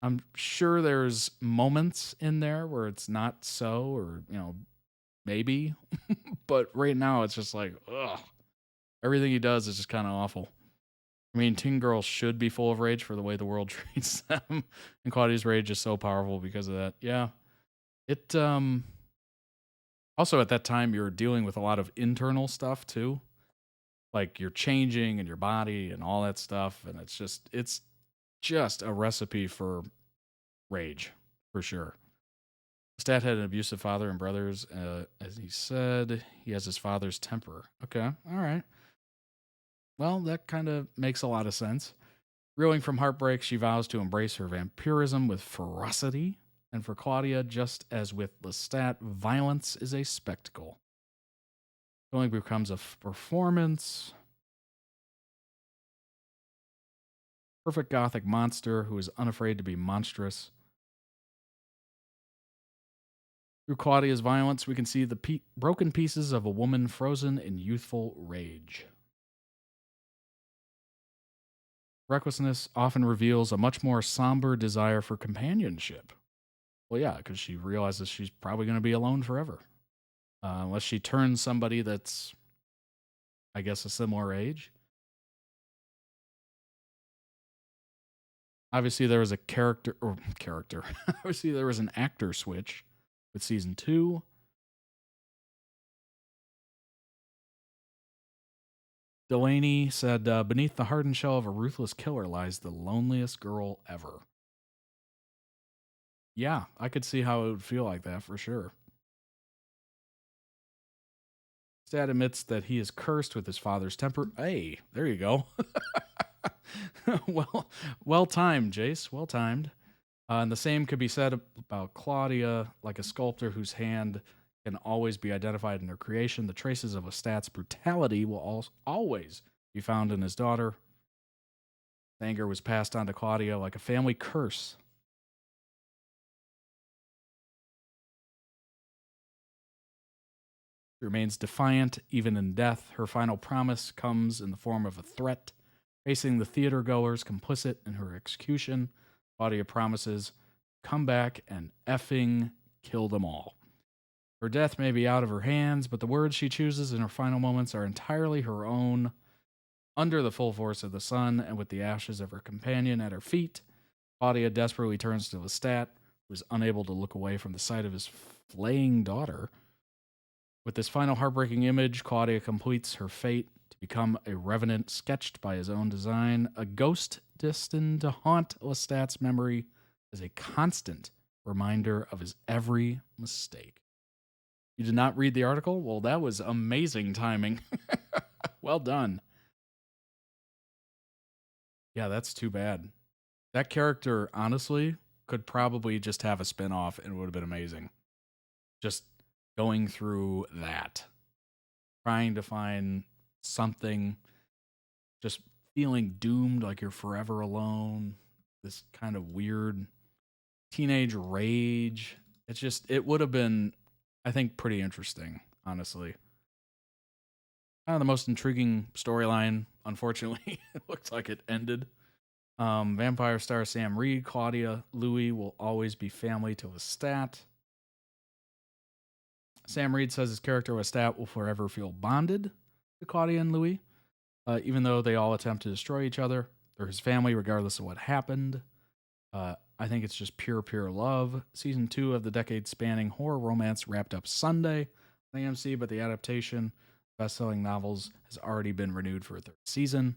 I'm sure there's moments in there where it's not so, or, maybe. But right now it's just like, ugh. Everything he does is just kind of awful. I mean, teen girls should be full of rage for the way the world treats them. And Claudia's rage is so powerful because of that. Yeah. It, also at that time, you're dealing with a lot of internal stuff too. Like you're changing in your body and all that stuff. And it's just a recipe for rage, for sure. Lestat had an abusive father and brothers. As he said, he has his father's temper. Okay, all right. Well, that kind of makes a lot of sense. Reeling from heartbreak, she vows to embrace her vampirism with ferocity. And for Claudia, just as with Lestat, violence is a spectacle. It only becomes a performance. Perfect gothic monster who is unafraid to be monstrous. Through Claudia's violence, we can see the broken pieces of a woman frozen in youthful rage. Recklessness often reveals a much more somber desire for companionship. Well, yeah, because she realizes she's probably going to be alone forever. Unless she turns somebody that's, I guess, a similar age. Obviously, there was a Obviously, there was an actor switch with season 2. Delaney said, beneath the hardened shell of a ruthless killer lies the loneliest girl ever. Yeah, I could see how it would feel like that for sure. Lestat admits that he is cursed with his father's temper. Hey, there you go. Well timed, Jace. Well timed. And the same could be said about Claudia, like a sculptor whose hand can always be identified in her creation. The traces of Lestat's brutality will always be found in his daughter. Anger was passed on to Claudia like a family curse. She remains defiant even in death. Her final promise comes in the form of a threat. Facing the theater goers complicit in her execution, Claudia promises, come back and effing kill them all. Her death may be out of her hands, but the words she chooses in her final moments are entirely her own. Under the full force of the sun and with the ashes of her companion at her feet, Claudia desperately turns to Lestat, who is unable to look away from the sight of his flaying daughter. With this final heartbreaking image, Claudia completes her fate to become a revenant sketched by his own design, a ghost destined to haunt Lestat's memory as a constant reminder of his every mistake. You did not read the article? Well, that was amazing timing. Well done. Yeah, that's too bad. That character, honestly, could probably just have a spin-off and it would have been amazing. Just going through that. Trying to find something. Just feeling doomed, like you're forever alone. This kind of weird teenage rage. It would have been, I think, pretty interesting, honestly. Kind of the most intriguing storyline. Unfortunately, it looks like it ended. Vampire star Sam Reed, Claudia, Louis will always be family to Lestat. Sam Reed says his character Lestat will forever feel bonded to Claudia and Louis, even though they all attempt to destroy each other. They're his family regardless of what happened. I think it's just pure love. Season 2 of the decade-spanning horror romance wrapped up Sunday on AMC, but the adaptation, best-selling novels, has already been renewed for a 3rd season.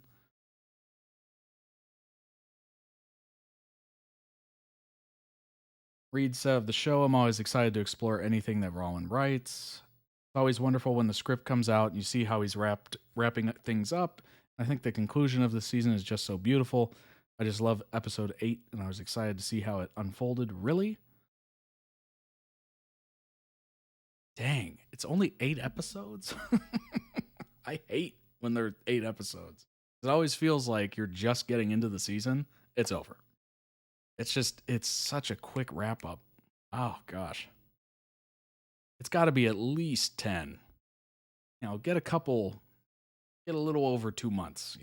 Reed said of the show, I'm always excited to explore anything that Rollin writes. It's always wonderful when the script comes out and you see how he's wrapping things up. I think the conclusion of the season is just so beautiful. I just love episode 8, and I was excited to see how it unfolded. Really? Dang, it's only 8 episodes? I hate when there are 8 episodes. It always feels like you're just getting into the season. It's over. It's such a quick wrap up. Oh, gosh. It's got to be at least 10. Get a little over 2 months,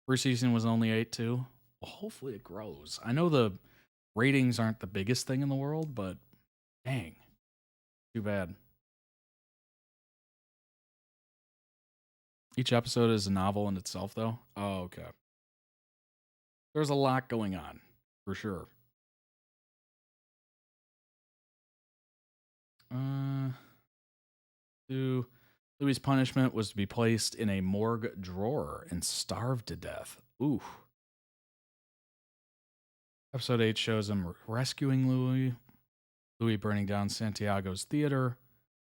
First season was only 8 too. Well, hopefully it grows. I know the ratings aren't the biggest thing in the world, but dang, too bad. Each episode is a novel in itself, though. Oh, okay. There's a lot going on, for sure. Louis's punishment was to be placed in a morgue drawer and starved to death. Ooh. Episode 8 shows him rescuing Louis burning down Santiago's theater,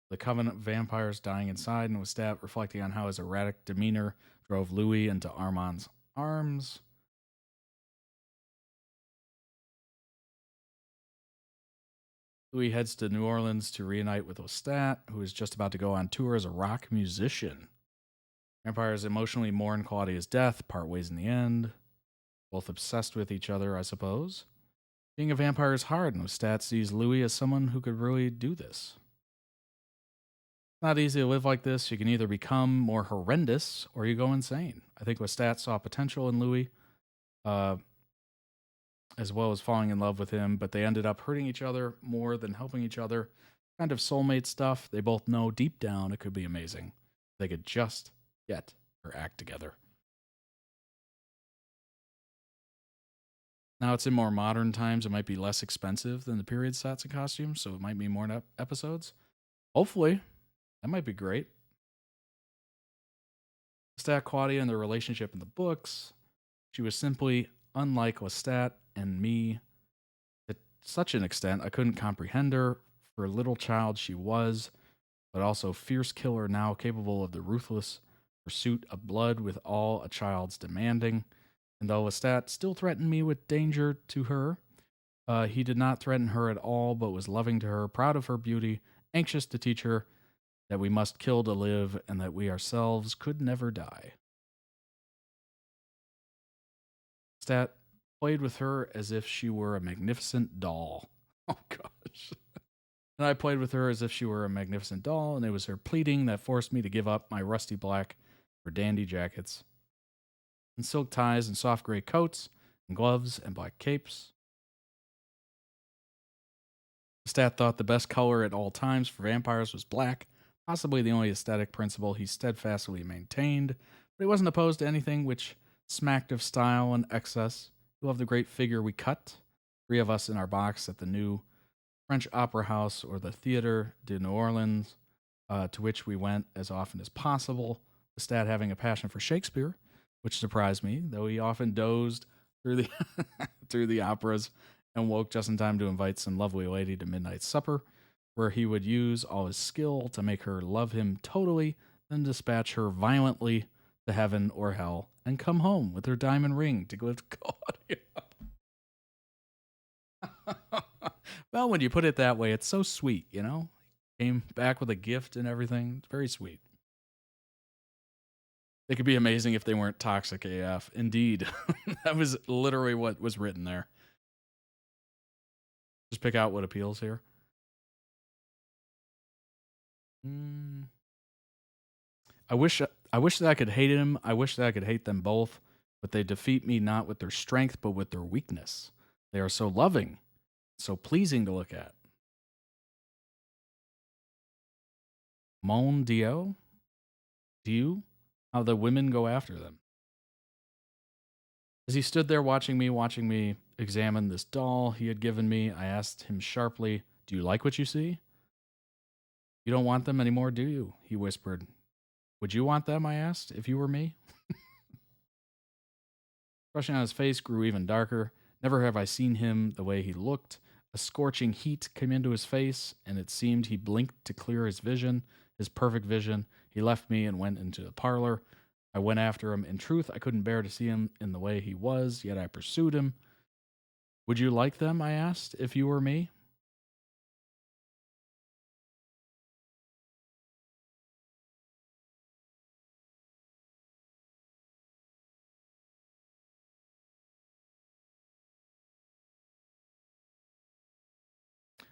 the Covenant vampires dying inside, and Lestat reflecting on how his erratic demeanor drove Louis into Armand's arms. Louis heads to New Orleans to reunite with Lestat, who is just about to go on tour as a rock musician. Vampires emotionally mourn Claudia's death, part ways in the end. Both obsessed with each other, I suppose. Being a vampire is hard, and Lestat sees Louis as someone who could really do this. It's not easy to live like this. You can either become more horrendous or you go insane. I think Lestat saw potential in Louis, as well as falling in love with him, but they ended up hurting each other more than helping each other. Kind of soulmate stuff. They both know deep down it could be amazing. They could just get their act together. Now it's in more modern times. It might be less expensive than the period sets and costumes, so it might be more episodes. Hopefully. That might be great. Lestat, Claudia, and their relationship in the books. She was simply unlike Lestat and me to such an extent I couldn't comprehend her. For a little child she was, but also fierce killer now capable of the ruthless pursuit of blood with all a child's demanding. And though Lestat still threatened me with danger to her, he did not threaten her at all, but was loving to her, proud of her beauty, anxious to teach her that we must kill to live and that we ourselves could never die. Lestat played with her as if she were a magnificent doll. Oh, gosh. And I played with her as if she were a magnificent doll, and it was her pleading that forced me to give up my rusty black for dandy jackets and silk ties and soft gray coats and gloves and black capes. Lestat thought the best color at all times for vampires was black, possibly the only aesthetic principle he steadfastly maintained, but he wasn't opposed to anything which smacked of style and excess. He loved the great figure we cut, 3 of us in our box at the new French Opera House or the Theatre de New Orleans, to which we went as often as possible. Lestat having a passion for Shakespeare, which surprised me, though he often dozed through the through the operas and woke just in time to invite some lovely lady to midnight supper, where he would use all his skill to make her love him totally, then dispatch her violently to heaven or hell, and come home with her diamond ring to give to Claudia. Well, when you put it that way, it's so sweet, Came back with a gift and everything. It's very sweet. They could be amazing if they weren't toxic AF. Indeed. That was literally what was written there. Just pick out what appeals here. I wish that I could hate him. I wish that I could hate them both, but they defeat me not with their strength, but with their weakness. They are so loving, so pleasing to look at. Mon Dieu? How the women go after them. As he stood there watching me examine this doll he had given me, I asked him sharply, "Do you like what you see?" "You don't want them anymore, do you?" he whispered. "Would you want them?" I asked, "if you were me?" Expression on his face grew even darker. Never have I seen him the way he looked. A scorching heat came into his face, and it seemed he blinked to clear his vision, his perfect vision. He left me and went into the parlor. I went after him. In truth, I couldn't bear to see him in the way he was, yet I pursued him. Would you like them, I asked, if you were me?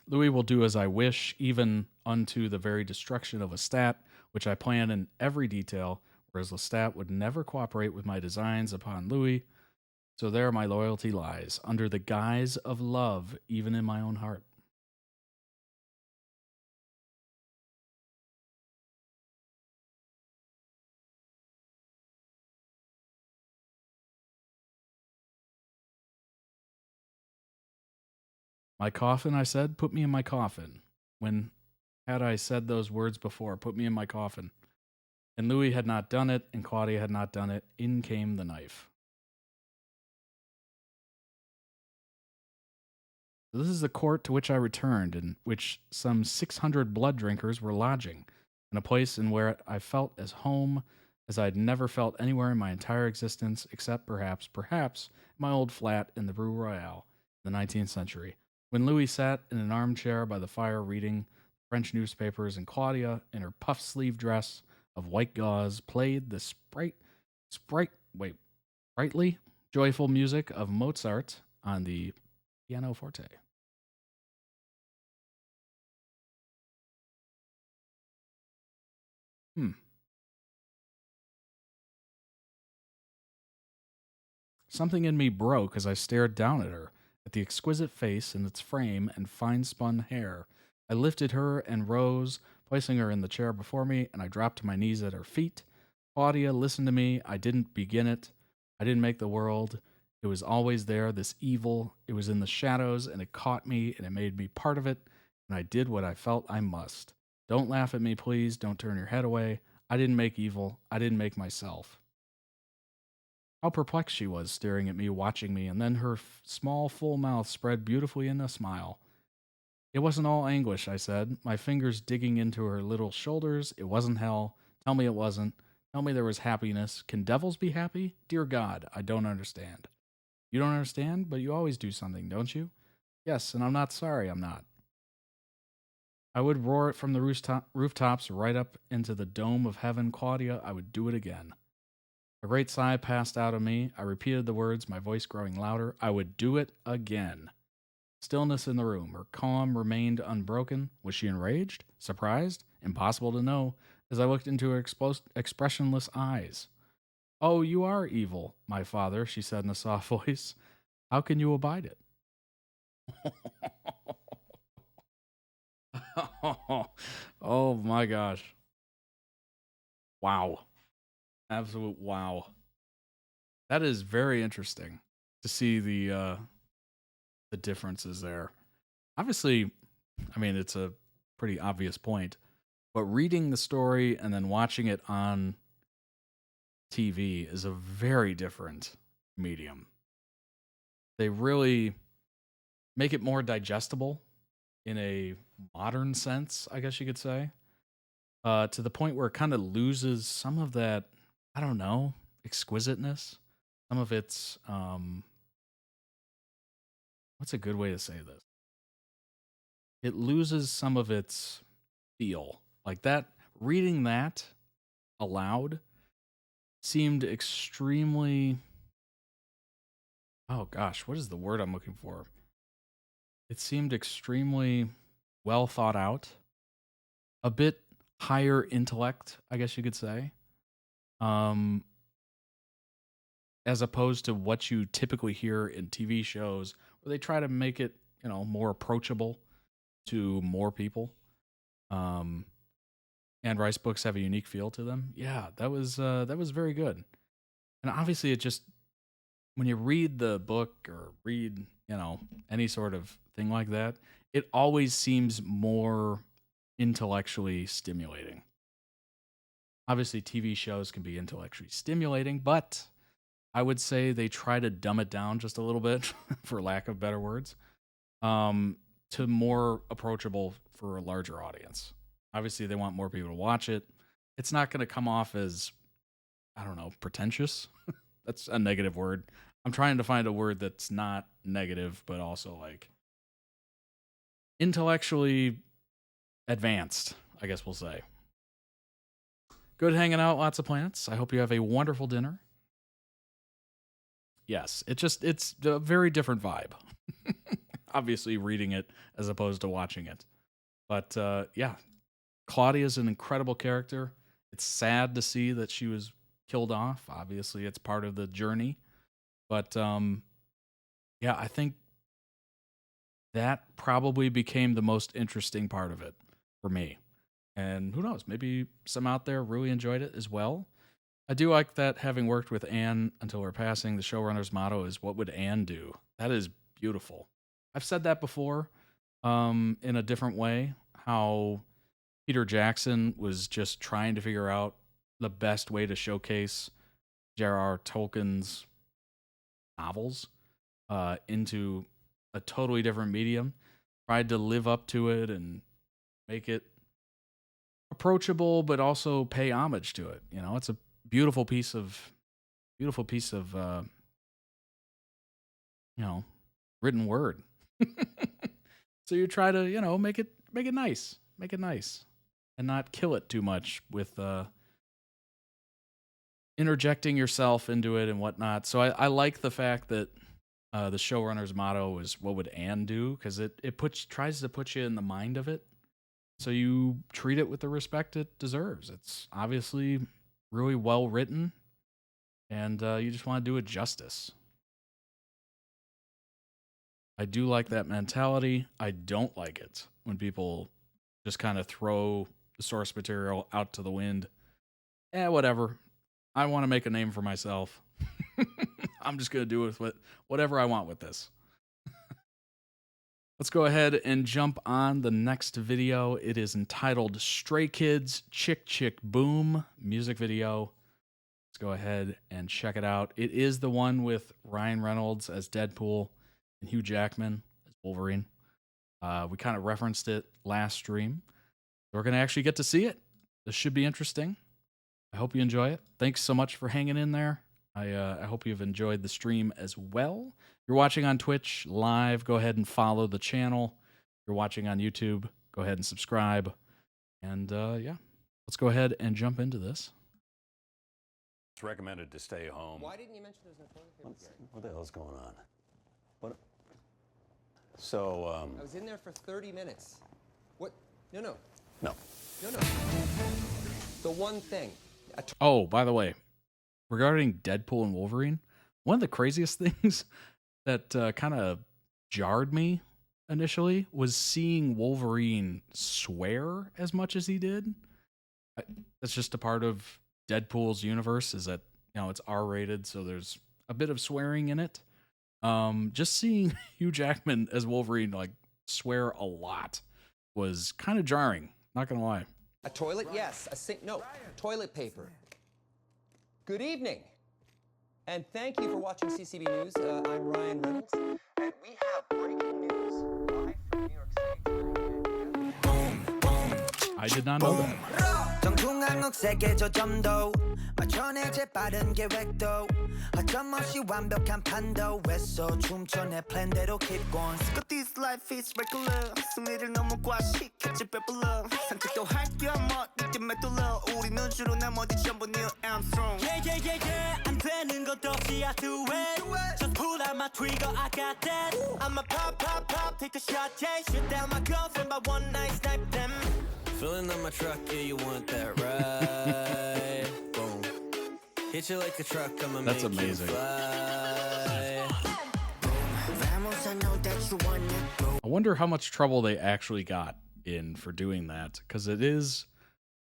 Louis will do as I wish, even unto the very destruction of Lestat, which I plan in every detail, whereas Lestat would never cooperate with my designs upon Louis. So there my loyalty lies, under the guise of love, even in my own heart. My coffin, I said, put me in my coffin. When had I said those words before? Put me in my coffin. And Louis had not done it, and Claudia had not done it. In came the knife. This is the court to which I returned, in which some 600 blood drinkers were lodging, in a place in where I felt as home as I had never felt anywhere in my entire existence, except perhaps, my old flat in the Rue Royale in the 19th century, when Louis sat in an armchair by the fire reading French newspapers, and Claudia, in her puff-sleeve dress of white gauze, played the sprightly, joyful music of Mozart on the pianoforte. Something in me broke as I stared down at her, at the exquisite face in its frame and fine-spun hair. I lifted her and rose, placing her in the chair before me, and I dropped to my knees at her feet. Claudia, listen to me. I didn't begin it. I didn't make the world. It was always there, this evil. It was in the shadows, and it caught me, and it made me part of it, and I did what I felt I must. Don't laugh at me, please. Don't turn your head away. I didn't make evil. I didn't make myself. How perplexed she was, staring at me, watching me, and then her small, full mouth spread beautifully in a smile. It wasn't all anguish, I said, my fingers digging into her little shoulders. It wasn't hell. Tell me it wasn't. Tell me there was happiness. Can devils be happy? Dear God, I don't understand. You don't understand? But you always do something, don't you? Yes, and I'm not sorry I'm not. I would roar it from the rooftops right up into the dome of heaven. Claudia, I would do it again. A great sigh passed out of me. I repeated the words, my voice growing louder. I would do it again. Stillness in the room. Her calm remained unbroken. Was she enraged? Surprised? Impossible to know, as I looked into her expressionless eyes. Oh, you are evil, my father, she said in a soft voice. How can you abide it? Oh my gosh. Wow. Absolute wow. That is very interesting to see the differences there. Obviously, I mean, it's a pretty obvious point, but reading the story and then watching it on TV is a very different medium. They really make it more digestible in a modern sense, I guess you could say, to the point where it kind of loses some of that, I don't know, exquisiteness, some of its, what's a good way to say this? It loses some of its feel. Like that, reading that aloud seemed extremely, oh gosh, what is the word I'm looking for? It seemed extremely well thought out, a bit higher intellect, I guess you could say, as opposed to what you typically hear in TV shows where they try to make it, you know, more approachable to more people. And Rice books have a unique feel to them. Yeah, that was very good. And obviously, it just, when you read the book or read, you know, any sort of thing like that, it always seems more intellectually stimulating. Obviously, TV shows can be intellectually stimulating, but I would say they try to dumb it down just a little bit, for lack of better words, to more approachable for a larger audience. Obviously, they want more people to watch it. It's not going to come off as, I don't know, pretentious. That's a negative word. I'm trying to find a word that's not negative, but also like intellectually advanced, I guess we'll say. Good hanging out, lots of plants. I hope you have a wonderful dinner. Yes, it's a very different vibe. Obviously reading it as opposed to watching it. But yeah, Claudia is an incredible character. It's sad to see that she was killed off. Obviously, it's part of the journey. But yeah, I think that probably became the most interesting part of it for me. And who knows, maybe some out there really enjoyed it as well. I do like that, having worked with Anne until her passing, the showrunner's motto is, "What would Anne do?" That is beautiful. I've said that before in a different way, how Peter Jackson was just trying to figure out the best way to showcase J.R.R. Tolkien's novels into a totally different medium, tried to live up to it and make it approachable, but also pay homage to it. You know, it's a beautiful piece of you know, written word. So you try to, you know, make it nice, and not kill it too much with interjecting yourself into it and whatnot. So I like the fact that the showrunner's motto is, "What would Anne do?" Because it tries to put you in the mind of it, so you treat it with the respect it deserves. It's obviously really well written, and you just want to do it justice. I do like that mentality. I don't like it when people just kind of throw the source material out to the wind. Whatever. I want to make a name for myself. I'm just going to do it with whatever I want with this. Let's go ahead and jump on the next video. It is entitled Stray Kids Chick Chick Boom music video. Let's go ahead and check it out. It is the one with Ryan Reynolds as Deadpool and Hugh Jackman as Wolverine. We kind of referenced it last stream. We're going to actually get to see it. This should be interesting. I hope you enjoy it. Thanks so much for hanging in there. I hope you've enjoyed the stream as well. If you're watching on Twitch live, go ahead and follow the channel. If you're watching on YouTube, go ahead and subscribe. And yeah, let's go ahead and jump into this. It's recommended to stay home. Why didn't you mention there's no toilet paper here? What the hell's going on? What? So, I was in there for 30 minutes. What? No. No. The one thing. Oh, by the way, regarding Deadpool and Wolverine, one of the craziest things that kind of jarred me initially was seeing Wolverine swear as much as he did. That's just a part of Deadpool's universe, is that, you know, it's R-rated, so there's a bit of swearing in it. Just seeing Hugh Jackman as Wolverine like swear a lot was kind of jarring, not gonna lie. A toilet? Yes. A sink? No. Toilet paper. Good evening. And thank you for watching CCB News. I'm Ryan Reynolds. And we have breaking news live from New York City. I did not know that. 정통항옥색의 저점도 맞춰내 재빠른 계획도 어쩌없이 완벽한 판도 왜소 춤춰내 플랜대로 keep going Look this life is regular 승리를 너무 과식했지 배불러 산책도 할겸 어디쯤에 뚫려 우리는 주로 나머지 전부 Neil Armstrong Yeah 안 되는 것 없이 I do it Just pull out my trigger I got that I'ma pop take a shot Jace Shoot down my girlfriend by one night snipe them Filling up my truck, yeah, you want that right? Boom. Hit you like a truck, I'ma That's make amazing. you fly. Vamos, I know that you want it, bro. I wonder how much trouble they actually got in for doing that, because it is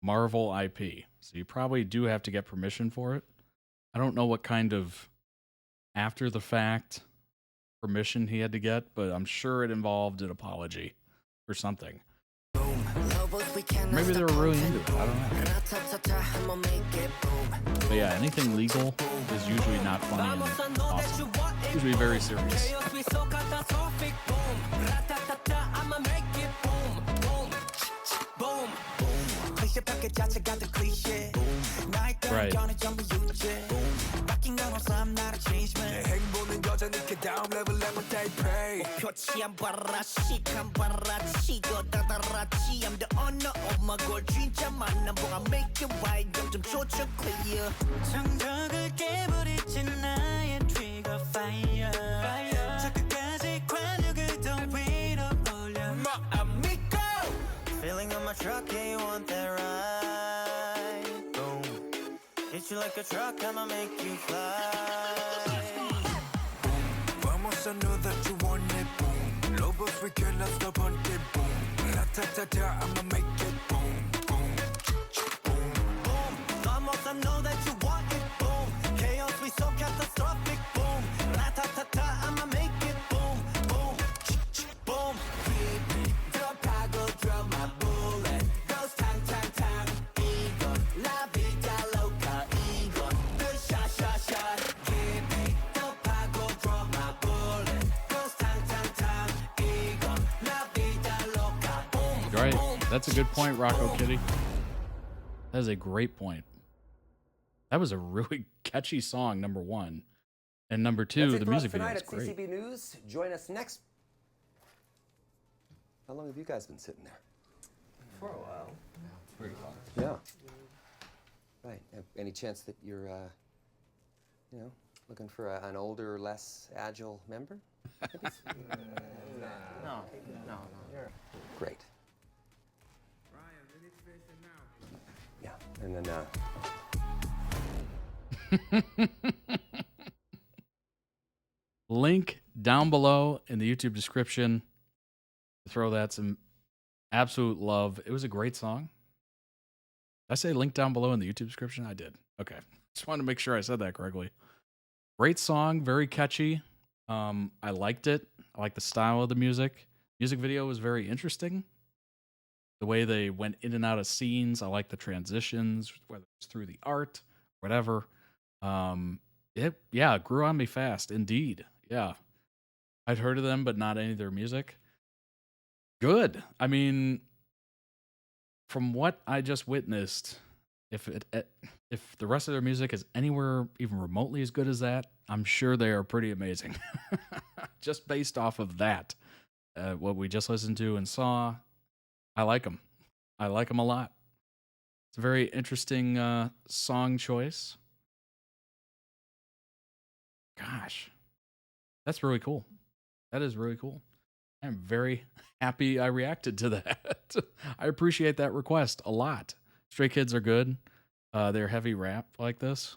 Marvel IP, so you probably do have to get permission for it. I don't know what kind of after the fact permission he had to get, but I'm sure it involved an apology or something. Maybe they were really into it. I don't know. But yeah, anything legal is usually not funny and awesome. It's usually very serious. Right. I'm the owner of my gold 진짜 많은 봉 I make it right 좀 조금 clear 정적을 깨버리지 나의 trigger fire 저 끝까지 관역을 더 위로 올려 my amigo feeling on my truck yeah you want that ride boom hit you like a truck I'ma make you fly boom vamos I know that you want it boom lovers we cannot stop until boom ta-ta-ta, I'ma make it boom, boom, boom, boom. Vamos, I know that you want it, boom. Chaos, we so catastrophic, boom. Ta-ta-ta, I'ma make it boom, boom, boom. Beep, drop, cargo, drop my bullet. Goes tang, tang, tang. Egon, la vida loca, Egon. The shot, shot, shot. Beep, drop, cargo, drop my bullet. Goes tang, tang, tang. Egon, la vida loca. Right. That's a good point, Rocco Kitty. That is a great point. That was a really catchy song, number one. And number two, the music video is great. CCB News. Join us next. How long have you guys been sitting there? For a while. Pretty long. Yeah. Right. Any chance that you're, looking for an older, less agile member? No. Great. Yeah, and then Link down below in the YouTube description. Throw that some absolute love. It was a great song. Did I say link down below in the YouTube description? I did. Okay. Just wanted to make sure I said that correctly. Great song, very catchy. I liked it. I like the style of the music. Music video was very interesting. The way they went in and out of scenes. I like the transitions, whether it's through the art, whatever. It grew on me fast, indeed. Yeah. I'd heard of them, but not any of their music. Good. I mean, from what I just witnessed, if the rest of their music is anywhere even remotely as good as that, I'm sure they are pretty amazing. Just based off of that, what we just listened to and saw, I like them. I like them a lot. It's a very interesting song choice. Gosh, that's really cool. That is really cool. I'm very happy I reacted to that. I appreciate that request a lot. Stray Kids are good. They're heavy rap like this.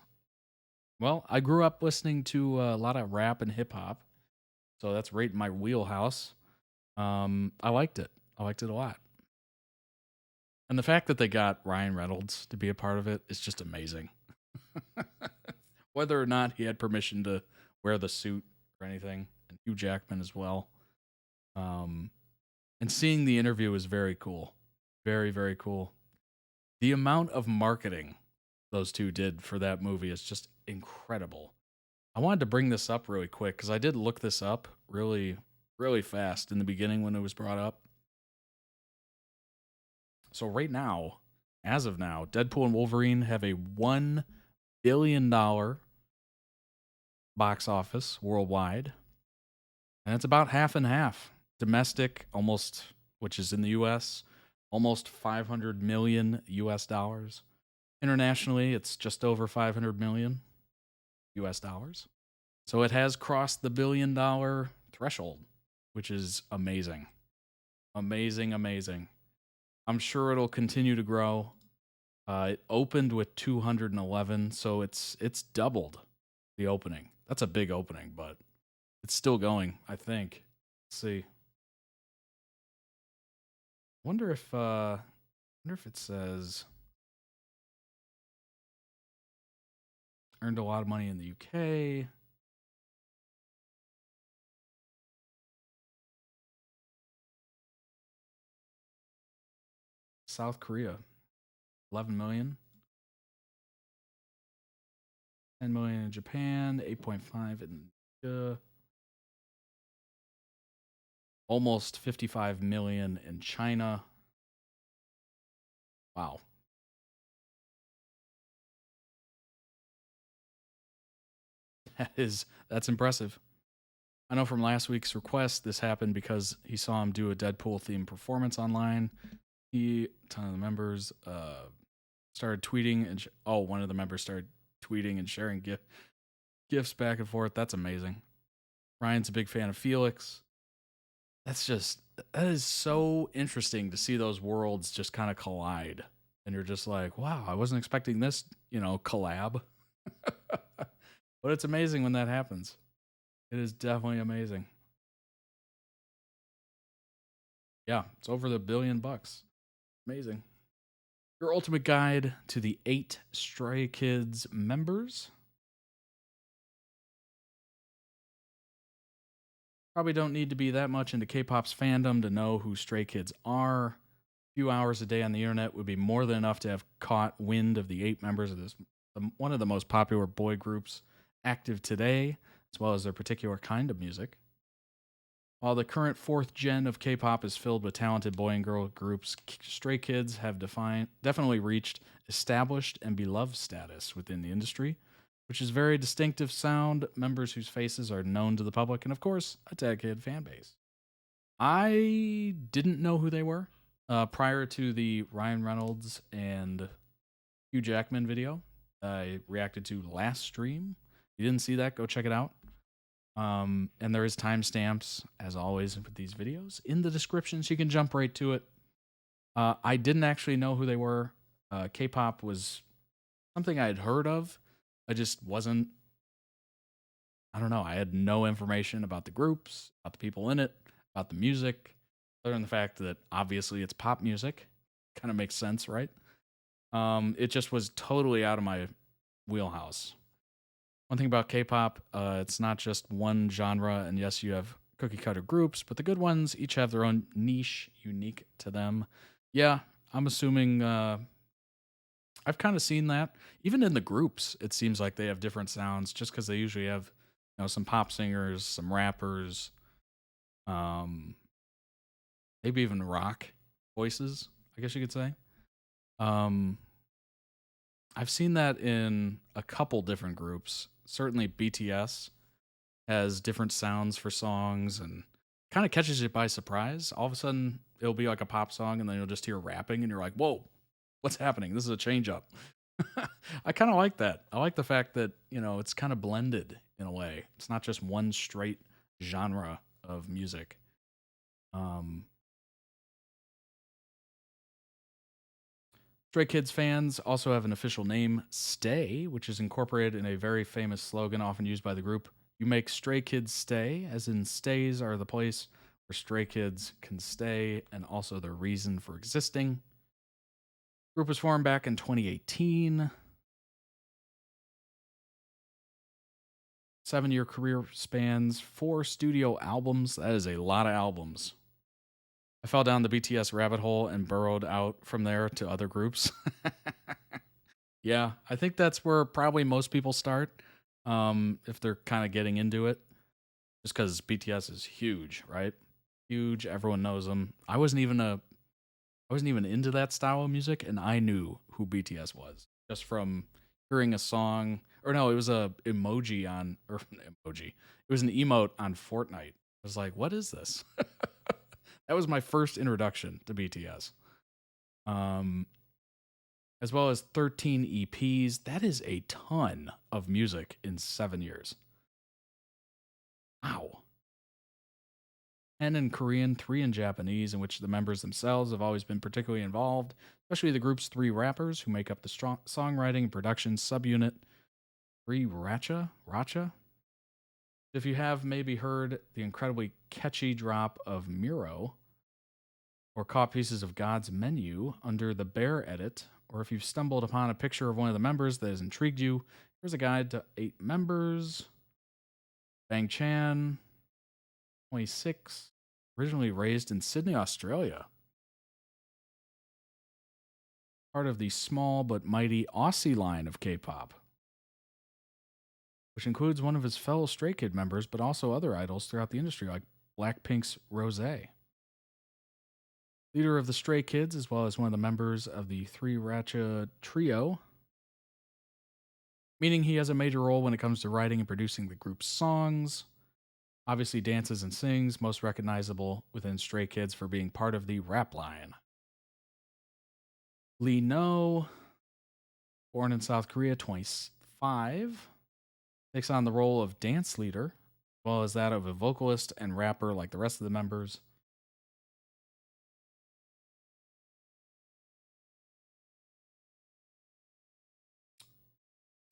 Well, I grew up listening to a lot of rap and hip hop, so that's right in my wheelhouse. I liked it. I liked it a lot. And the fact that they got Ryan Reynolds to be a part of it is just amazing. Whether or not he had permission to wear the suit or anything, and Hugh Jackman as well. And seeing the interview was very cool. Very, very cool. The amount of marketing those two did for that movie is just incredible. I wanted to bring this up really quick because I did look this up really, really fast in the beginning when it was brought up. So right now, as of now, Deadpool and Wolverine have a $1 billion box office worldwide. And it's about half and half. Domestic, almost, which is in the U.S., almost $500 million U.S. dollars. Internationally, it's just over $500 million U.S. dollars. So it has crossed the $1 billion threshold, which is amazing. Amazing, amazing. I'm sure it'll continue to grow. It opened with 211, so it's doubled the opening. That's a big opening, but it's still going, I think. Let's see. Wonder if it says earned a lot of money in the UK. South Korea, 11 million. 10 million in Japan, 8.5 in almost 55 million in China. Wow. That's impressive. I know from last week's request, this happened because he saw him do a Deadpool-themed performance online. A ton of the members started tweeting, and one of the members started tweeting and sharing gifts back and forth. That's amazing. Ryan's a big fan of Felix. That is so interesting to see those worlds just kind of collide. And you're just like, wow, I wasn't expecting this, collab. But it's amazing when that happens. It is definitely amazing. Yeah, it's over the $1 billion. Amazing. Your ultimate guide to the 8 Stray Kids members. Probably don't need to be that much into K-pop's fandom to know who Stray Kids are. A few hours a day on the internet would be more than enough to have caught wind of the 8 members of one of the most popular boy groups active today, as well as their particular kind of music. While the current 4th gen of K-pop is filled with talented boy and girl groups, Stray Kids have definitely reached established and beloved status within the industry, which is very distinctive sound, members whose faces are known to the public, and of course, a dedicated fan base. I didn't know who they were prior to the Ryan Reynolds and Hugh Jackman video I reacted to last stream. If you didn't see that, go check it out. And there is timestamps, as always, with these videos in the description, so you can jump right to it. I didn't actually know who they were. K-pop was something I had heard of. I just wasn't, I don't know, I had no information about the groups, about the people in it, about the music, other than the fact that obviously it's pop music. Kind of makes sense, right? It just was totally out of my wheelhouse. One thing about K-pop, it's not just one genre, and yes, you have cookie-cutter groups, but the good ones each have their own niche unique to them. Yeah, I'm assuming I've kind of seen that. Even in the groups, it seems like they have different sounds just because they usually have, some pop singers, some rappers, maybe even rock voices, I guess you could say. I've seen that in a couple different groups. Certainly BTS has different sounds for songs and kind of catches you by surprise. All of a sudden, it'll be like a pop song, and then you'll just hear rapping, and you're like, whoa, what's happening? This is a change up. I kind of like that. I like the fact that, it's kind of blended in a way. It's not just one straight genre of music. Stray Kids fans also have an official name, Stay, which is incorporated in a very famous slogan often used by the group. You make Stray Kids stay, as in stays are the place where Stray Kids can stay and also their reason for existing. The group was formed back in 2018. 7-year career spans 4 studio albums. That is a lot of albums. I fell down the BTS rabbit hole and burrowed out from there to other groups. Yeah, I think that's where probably most people start if they're kind of getting into it. Just because BTS is huge, right? Huge. Everyone knows them. I wasn't even into that style of music, and I knew who BTS was just from hearing a song. Or no, it was a emoji. It was an emote on Fortnite. I was like, what is this? That was my first introduction to BTS. As well as 13 EPs. That is a ton of music in 7 years. Wow. 10 in Korean, 3 in Japanese, in which the members themselves have always been particularly involved, especially the group's 3 rappers who make up the songwriting and production subunit. 3 Racha? If you have maybe heard the incredibly catchy drop of Miro, or caught pieces of God's Menu under the Bear edit, or if you've stumbled upon a picture of one of the members that has intrigued you, here's a guide to 8 members. Bang Chan, 26, originally raised in Sydney, Australia. Part of the small but mighty Aussie line of K-pop, which includes one of his fellow Stray Kid members, but also other idols throughout the industry, like Blackpink's Rosé. Leader of the Stray Kids, as well as one of the members of the 3 Racha trio. meaning he has a major role when it comes to writing and producing the group's songs. Obviously dances and sings, most recognizable within Stray Kids for being part of the rap line. Lee No, born in South Korea, 25, takes on the role of dance leader, as well as that of a vocalist and rapper like the rest of the members.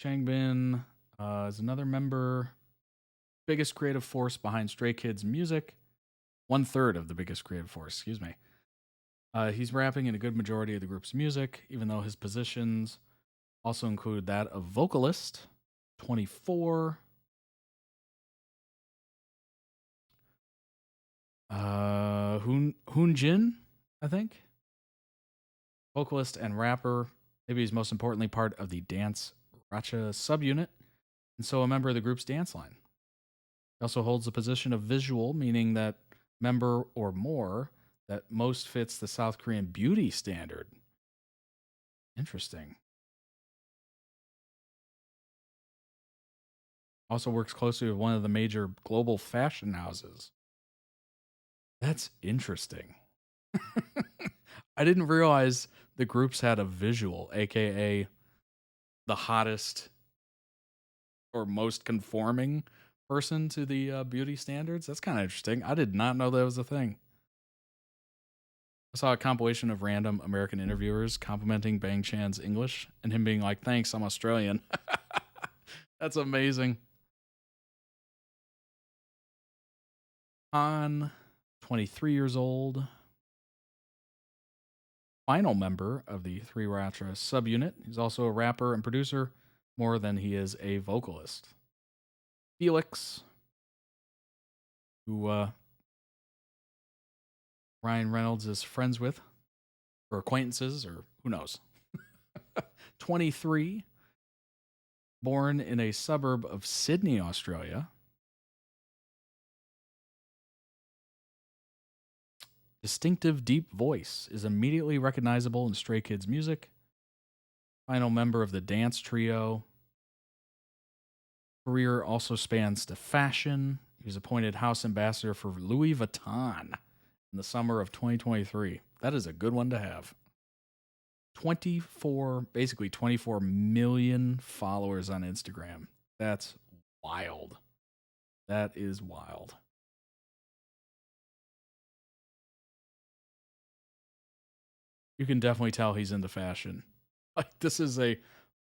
Changbin is another member, biggest creative force behind Stray Kids music. 1/3 of the biggest creative force, excuse me. He's rapping in a good majority of the group's music, even though his positions also include that of vocalist, 24. Hoonjin, I think. Vocalist and rapper. Maybe he's most importantly part of the dance racha subunit, and so a member of the group's dance line. He also holds the position of visual, meaning that member or more that most fits the South Korean beauty standard. Interesting. Also works closely with one of the major global fashion houses. That's interesting. I didn't realize the groups had a visual, aka the hottest or most conforming person to the beauty standards. That's kind of interesting. I did not know that was a thing. I saw a compilation of random American interviewers complimenting Bang Chan's English and him being like, "Thanks, I'm Australian." That's amazing. Han, 23 years old. Final member of the Three Ratra subunit. He's also a rapper and producer more than he is a vocalist. Felix, who Ryan Reynolds is friends with, or acquaintances, or who knows. 23, born in a suburb of Sydney, Australia. Distinctive deep voice, is immediately recognizable in Stray Kids music. Final member of the dance trio. Career also spans to fashion. He was appointed house ambassador for Louis Vuitton in the summer of 2023. That is a good one to have. 24 million followers on Instagram. That's wild. That is wild. You can definitely tell he's into fashion. Like, this is a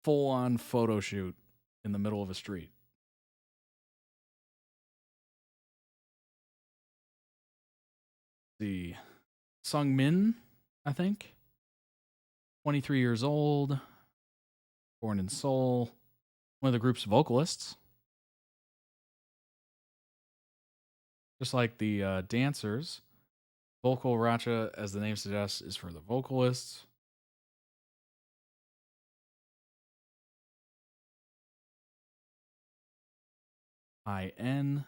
full-on photo shoot in the middle of a street. The Sung Min, I think. 23 years old. Born in Seoul. One of the group's vocalists. Just like the dancers. Vocal Racha, as the name suggests, is for the vocalists. IN.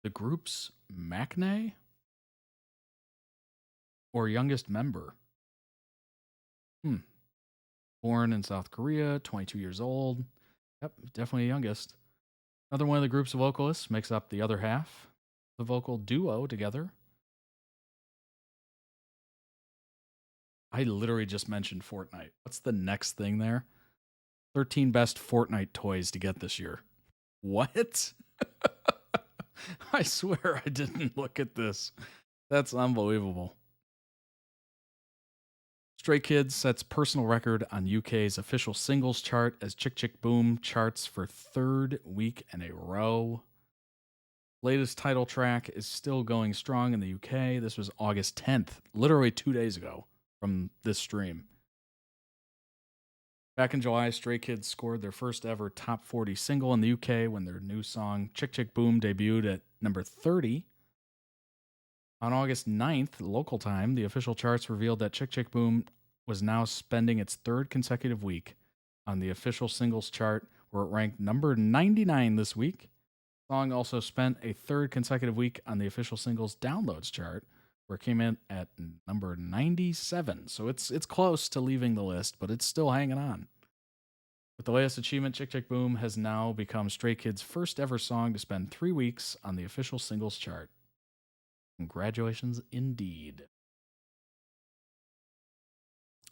The group's Maknae? Or youngest member? Born in South Korea, 22 years old. Yep, definitely youngest. Another one of the group's vocalists makes up the other half. The vocal duo together. I literally just mentioned Fortnite. What's the next thing there? 13 best Fortnite toys to get this year. What? I swear I didn't look at this. That's unbelievable. Stray Kids sets personal record on UK's official singles chart as Chick Chick Boom charts for third week in a row. Latest title track is still going strong in the UK. This was August 10th, literally 2 days ago from this stream. Back in July, Stray Kids scored their first ever top 40 single in the UK when their new song Chick Chick Boom debuted at number 30. On August 9th, local time, the official charts revealed that Chick Chick Boom was now spending its third consecutive week on the official singles chart, where it ranked number 99 this week. The song also spent a third consecutive week on the official singles downloads chart, where it came in at number 97. So it's close to leaving the list, but it's still hanging on. With the latest achievement, Chick Chick Boom has now become Stray Kids' first ever song to spend 3 weeks on the official singles chart. Congratulations indeed.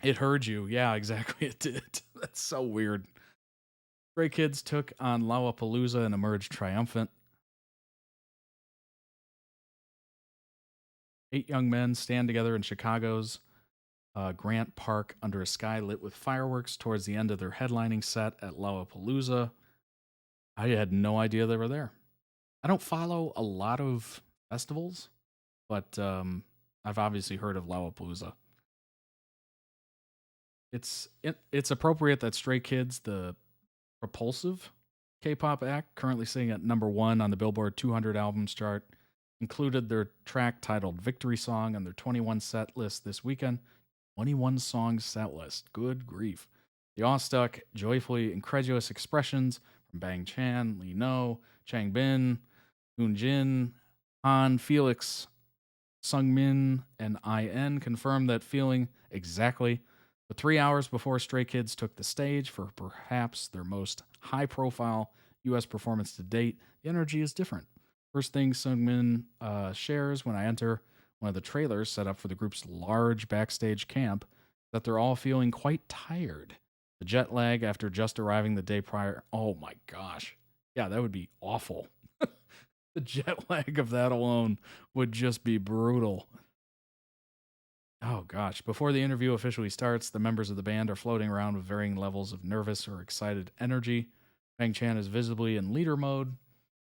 It heard you. Yeah, exactly. It did. That's so weird. Stray Kids took on Lollapalooza and emerged triumphant. 8 young men stand together in Chicago's Grant Park under a sky lit with fireworks towards the end of their headlining set at Lollapalooza. I had no idea they were there. I don't follow a lot of festivals, but I've obviously heard of Lollapalooza. It's appropriate that Stray Kids, the propulsive K-pop act, currently sitting at #1 on the Billboard 200 albums chart, included their track titled Victory Song on their 21 set list this weekend. 21 song set list. Good grief. The awestruck, joyfully incredulous expressions from Bang Chan, Lee No, Chang Bin, Hoon Jin, Han, Felix, Sung Min, and IN confirmed that feeling exactly. But 3 hours before Stray Kids took the stage for perhaps their most high-profile U.S. performance to date, the energy is different. First thing Sungmin shares when I enter one of the trailers set up for the group's large backstage camp, that they're all feeling quite tired. The jet lag after just arriving the day prior. Oh my gosh. Yeah, that would be awful. The jet lag of that alone would just be brutal. Oh gosh. Before the interview officially starts, the members of the band are floating around with varying levels of nervous or excited energy. Bang Chan is visibly in leader mode,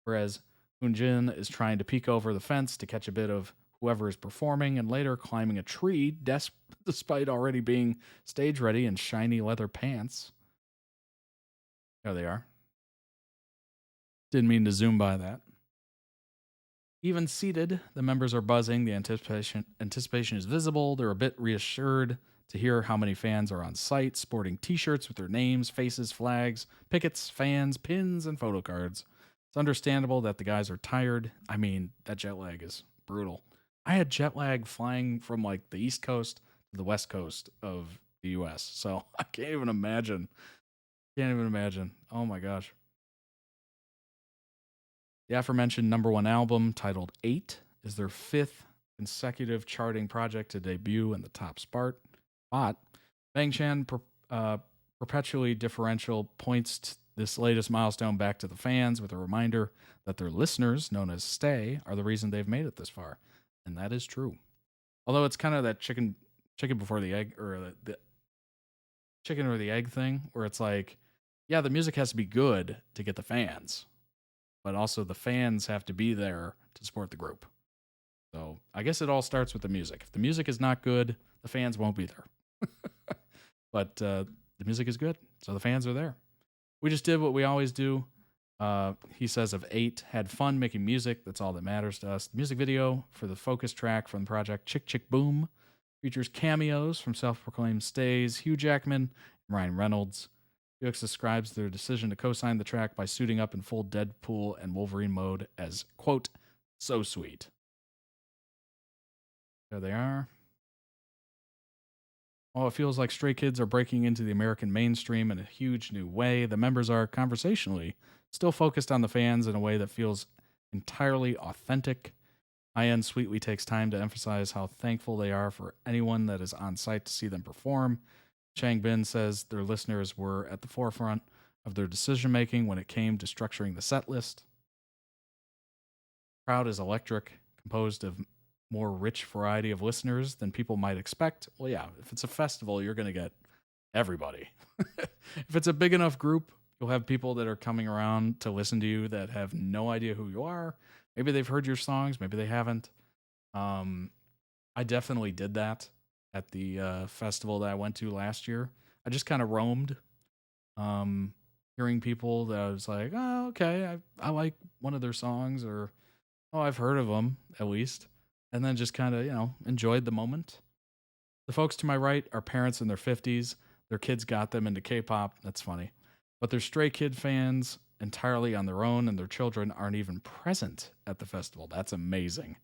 whereas Hoon Jin is trying to peek over the fence to catch a bit of whoever is performing, and later climbing a tree, despite already being stage ready in shiny leather pants. There they are. Didn't mean to zoom by that. Even seated, the members are buzzing. The anticipation is visible. They're a bit reassured to hear how many fans are on site, sporting t-shirts with their names, faces, flags, pickets, fans, pins, and photo cards. It's understandable that the guys are tired. I mean, that jet lag is brutal. I had jet lag flying from like the East Coast to the West Coast of the US. So I can't even imagine. Oh my gosh. The aforementioned #1 album, titled 8, is their 5th consecutive charting project to debut in the top spot. Bang Chan perpetually differential points this latest milestone back to the fans with a reminder that their listeners, known as Stay, are the reason they've made it this far. And that is true. Although it's kind of that chicken before the egg, or the chicken or the egg thing, where it's like, yeah, the music has to be good to get the fans, but also the fans have to be there to support the group. So I guess it all starts with the music. If the music is not good, the fans won't be there. But the music is good, so the fans are there. We just did what we always do. He says of 8, had fun making music. That's all that matters to us. The music video for the focus track from the project Chick Chick Boom features cameos from self-proclaimed stays Hugh Jackman and Ryan Reynolds. Felix describes their decision to co-sign the track by suiting up in full Deadpool and Wolverine mode as, quote, so sweet. There they are. Oh, it feels like Stray Kids are breaking into the American mainstream in a huge new way. The members are conversationally still focused on the fans in a way that feels entirely authentic. IN sweetly takes time to emphasize how thankful they are for anyone that is on site to see them perform. Chang Bin says their listeners were at the forefront of their decision-making when it came to structuring the set list. The crowd is electric, composed of more rich variety of listeners than people might expect. Well, yeah, if it's a festival, you're going to get everybody. If it's a big enough group, you'll have people that are coming around to listen to you that have no idea who you are. Maybe they've heard your songs, maybe they haven't. I definitely did that at the festival that I went to last year. I just kind of roamed, hearing people that I was like, oh, okay, I like one of their songs, or, oh, I've heard of them, at least. And then just kind of, enjoyed the moment. The folks to my right are parents in their 50s. Their kids got them into K-pop. That's funny. But they're Stray Kid fans entirely on their own, and their children aren't even present at the festival. That's amazing.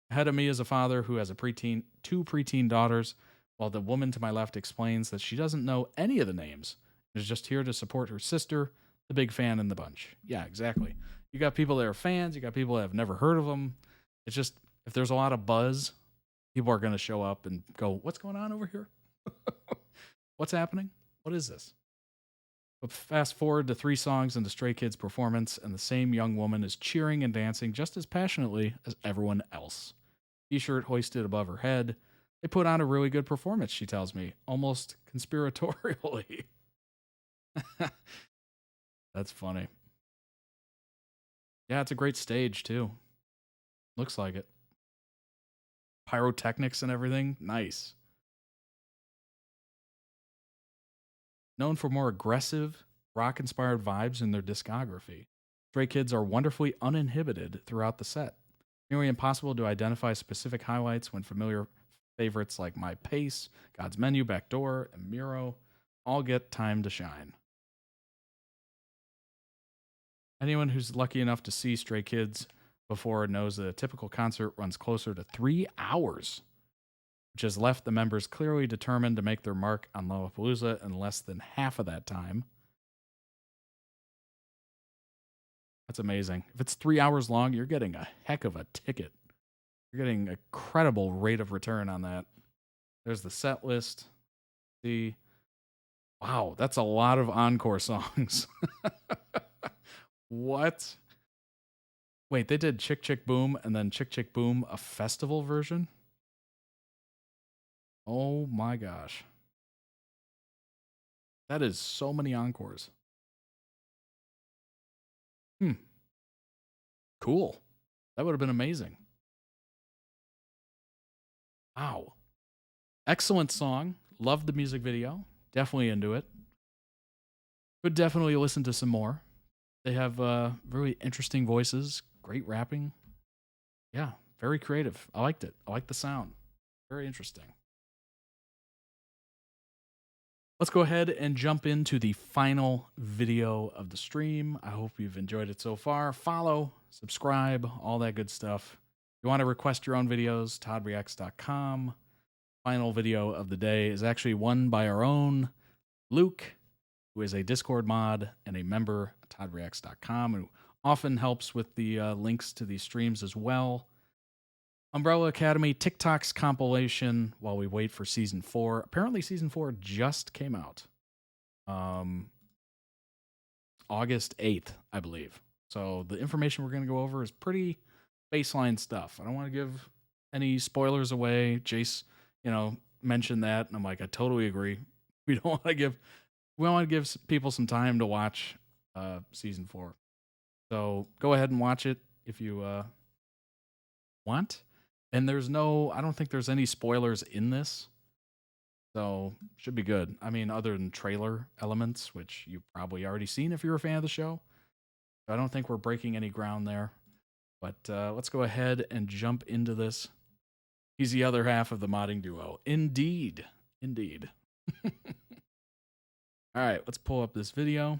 Ahead of me is a father who has two preteen daughters, while the woman to my left explains that she doesn't know any of the names Is just here to support her sister, the big fan in the bunch. Yeah, exactly. You got people that are fans. You got people that have never heard of them. It's just, if there's a lot of buzz, people are going to show up and go, what's going on over here? What's happening? What is this? But fast forward to 3 songs into Stray Kids' performance, and the same young woman is cheering and dancing just as passionately as everyone else. T-shirt hoisted above her head. They put on a really good performance, she tells me, almost conspiratorially. That's funny. Yeah, it's a great stage, too. Looks like it. Pyrotechnics and everything. Nice. Known for more aggressive, rock-inspired vibes in their discography, Stray Kids are wonderfully uninhibited throughout the set. Nearly impossible to identify specific highlights when familiar favorites like My Pace, God's Menu, Backdoor, and Miro all get time to shine. Anyone who's lucky enough to see Stray Kids before knows that a typical concert runs closer to 3 hours, which has left the members clearly determined to make their mark on Lollapalooza in less than half of that time. That's amazing. If it's 3 hours long, you're getting a heck of a ticket. You're getting a credible rate of return on that. There's the set list. See, wow, that's a lot of encore songs. What? Wait, they did Chick Chick Boom and then Chick Chick Boom, a festival version? Oh my gosh. That is so many encores. Cool. That would have been amazing. Wow. Excellent song. Loved the music video. Definitely into it. Could definitely listen to some more. They have really interesting voices. Great rapping. Yeah, very creative. I liked it. I liked the sound. Very interesting. Let's go ahead and jump into the final video of the stream. I hope you've enjoyed it so far. Follow, subscribe, all that good stuff. If you want to request your own videos, toddreacts.com. Final video of the day is actually one by our own Luke, who is a Discord mod and a member of toddreacts.com, who often helps with the links to these streams as well. Umbrella Academy TikTok's compilation while we wait for Season 4. Apparently Season 4 just came out. August 8th, I believe. So the information we're going to go over is pretty baseline stuff. I don't want to give any spoilers away. Jace, mentioned that, and I'm like, I totally agree. We want to give people some time to watch Season 4. So go ahead and watch it if you want. And I don't think there's any spoilers in this. So should be good. I mean, other than trailer elements, which you've probably already seen if you're a fan of the show. I don't think we're breaking any ground there. But let's go ahead and jump into this. He's the other half of the modding duo. Indeed. Indeed. All right, let's pull up this video.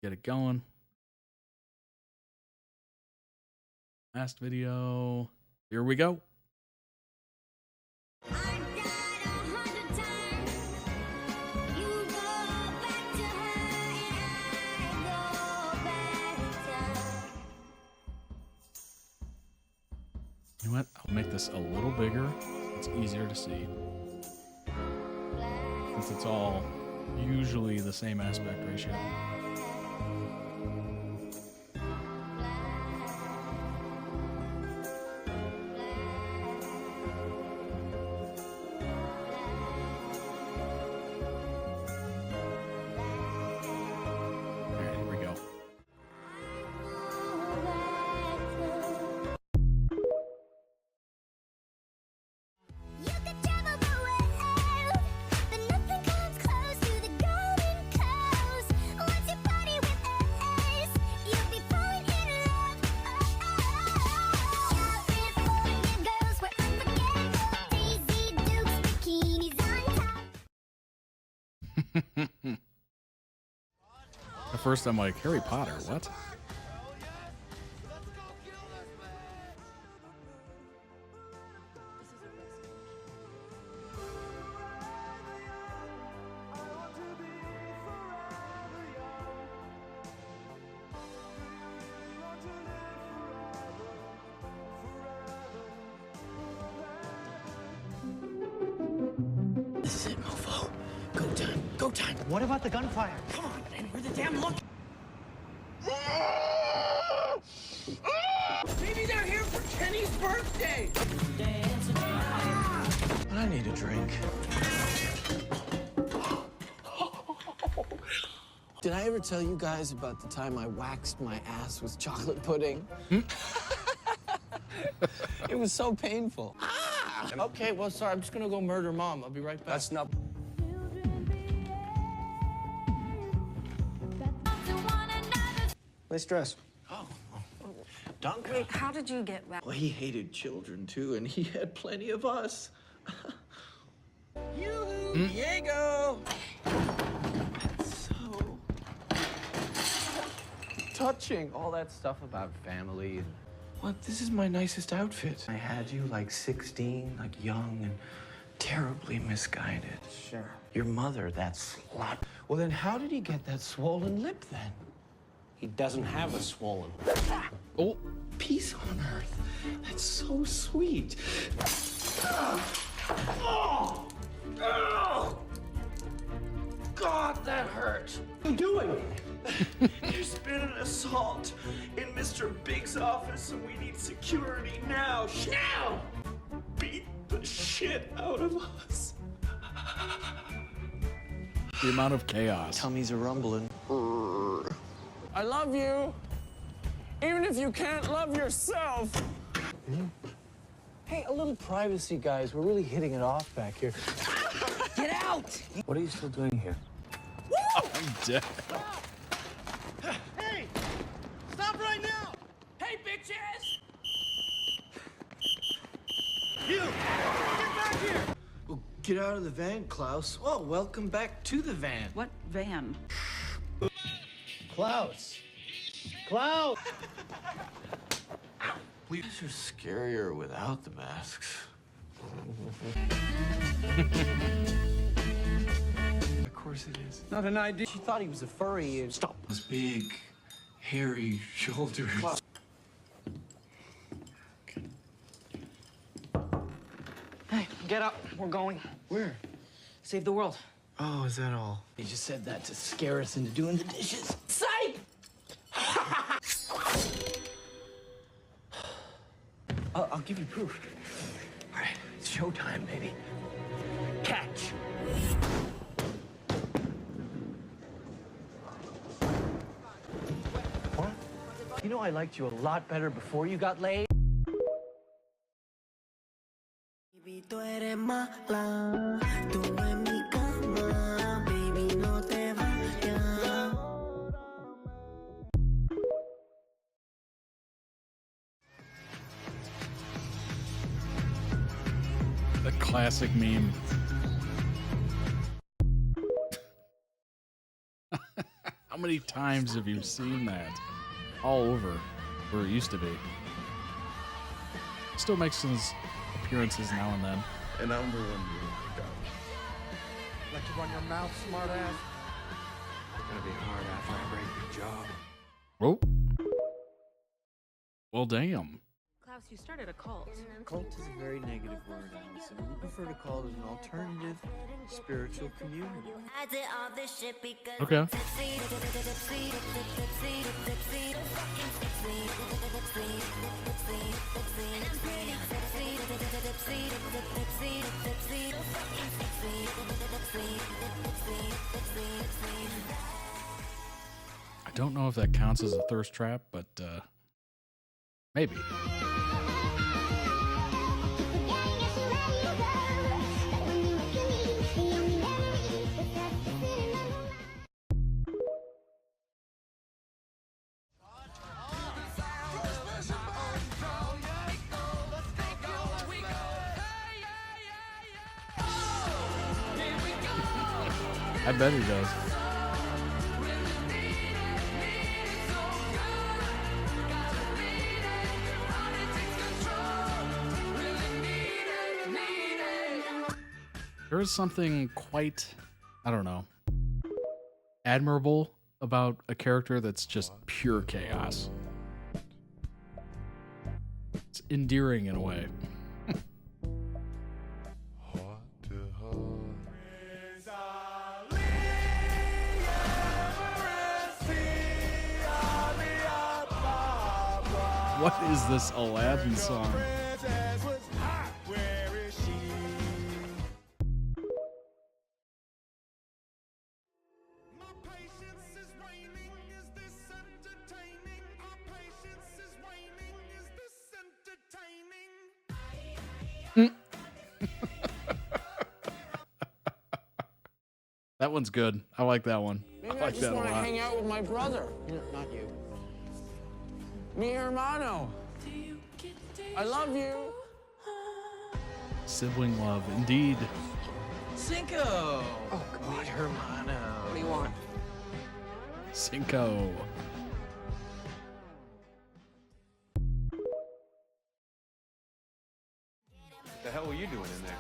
Get it going. Last video. Here we go. You know what? I'll make this a little bigger. It's easier to see. Since it's all usually the same aspect ratio. At first I'm like, Harry Potter, what? What about the gunfire? Come on, and where the damn look? Maybe they're here for Kenny's birthday. I need a drink. Did I ever tell you guys about the time I waxed my ass with chocolate pudding? It was so painful. Okay, well, sorry, I'm just gonna go murder Mom. I'll be right back. That's not. Nice dress. Duncan. Wait, how did you get back? Well, he hated children, too, and he had plenty of us. Yoo-hoo, Diego! So touching. All that stuff about family. What? This is my nicest outfit. I had you like 16, like young and terribly misguided. Sure. Your mother, that slut. Well, then how did he get that swollen lip then? He doesn't have a swollen. Oh, peace on earth. That's so sweet. Oh! God, that hurt. What are you doing? There's been an assault in Mr. Big's office, and we need security now. Now! Beat the shit out of us. The amount of chaos. Tummy's a rumbling. I love you, even if you can't love yourself. Hey, a little privacy, guys. We're really hitting it off back here. Get out! What are you still doing here? I'm dead. Hey! Stop right now! Hey, bitches! You! Get back here! Well, get out of the van, Klaus. Well, welcome back to the van. What van? Klaus! Klaus! We guys are scarier without the masks. Of course it is. Not an idea. She thought he was a furry. Stop. Those big, hairy shoulders. Hey, Get up. We're going. where? Save the world. Oh, is that all? You just said that to scare us into doing the dishes. Psych! I'll give you proof. All right, it's showtime, baby. Catch. What? You know I liked you a lot better before you got laid. Baby, tú eres mala, tú en mi cama, baby, no te vayas. The classic meme. How many times have you seen that? All over where it used to be. Still makes his appearances now and then. And I'm the one you like that. Like to run your mouth, smart ass. It's gonna be hard after I break your jaw. Oh. Well, damn. Klaus, you started a cult. Cult is a very negative word, Allison. We prefer to call it an alternative spiritual community. Okay. I don't know if that counts as a thirst trap, but maybe. I bet he does. There is something quite, I don't know, admirable about a character that's just pure chaos. It's endearing in a way. What is this Aladdin song? That one's good. I like that one. Maybe I I like just that a want to lot. hang out with my brother. Not you. Mi hermano. I love you. Sibling love, indeed. Cinco. Oh, God, hermano. What do you want? Cinco. What the hell were you doing in there?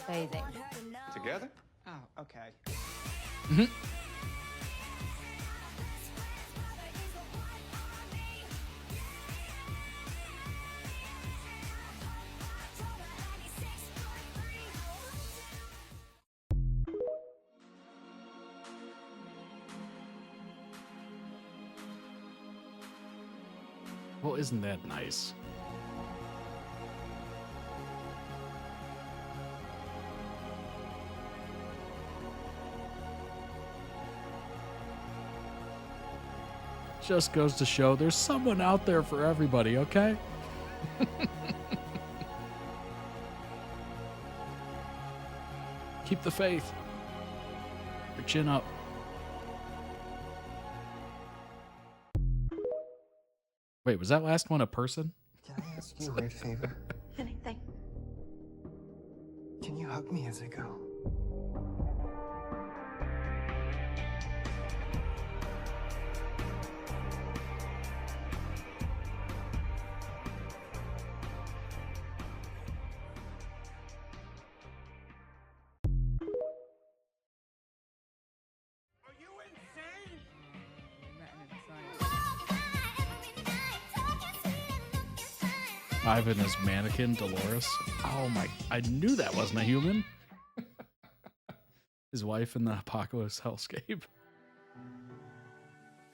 Bathing. Together? Oh, okay. Well, isn't that nice? Just goes to show there's someone out there for everybody, okay? Keep the faith. Your chin up. Wait, was that last one a person? Can I ask you a weird favor? Anything. Can you hug me as I go? Ivan is mannequin Dolores. Oh my, I knew that wasn't a human. His wife in the apocalypse hellscape.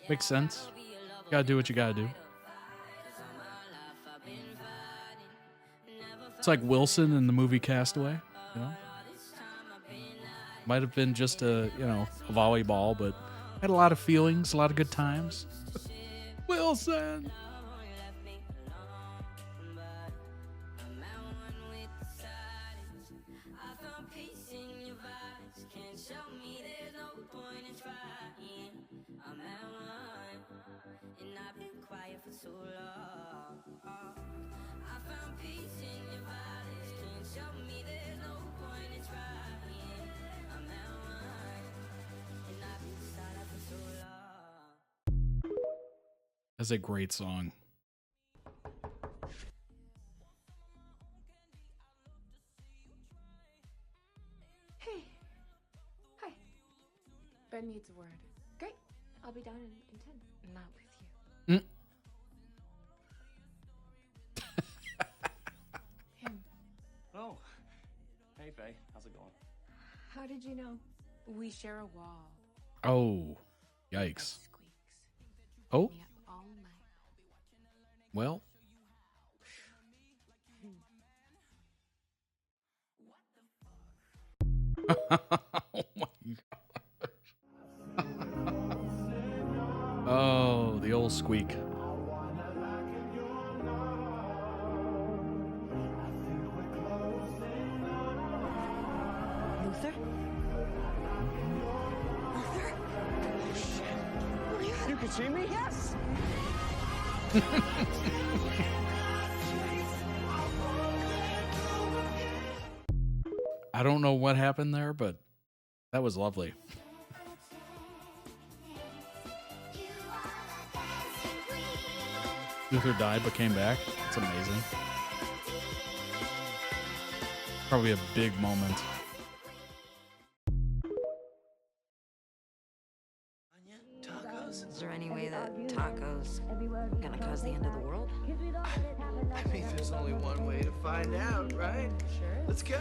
Makes sense. You gotta do what you gotta do. It's like Wilson in the movie Castaway, you know? Might have been just a volleyball, but had a lot of feelings, a lot of good times. Wilson! That's a great song. Hey. Hi. Ben needs a word. Great. I'll be down in 10. Not with you. Him. Oh. Hey, Faye. How's it going? How did you know? We share a wall. Oh, yikes. Oh, Me up all night. well. Oh my god. Oh, the old squeak. Luther? You can see me? Yes. I don't know what happened there, but that was lovely. Luther died but came back. It's amazing. Probably a big moment. Is there any way that tacos are gonna cause the end of the world? I mean, there's only one way to find out, right? Sure. Let's go.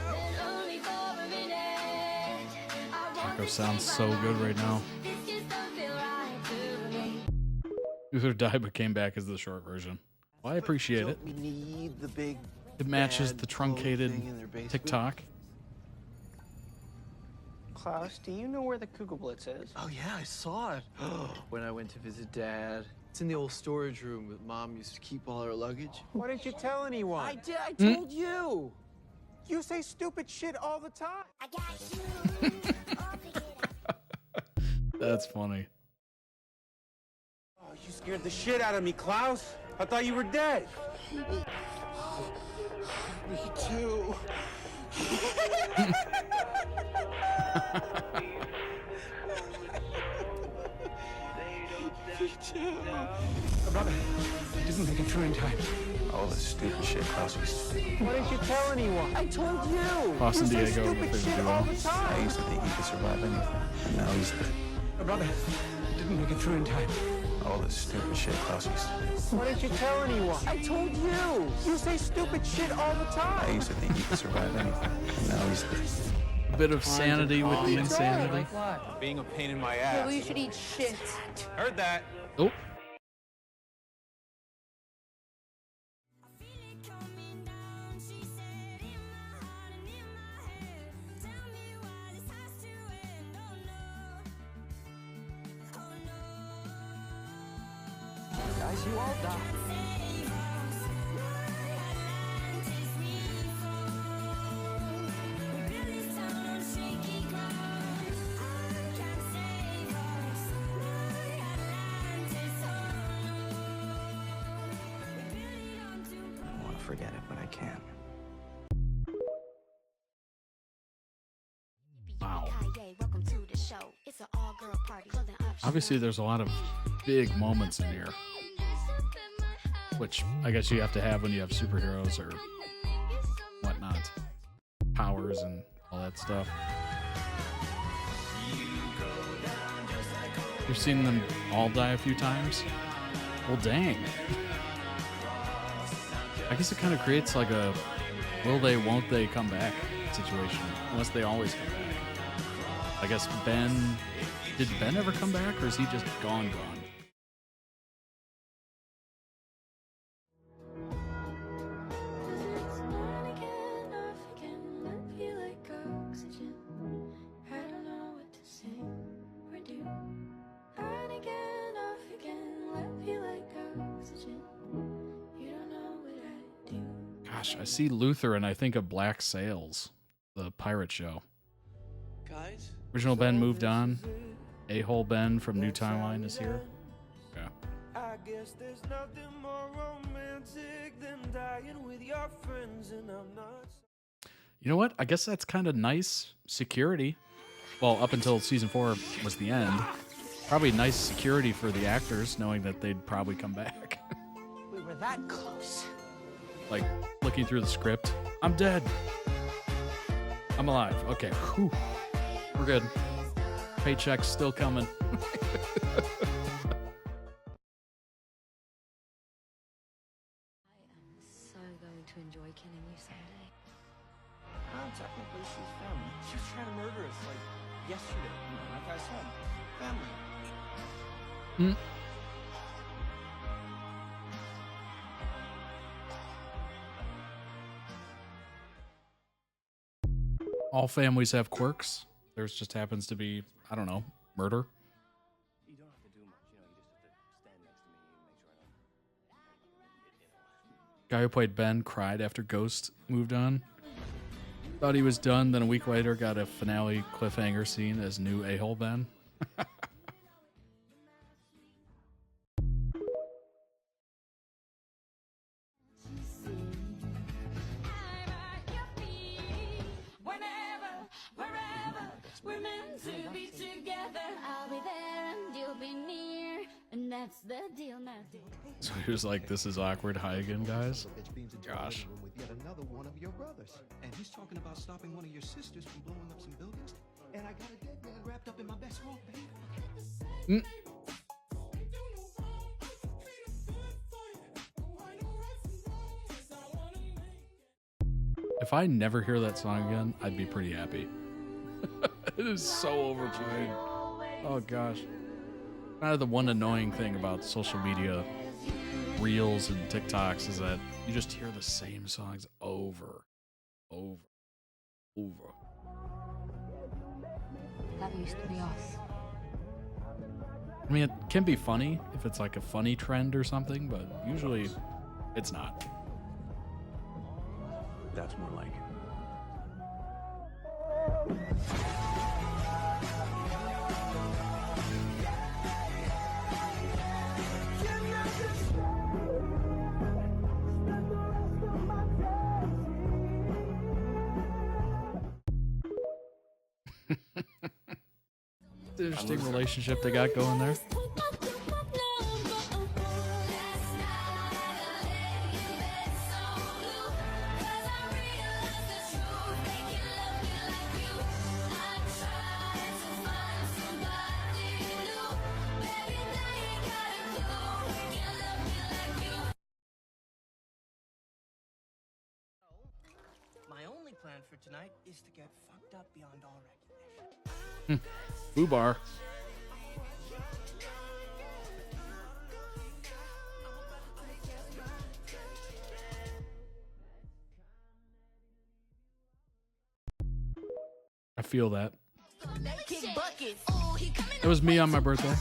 Taco sounds so good right now. Luther died but came back is the short version. Well, I appreciate it. We need the big. It matches bad the truncated thing in their basement. TikTok. Klaus, do you know where the Kugelblitz is? Oh yeah, I saw it. When I went to visit Dad. It's in the old storage room that Mom used to keep all her luggage. Why didn't you tell anyone? I did. I told you. You say stupid shit all the time. I got you. That's funny. Oh, you scared the shit out of me, Klaus. I thought you were dead. Me too. Brother, it didn't make it through in time. All the stupid shit Klaus used to do. Why didn't you tell anyone? I told you. Boston you say Diego, stupid the shit duo. all the time. I used to think he could survive anything. And now he's dead. Brother, it didn't make it through in time. All the stupid shit Klaus used to do. Why didn't you tell anyone? I told you. You say stupid shit all the time. I used to think he could survive anything. And now he's dead. A bit of sanity with the insanity. Being a pain in my Yeah, ass. well, you should eat shit. Heard that. Oh. Guys, you all die. I want to forget it, but I can't. Wow. Welcome to the show. It's an all-girl party. Obviously, there's a lot of big moments in here, which I guess you have to have when you have superheroes or whatnot, powers and all that stuff. You've seen them all die a few times? Well, dang. I guess it kind of creates like a will they, won't they come back situation, unless they always come back. I guess Ben, did Ben ever come back, or is he just gone? Gosh, I see Luther and I think of Black Sails, the pirate show. Guys? Original Ben moved on. A-hole Ben from New Timeline is here. Yeah. I guess there's nothing more romantic than dying with your friends, and I'm not. You know what? I guess that's kind of nice security. Well, up until season 4 was the end. Probably nice security for the actors, knowing that they'd probably come back. We were that close. Like, looking through the script. I'm dead. I'm alive. Okay. Whew. We're good. Paycheck's still coming. So going to enjoy killing you someday. Oh, technically she's family. She was trying to murder us like yesterday. You know, like I said, family. All families have quirks. Theirs just happens to be, I don't know, murder. You don't have to do much, you know, you just have to stand next to me and make sure I don't. Guy who played Ben cried after Ghost moved on. Thought he was done, then a week later got a finale cliffhanger scene as new A-hole Ben. We're meant to be together. I'll be there and you'll be near. And that's the deal now. So he was like, this is awkward. Hi again, guys. Gosh. With yet another one of your brothers. And he's talking about stopping one of your sisters from blowing up some buildings. And I got a dead man wrapped up in my best robe, babe. If I never hear that song again, I'd be pretty happy. It is so overplayed. Oh gosh. Kind of the one annoying thing about social media reels and TikToks is that you just hear the same songs over. That used to be us. I mean, it can be funny if it's like a funny trend or something, but usually it's not. That's more like it. Interesting relationship they got going there. My only plan for tonight is to get fucked up beyond all recognition. Foobar. I feel that. It was me on my birthday.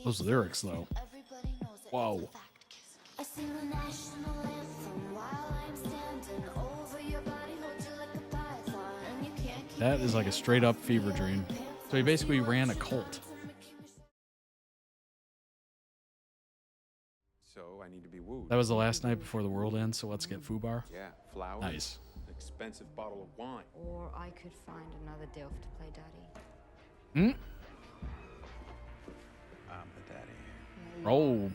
Those lyrics, though. Whoa. I sing the national anthem while I'm standing over your body, hold you like a python, and you can't keep That is like a straight up fever dream. So he basically ran a cult. So I need to be wooed. That was the last night before the world ends, so let's get Foobar. Yeah, flowers. Nice. An expensive bottle of wine. Or I could find another Dilf to play daddy. Hmm? I'm the daddy. Oh,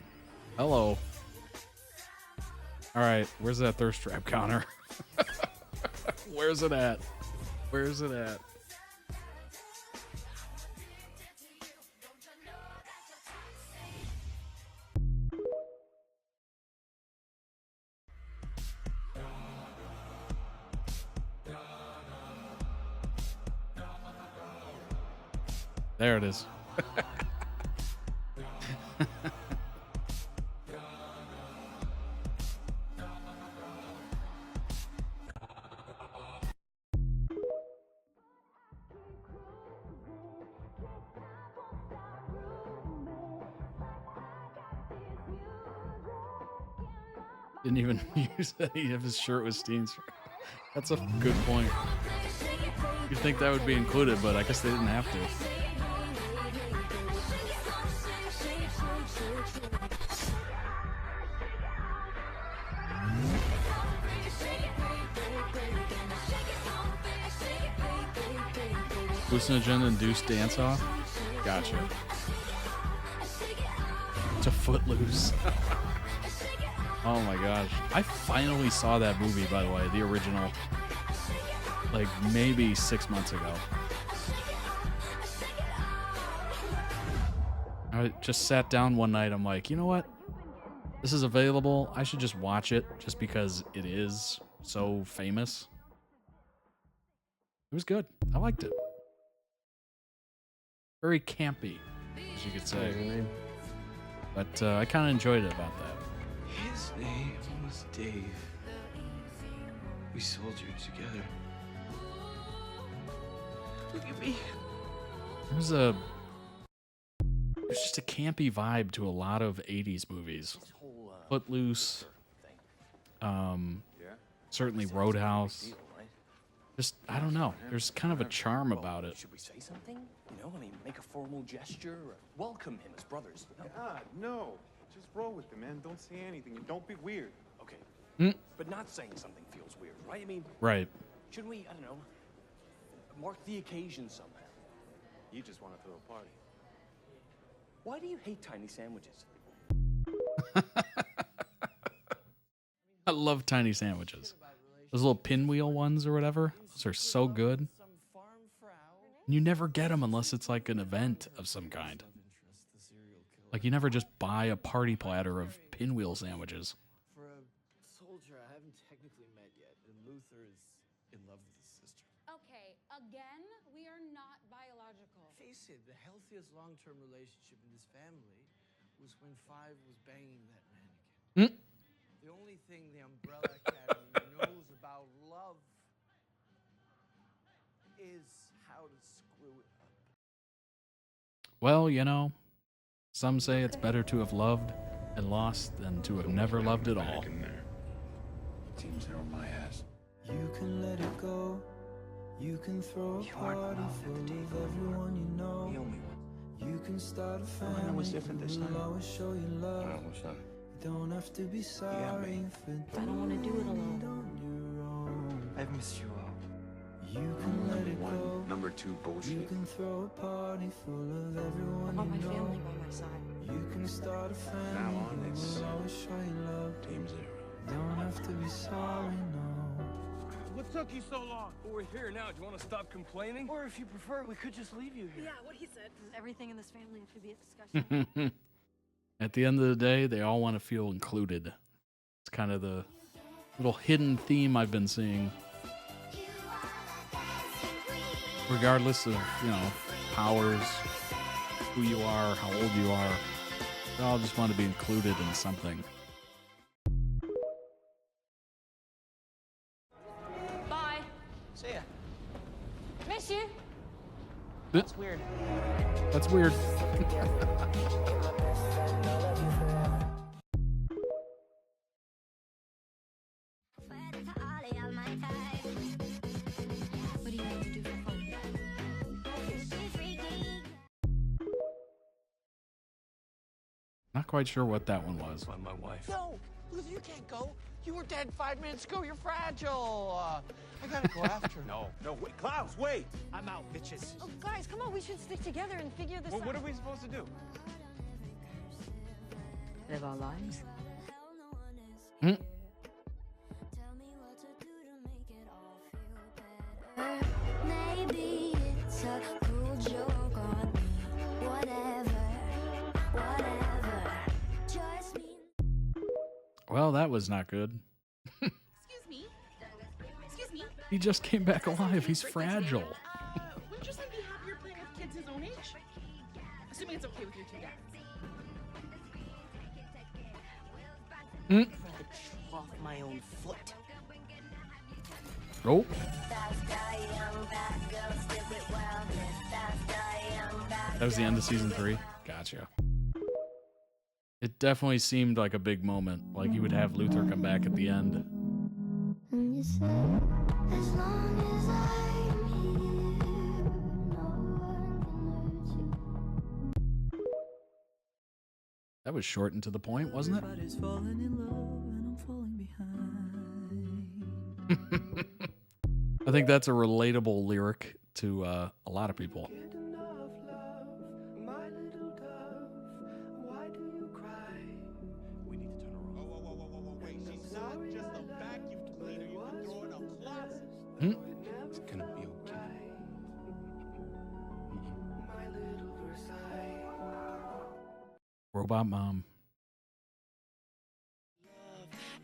hello. All right, where's that thirst trap counter? Where's it at? Where's it at? There it is. Didn't even use any of his shirt with Steen's. That's a good point. You'd think that would be included, but I guess they didn't have to. Hallucinogen-induced dance-off? Gotcha. It's a Footloose. Oh my gosh. I finally saw that movie, by the way, the original. Like, maybe 6 months ago. I just sat down one night, I'm like, you know what? This is available. I should just watch it, just because it is so famous. It was good. I liked it. Very campy, as you could say. But I kind of enjoyed it about that. His name was Dave. We soldiered together. Look at me. There's just a campy vibe to a lot of 80s movies. Footloose. Certainly Roadhouse. Just, I don't know. There's kind of a charm about it. Should we say something? You know, I mean, make a formal gesture or welcome him as brothers. No. God, no. Just roll with it, man. Don't say anything and don't be weird. Okay. But not saying something feels weird, right? I mean, right. Shouldn't we, I don't know, mark the occasion somehow? You just want to throw a party. Why do you hate tiny sandwiches? I love tiny sandwiches. Those little pinwheel ones or whatever. Those are so good. And you never get them unless it's like an event of some kind. Like you never just buy a party platter of pinwheel sandwiches. For a soldier I haven't technically met yet, and Luther is Again, we are not biological. Face it, the healthiest long-term relationship in this family was when Five was banging that mannequin. The only thing the Umbrella Academy knows about love is how to screw it up. Well, you know, some say it's better to have loved and lost than to have never loved at all. Teams are on my ass. You can let it go. You can throw a party full of everyone you know. The only one. You can start a I family. know what's different this time. Who'll always show you love. What's up? You don't have to be sorry for I don't want to do it alone. on your own. I've missed you all. You can let it go. Number two, You bullshit. can throw a party full of everyone I want my you know. family by my side. You can start a family. Now on, it's who'll always show you love. Team Zero. You don't have to be sorry, no. What took you so long? Well, we're here now. Do you want to stop complaining? Or if you prefer, we could just leave you here. Yeah, what he said. Does everything in this family have to be a discussion? At the end of the day, they all want to feel included. It's kind of the little hidden theme I've been seeing. Regardless of, you know, powers, who you are, how old you are, they all just want to be included in something. Bye. See ya. Miss you. That's weird. That's weird. What do you want to do for fun? Not quite sure what that one was. By my wife. No, Luther, you can't go. You were dead 5 minutes ago. You're fragile. I gotta go after. No, wait, Klaus, wait! I'm out, bitches. Oh, guys, come on. We should stick together and figure this Well, out. what are we supposed to do? Live our lives. Maybe it's a cruel joke on me. Whatever. Just me. Well, that was not good. Excuse me. Excuse me. He just came back alive. He's fragile. Wouldn't your son be happier playing with kids his own age? Assuming it's okay with your two dads. I'd rather off my own foot. Oh. That was the end of season 3? Gotcha. It definitely seemed like a big moment. Like he would have Luther come back at the end. And you said, as long as I'm here, no one can hurt you. That was short and to the point, wasn't it? Everybody's falling in love and I'm falling behind. I think that's a relatable lyric to a lot of people. My little dove, why do you cry? We need to turn her on. Whoa, wait. She's not just a vacuum cleaner you can throw in a closet. It's gonna be okay. My little Versailles. Robot mom.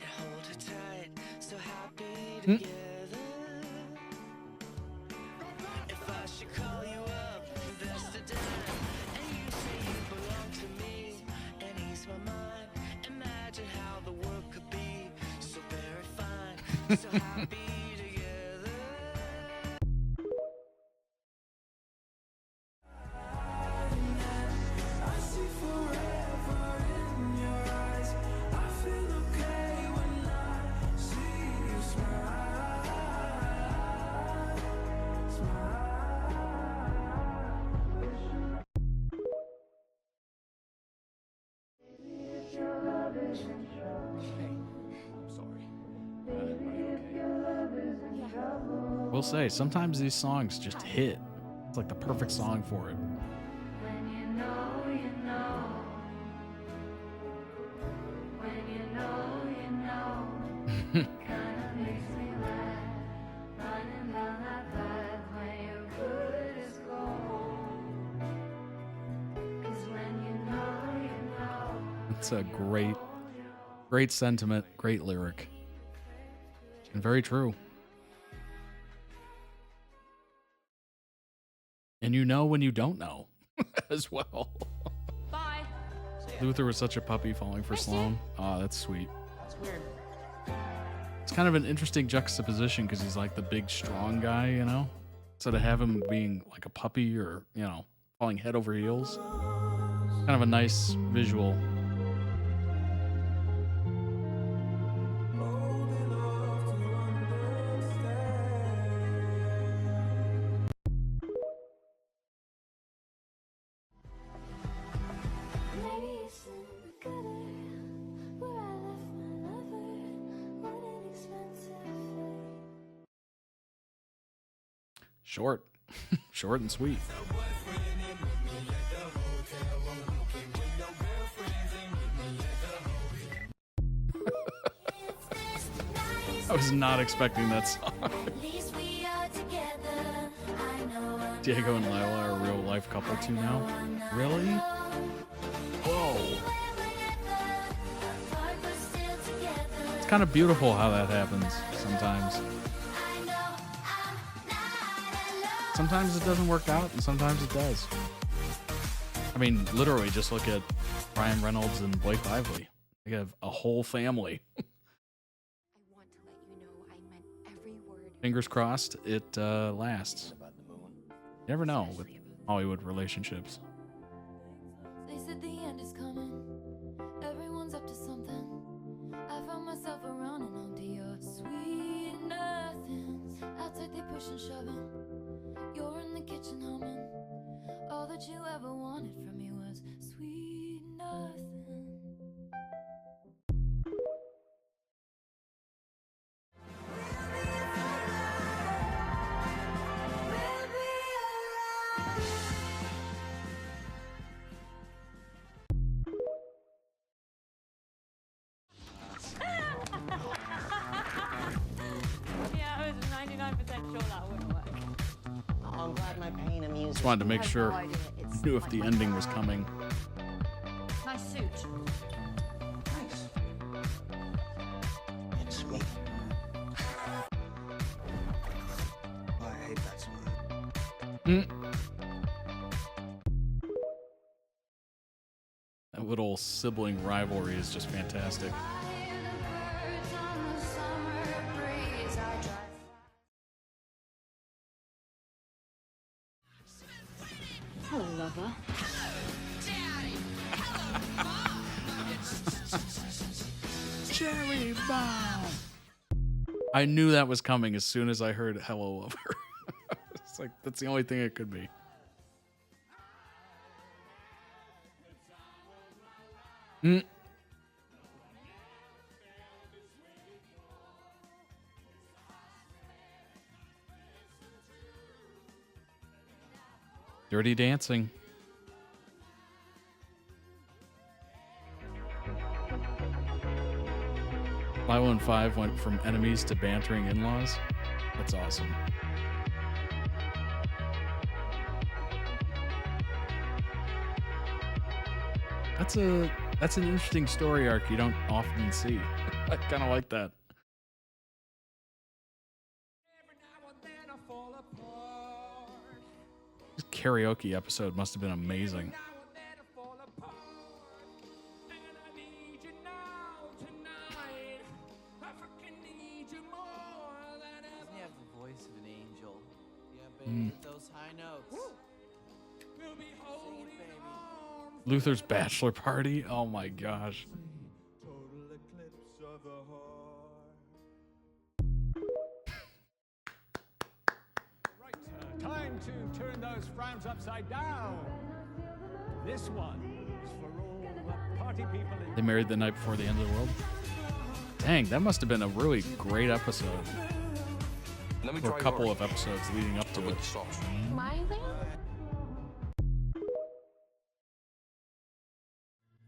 And hold her tight, so happy together. If I should call you up, that's the time, and you say you belong to me, and ease my mind. Imagine how the world could be so very fine, so happy together. I see forever in your eyes. I feel okay when I see you smile. We'll say, sometimes these songs just hit. It's like the perfect song for it. When you know, you know. When you know, you know. Kinda makes me laugh. Running down that path when you're good as gold. 'Cause when you know, you know. It's a great sentiment, great lyric. And very true. And you know when you don't know as well. Bye. Luther was such a puppy falling for Sloane. Oh, that's sweet. That's weird. It's kind of an interesting juxtaposition because he's like the big, strong guy, you know? So to have him being like a puppy or, you know, falling head over heels, kind of a nice visual. Short. Short and sweet. I was not expecting that song. Diego and Lila are a real life couple too now. Really? Whoa. It's kind of beautiful how that happens sometimes. Sometimes it doesn't work out, and sometimes it does. I mean, literally, just look at Ryan Reynolds and Blake Lively. They have a whole family. Fingers crossed it lasts. You never know with Hollywood relationships. They said the end is coming. Everyone's up to something. I found myself around and onto your sweet nothings. Outside they push and shoving. You're in the kitchen humming. All that you ever wanted from me was sweet nothing. Yeah, I was 99% sure that wouldn't work. I'm glad my pain amused. Just wanted to make sure I knew if the ending was coming. Nice suit. Nice. It's sweet. Oh, I hate that song. That little sibling rivalry is just fantastic. Hello, lover. Cherry bomb. I knew that was coming as soon as I heard "Hello, Lover." It's like that's the only thing it could be. Dirty Dancing. Lilo and Five went from enemies to bantering in-laws. That's awesome. That's an interesting story arc you don't often see. I kind of like that. This karaoke episode must have been amazing. Doesn't he have the voice of an angel? Yeah, baby, with those high notes. We'll be holding it, baby. Luther's bachelor party. Oh my gosh. Total eclipse of the heart. Right, time to turn those frowns upside down. This one is for all the party people in They married the night before the end of the world. Dang, that must have been a really great episode. Or a couple of episodes leading up to it. My thing?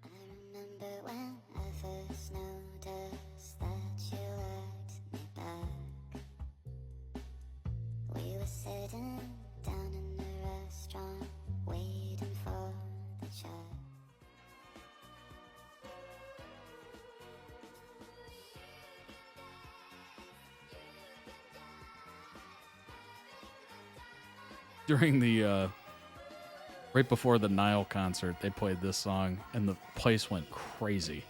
Remember when I first noticed that you liked me back? We were sitting down in the restaurant, waiting for the chat. During the Right before the Nile concert, they played this song, and the place went crazy.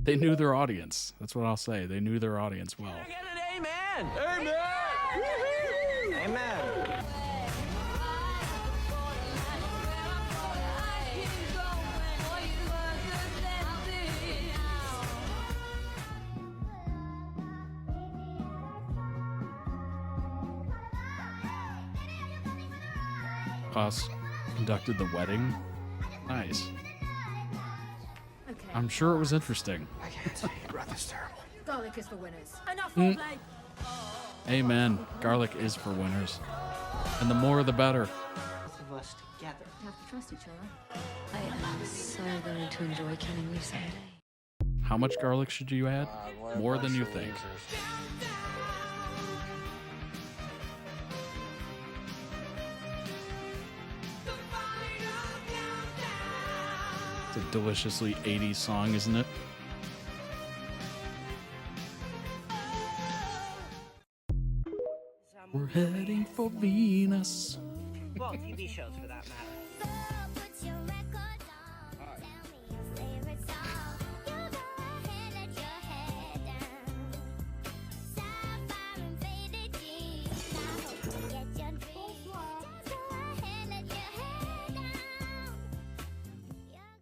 They knew their audience. That's what I'll say. They knew their audience well. Amen. Amen. Amen. Us conducted the wedding. Nice. Okay. I'm sure it was interesting. I can't say brother's terrible. Garlic is for winners. Enough Mm. foreplay. Amen. Garlic is for winners. And the more the better. Of us together. You have to trust each other. I am so going to enjoy killing you someday. How much garlic should you add? What More a than you bunch of think. losers. It's a deliciously 80s song, isn't it? We're heading for Venus. Well, TV shows for that matter.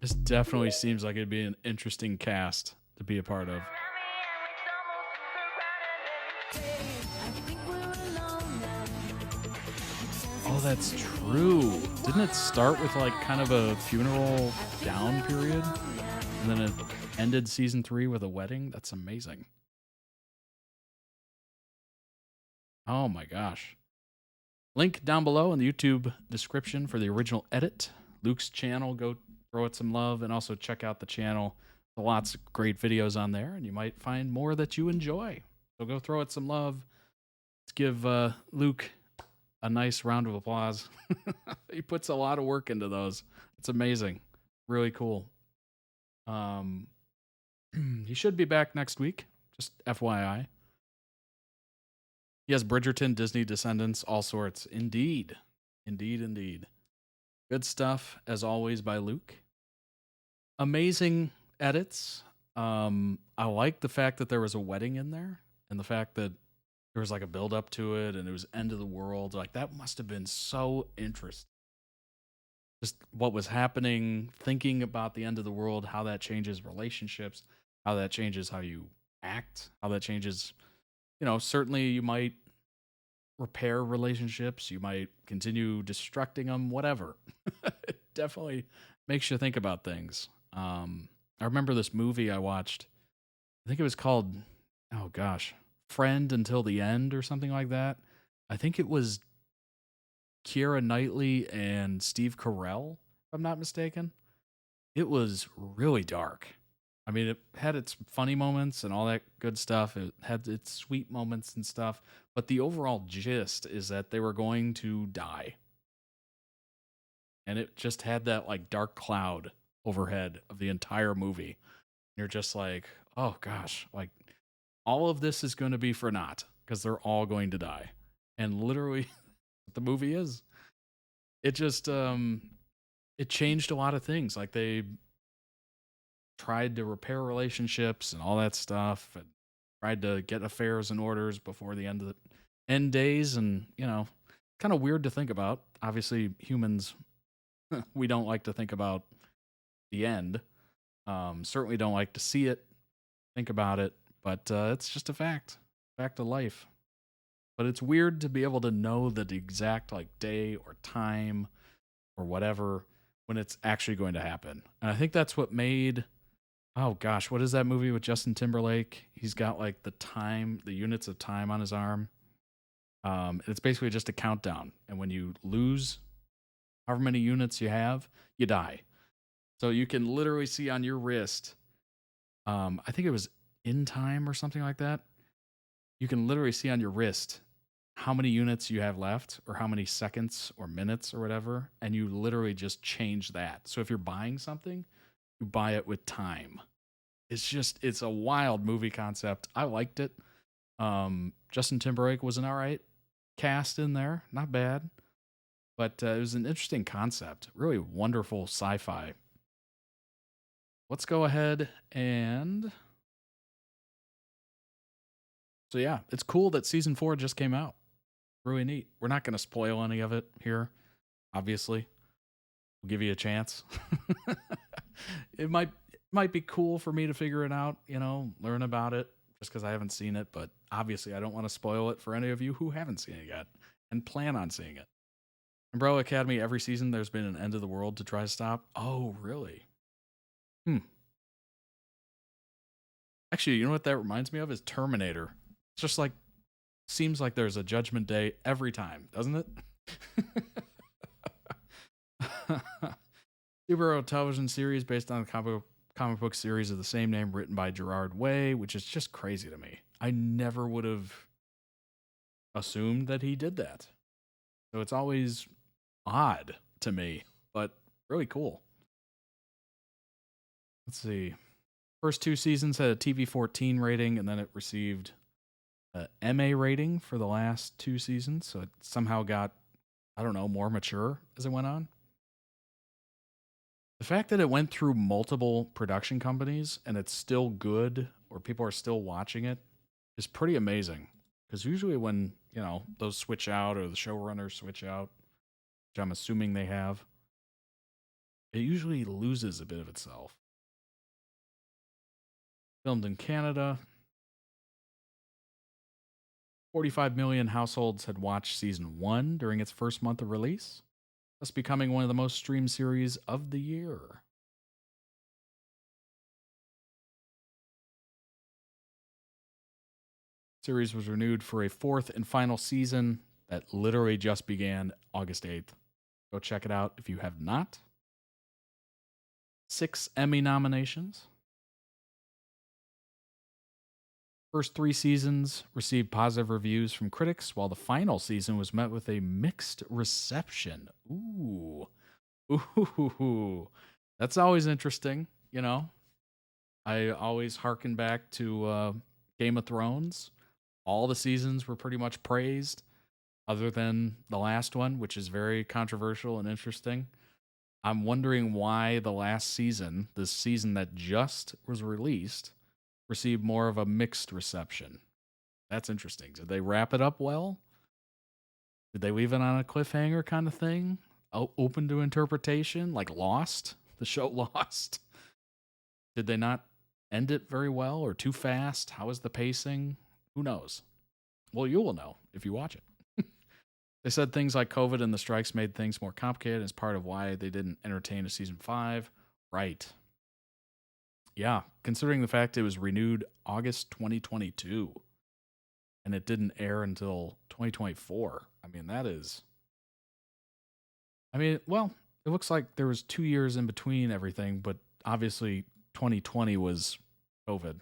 This definitely seems like it'd be an interesting cast to be a part of. Oh, that's true. Didn't it start with like kind of a funeral down period? And then it ended season 3 with a wedding? That's amazing. Oh my gosh. Link down below in the YouTube description for the original edit. Luke's channel, go throw it some love, and also check out the channel. There's lots of great videos on there, and you might find more that you enjoy. So go throw it some love. Let's give Luke a nice round of applause. He puts a lot of work into those. It's amazing. Really cool. He should be back next week. Just FYI. He has Bridgerton, Disney Descendants, all sorts. Indeed. Indeed, indeed. Good stuff, as always, by Luke. Amazing edits. I like the fact that there was a wedding in there, and the fact that there was like a build up to it, and it was end of the world. Like, that must have been so interesting. Just what was happening, thinking about the end of the world, how that changes relationships, how that changes how you act, how that changes, you know, certainly you might repair relationships, you might continue destructing them, whatever. It definitely makes you think about things. I remember this movie I watched. I think it was called, oh gosh, Friend Until the End or something like that. I think it was Keira Knightley and Steve Carell, if I'm not mistaken. It was really dark. I mean, it had its funny moments and all that good stuff. It had its sweet moments and stuff. But the overall gist is that they were going to die. And it just had that like dark cloud overhead of the entire movie. You're just like, oh gosh, like all of this is going to be for naught because they're all going to die. And literally what the movie is. It just, it changed a lot of things. Like they tried to repair relationships and all that stuff, and tried to get affairs and orders before the end of the end days. And, you know, kind of weird to think about. Obviously, humans, we don't like to think about the end. Certainly don't like to see it, think about it, but it's just a fact of life. But it's weird to be able to know the exact like day or time or whatever when it's actually going to happen. And I think that's what made, oh gosh, what is that movie with Justin Timberlake? He's got like the time, the units of time on his arm. It's basically just a countdown. And when you lose however many units you have, you die. So you can literally see on your wrist, I think it was In Time or something like that. You can literally see on your wrist how many units you have left or how many seconds or minutes or whatever. And you literally just change that. So if you're buying something, you buy it with time. It's a wild movie concept. I liked it. Justin Timberlake was an all right cast in there. Not bad. But it was an interesting concept. Really wonderful sci-fi. Let's go ahead and... So yeah, it's cool that season 4 just came out. Really neat. We're not going to spoil any of it here, obviously. We'll give you a chance. It might be cool for me to figure it out, learn about it, just because I haven't seen it. But obviously, I don't want to spoil it for any of you who haven't seen it yet and plan on seeing it. Umbrella Academy, every season, there's been an end of the world to try to stop. Oh, really? Actually, you know what that reminds me of is Terminator. It's just like, seems like there's a judgment day every time, doesn't it? Superhero television series based on a comic book series of the same name written by Gerard Way, which is just crazy to me. I never would have assumed that he did that. So it's always odd to me, but really cool. Let's see. First 2 seasons had a TV 14 rating, and then it received a MA rating for the last 2 seasons. So it somehow got, I don't know, more mature as it went on. The fact that it went through multiple production companies and it's still good, or people are still watching it, is pretty amazing. Because usually when, those switch out or the showrunners switch out, which I'm assuming they have, it usually loses a bit of itself. Filmed in Canada. 45 million households had watched season 1 during its first month of release, thus becoming one of the most streamed series of the year. The series was renewed for a 4th and final season that literally just began August 8th. Go check it out if you have not. 6 Emmy nominations. First 3 seasons received positive reviews from critics, while the final season was met with a mixed reception. Ooh. That's always interesting, I always hearken back to Game of Thrones. All the seasons were pretty much praised, other than the last one, which is very controversial and interesting. I'm wondering why the last season, this season that just was released, received more of a mixed reception. That's interesting. Did they wrap it up well? Did they leave it on a cliffhanger kind of thing? Open to interpretation? Like Lost? The show Lost? Did they not end it very well or too fast? How is the pacing? Who knows? Well, you will know if you watch it. They said things like COVID and the strikes made things more complicated as part of why they didn't entertain a season 5. Right. Yeah, considering the fact it was renewed August 2022 and it didn't air until 2024. Well, it looks like there was 2 years in between everything, but obviously 2020 was COVID.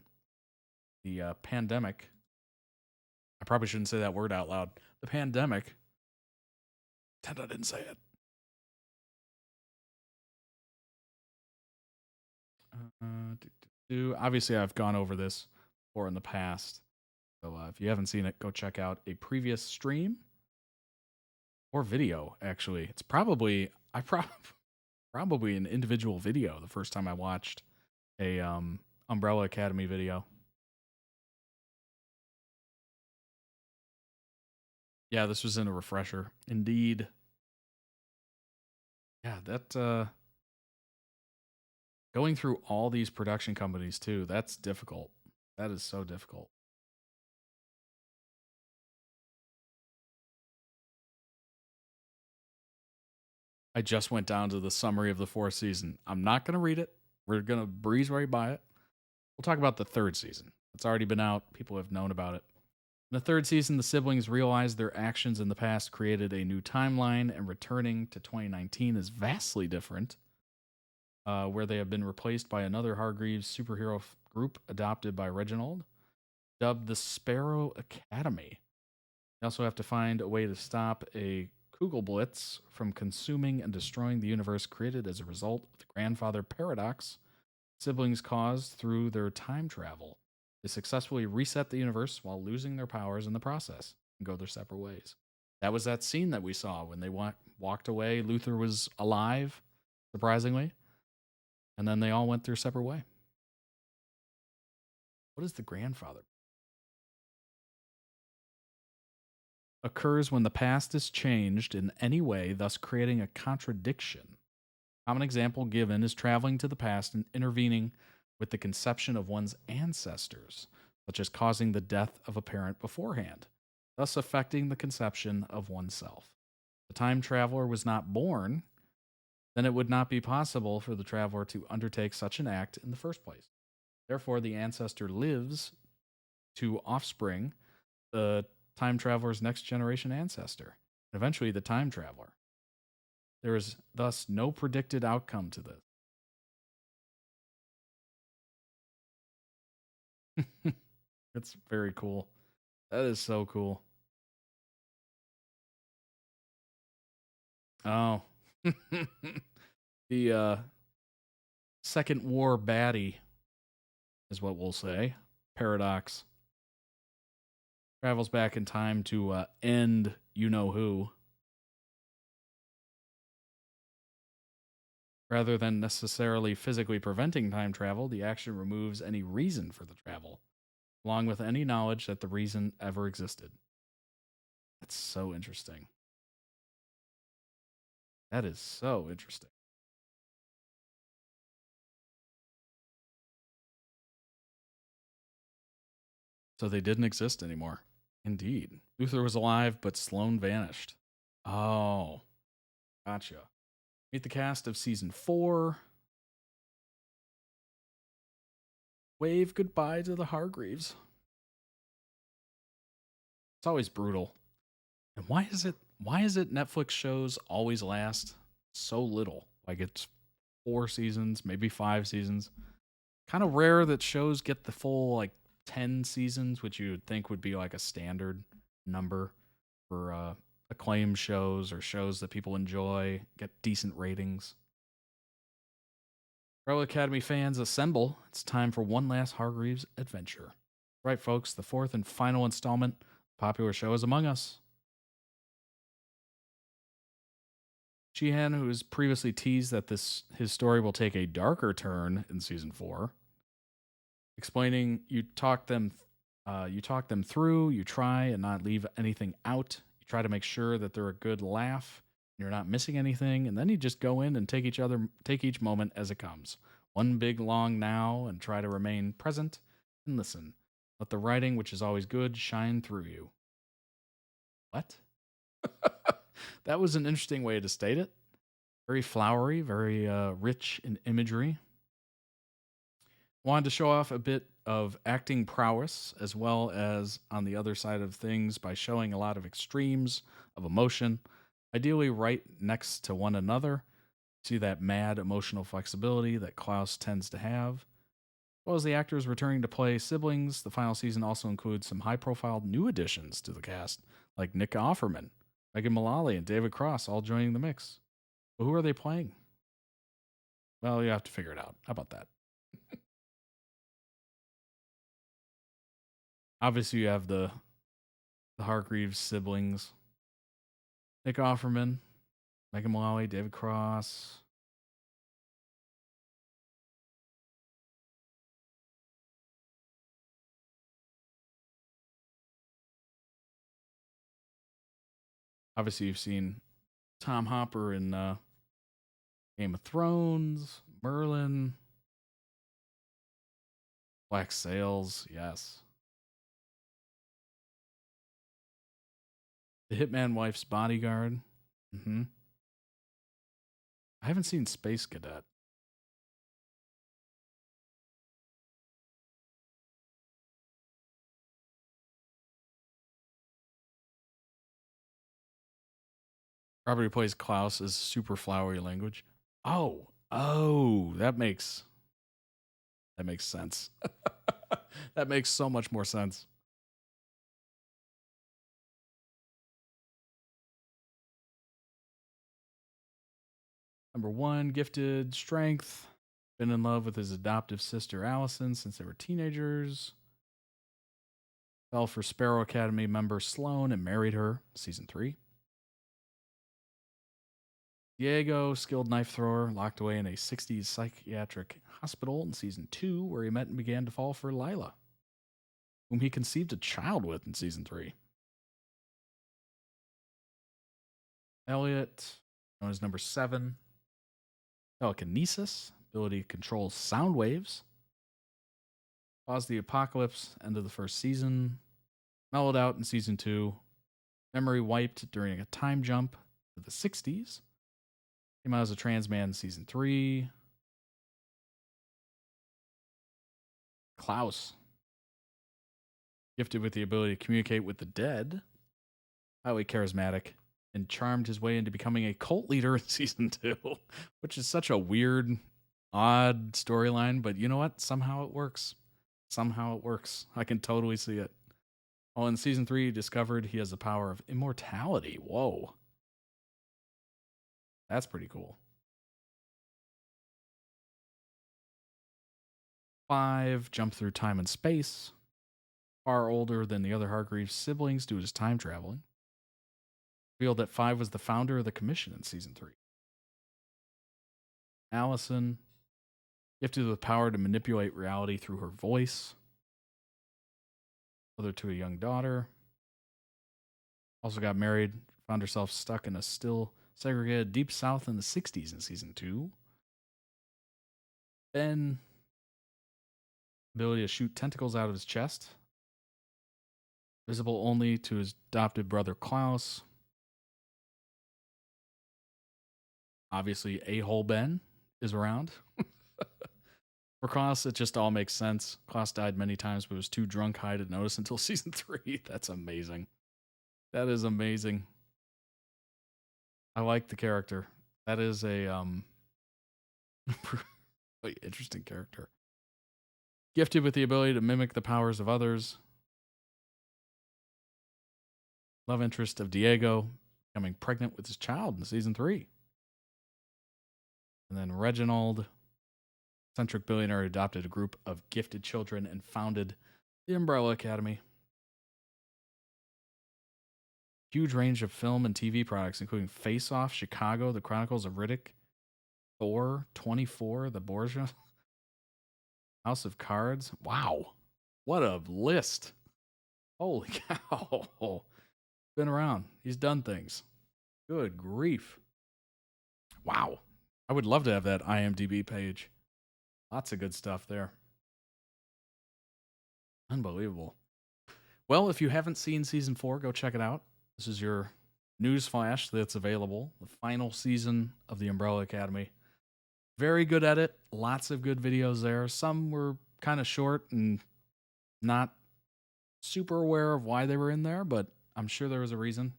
The pandemic. I probably shouldn't say that word out loud. The pandemic. Pretend I didn't say it. Obviously, I've gone over this before in the past. So if you haven't seen it, go check out a previous stream or video, actually. It's probably an individual video the first time I watched a Umbrella Academy video. Yeah, this was in a refresher. Indeed. Yeah, that going through all these production companies too, that's difficult. That is so difficult. I just went down to the summary of the 4th season. I'm not going to read it. We're going to breeze right by it. We'll talk about the 3rd season. It's already been out. People have known about it. In the 3rd season, the siblings realized their actions in the past created a new timeline, and returning to 2019 is vastly different, where they have been replaced by another Hargreaves superhero group adopted by Reginald, dubbed the Sparrow Academy. They also have to find a way to stop a Kugelblitz from consuming and destroying the universe created as a result of the grandfather paradox siblings caused through their time travel. They successfully reset the universe while losing their powers in the process and go their separate ways. That was that scene that we saw when they walked away. Luther was alive, surprisingly. And then they all went their separate way. What is the grandfather? Occurs when the past is changed in any way, thus creating a contradiction. Common example given is traveling to the past and intervening with the conception of one's ancestors, such as causing the death of a parent beforehand, thus affecting the conception of oneself. If the time traveler was not born, then it would not be possible for the traveler to undertake such an act in the first place. Therefore, the ancestor lives to offspring the time traveler's next generation ancestor, and eventually the time traveler. There is thus no predicted outcome to this. It's very cool. That is so cool. Oh. The Second War baddie is what we'll say. Paradox. Travels back in time to end you-know-who. Rather than necessarily physically preventing time travel, the action removes any reason for the travel, along with any knowledge that the reason ever existed. That's so interesting. That is so interesting. So they didn't exist anymore. Indeed. Luther was alive, but Sloane vanished. Oh, gotcha. Meet the cast of season 4. Wave goodbye to the Hargreaves. It's always brutal. And why is it Netflix shows always last so little? Like it's 4 seasons, maybe 5 seasons. Kind of rare that shows get the full like 10 seasons, which you would think would be like a standard number for acclaimed shows or shows that people enjoy, get decent ratings. Umbrella Academy fans, assemble. It's time for one last Hargreaves adventure. Right, folks, the 4th and final installment of the popular show is among us. Sheehan, who has previously teased that his story will take a darker turn in season 4, explaining you talk them through, you try and not leave anything out. You try to make sure that they're a good laugh, and you're not missing anything, and then you just go in and take each moment as it comes. One big long now, and try to remain present and listen. Let the writing, which is always good, shine through you. What? That was an interesting way to state it. Very flowery, very rich in imagery. Wanted to show off a bit of acting prowess, as well as on the other side of things by showing a lot of extremes of emotion, ideally right next to one another. See that mad emotional flexibility that Klaus tends to have. As well as the actors returning to play siblings, the final season also includes some high-profile new additions to the cast, like Nick Offerman, Megan Mullally, and David Cross all joining the mix. But who are they playing? Well, you have to figure it out. How about that? Obviously, you have the Hargreaves siblings. Nick Offerman, Megan Mullally, David Cross. Obviously, you've seen Tom Hopper in Game of Thrones, Merlin, Black Sails, yes. The Hitman Wife's Bodyguard. I haven't seen Space Cadet. Robert who plays Klaus is super flowery language. Oh, that makes sense. That makes so much more sense. Number 1, gifted strength. Been in love with his adoptive sister Allison since they were teenagers. Fell for Sparrow Academy member Sloane and married her. Season 3. Diego, skilled knife thrower, locked away in a 60s psychiatric hospital in season 2, where he met and began to fall for Lila, whom he conceived a child with in season 3. Elliot, known as number 7, telekinesis, ability to control sound waves, caused the apocalypse, end of the first season, mellowed out in season 2, memory wiped during a time jump to the 60s, came out as a trans man in season 3. Klaus, gifted with the ability to communicate with the dead, highly charismatic, and charmed his way into becoming a cult leader in season 2, which is such a weird, odd storyline, but you know what? Somehow it works. Somehow it works. I can totally see it. Oh, in season 3, he discovered he has the power of immortality. Whoa. That's pretty cool. 5, jumped through time and space. Far older than the other Hargreaves siblings due to his time traveling. Revealed that 5 was the founder of the commission in season 3. Allison, gifted with the power to manipulate reality through her voice. Mother to a young daughter. Also got married, found herself stuck in a still segregated deep south in the 60s in season 2. Ben, ability to shoot tentacles out of his chest. Visible only to his adopted brother Klaus. Obviously, a-hole Ben is around. For Klaus, it just all makes sense. Klaus died many times, but was too drunk high to notice until season 3. That's amazing. That is amazing. I like the character. That is a really interesting character. Gifted with the ability to mimic the powers of others. Love interest of Diego, becoming pregnant with his child in season 3. And then Reginald, eccentric billionaire, adopted a group of gifted children and founded the Umbrella Academy. Huge range of film and TV products, including Face Off, Chicago, The Chronicles of Riddick, Thor, 24, The Borgia, House of Cards. Wow. What a list. Holy cow. Been around. He's done things. Good grief. Wow. I would love to have that IMDb page. Lots of good stuff there. Unbelievable. Well, if you haven't seen season 4, go check it out. This is your news flash that's available. The final season of the Umbrella Academy. Very good edit. Lots of good videos there. Some were kind of short and not super aware of why they were in there, but I'm sure there was a reason.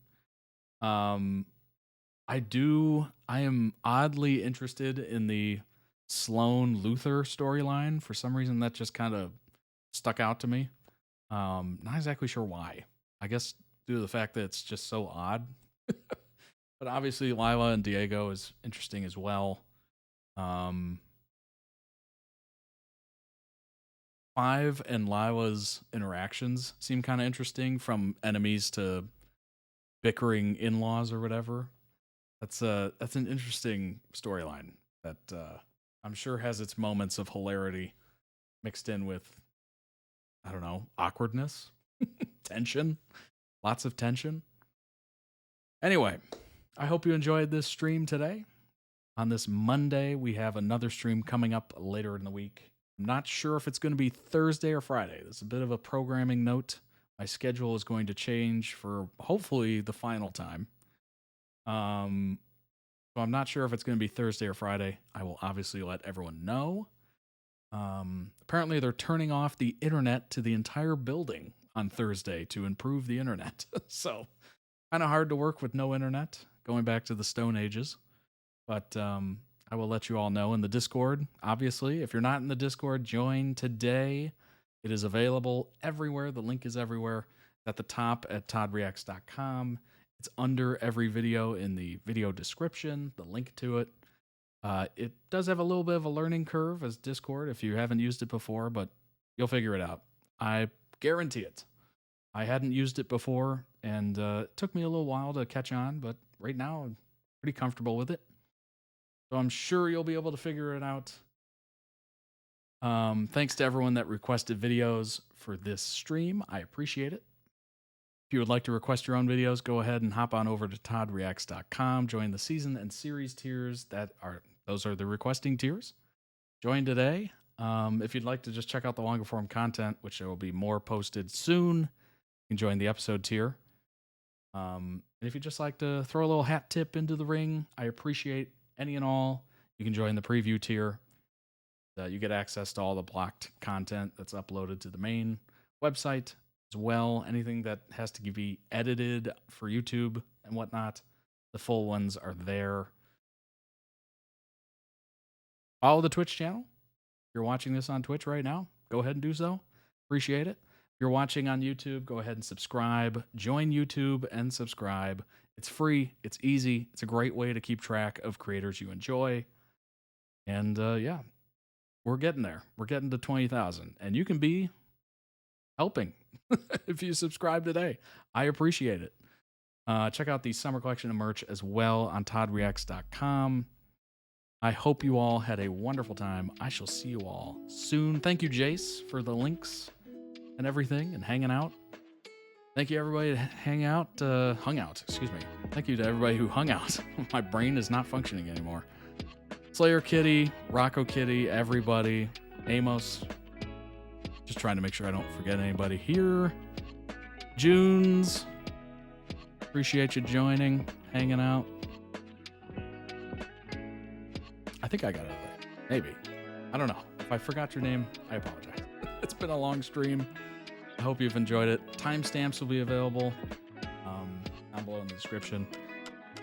I am oddly interested in the Sloane Luther storyline. For some reason, that just kind of stuck out to me. Not exactly sure why. I guess due to the fact that it's just so odd. But obviously, Lila and Diego is interesting as well. 5 and Lila's interactions seem kind of interesting, from enemies to bickering in-laws or whatever. That's an interesting storyline that I'm sure has its moments of hilarity mixed in with, I don't know, awkwardness, tension, lots of tension. Anyway, I hope you enjoyed this stream today. On this Monday, we have another stream coming up later in the week. I'm not sure if it's going to be Thursday or Friday. There's a bit of a programming note. My schedule is going to change for hopefully the final time. So I'm not sure if it's going to be Thursday or Friday. I will obviously let everyone know. Apparently they're turning off the internet to the entire building on Thursday to improve the internet. So kind of hard to work with no internet, going back to the Stone Ages. But I will let you all know in the Discord. Obviously, if you're not in the Discord, join today. It is available everywhere. The link is everywhere. At the top at toddreacts.com. It's under every video in the video description, the link to it. It does have a little bit of a learning curve as Discord if you haven't used it before, but you'll figure it out. I guarantee it. I hadn't used it before, and it took me a little while to catch on, but right now I'm pretty comfortable with it. So I'm sure you'll be able to figure it out. Thanks to everyone that requested videos for this stream. I appreciate it. If you would like to request your own videos, go ahead and hop on over to toddreacts.com. Join the season and series tiers. Those are the requesting tiers. Join today. If you'd like to just check out the longer form content, which there will be more posted soon, you can join the episode tier. And if you'd just like to throw a little hat tip into the ring, I appreciate any and all. You can join the preview tier. You get access to all the blocked content that's uploaded to the main website as well. Anything that has to be edited for YouTube and whatnot, the full ones are there. Follow the Twitch channel. If you're watching this on Twitch right now, go ahead and do so. Appreciate it. If you're watching on YouTube, go ahead and subscribe. Join YouTube and subscribe. It's free. It's easy. It's a great way to keep track of creators you enjoy. And yeah, we're getting there. We're getting to 20,000. And you can be helping if you subscribe today. I appreciate it. Check out the summer collection of merch as well on toddreacts.com. I hope you all had a wonderful time. I shall see you all soon. Thank you, Jace, for the links and everything and hanging out. Thank you, everybody, to hung out. Excuse me. Thank you to everybody who hung out. My brain is not functioning anymore. Slayer Kitty, Rocco Kitty, everybody, Amos. Just trying to make sure I don't forget anybody here. Junes. Appreciate you joining, hanging out. I think I got it right. Maybe. I don't know. If I forgot your name, I apologize. It's been a long stream. I hope you've enjoyed it. Timestamps will be available down below in the description.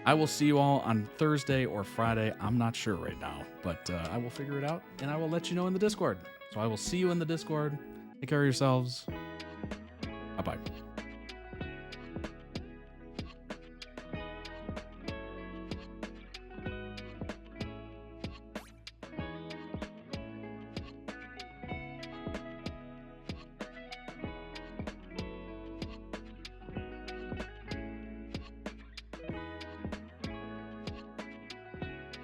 I will see you all on Thursday or Friday. I'm not sure right now, but I will figure it out, and I will let you know in the Discord. So I will see you in the Discord. Take care of yourselves. Bye-bye.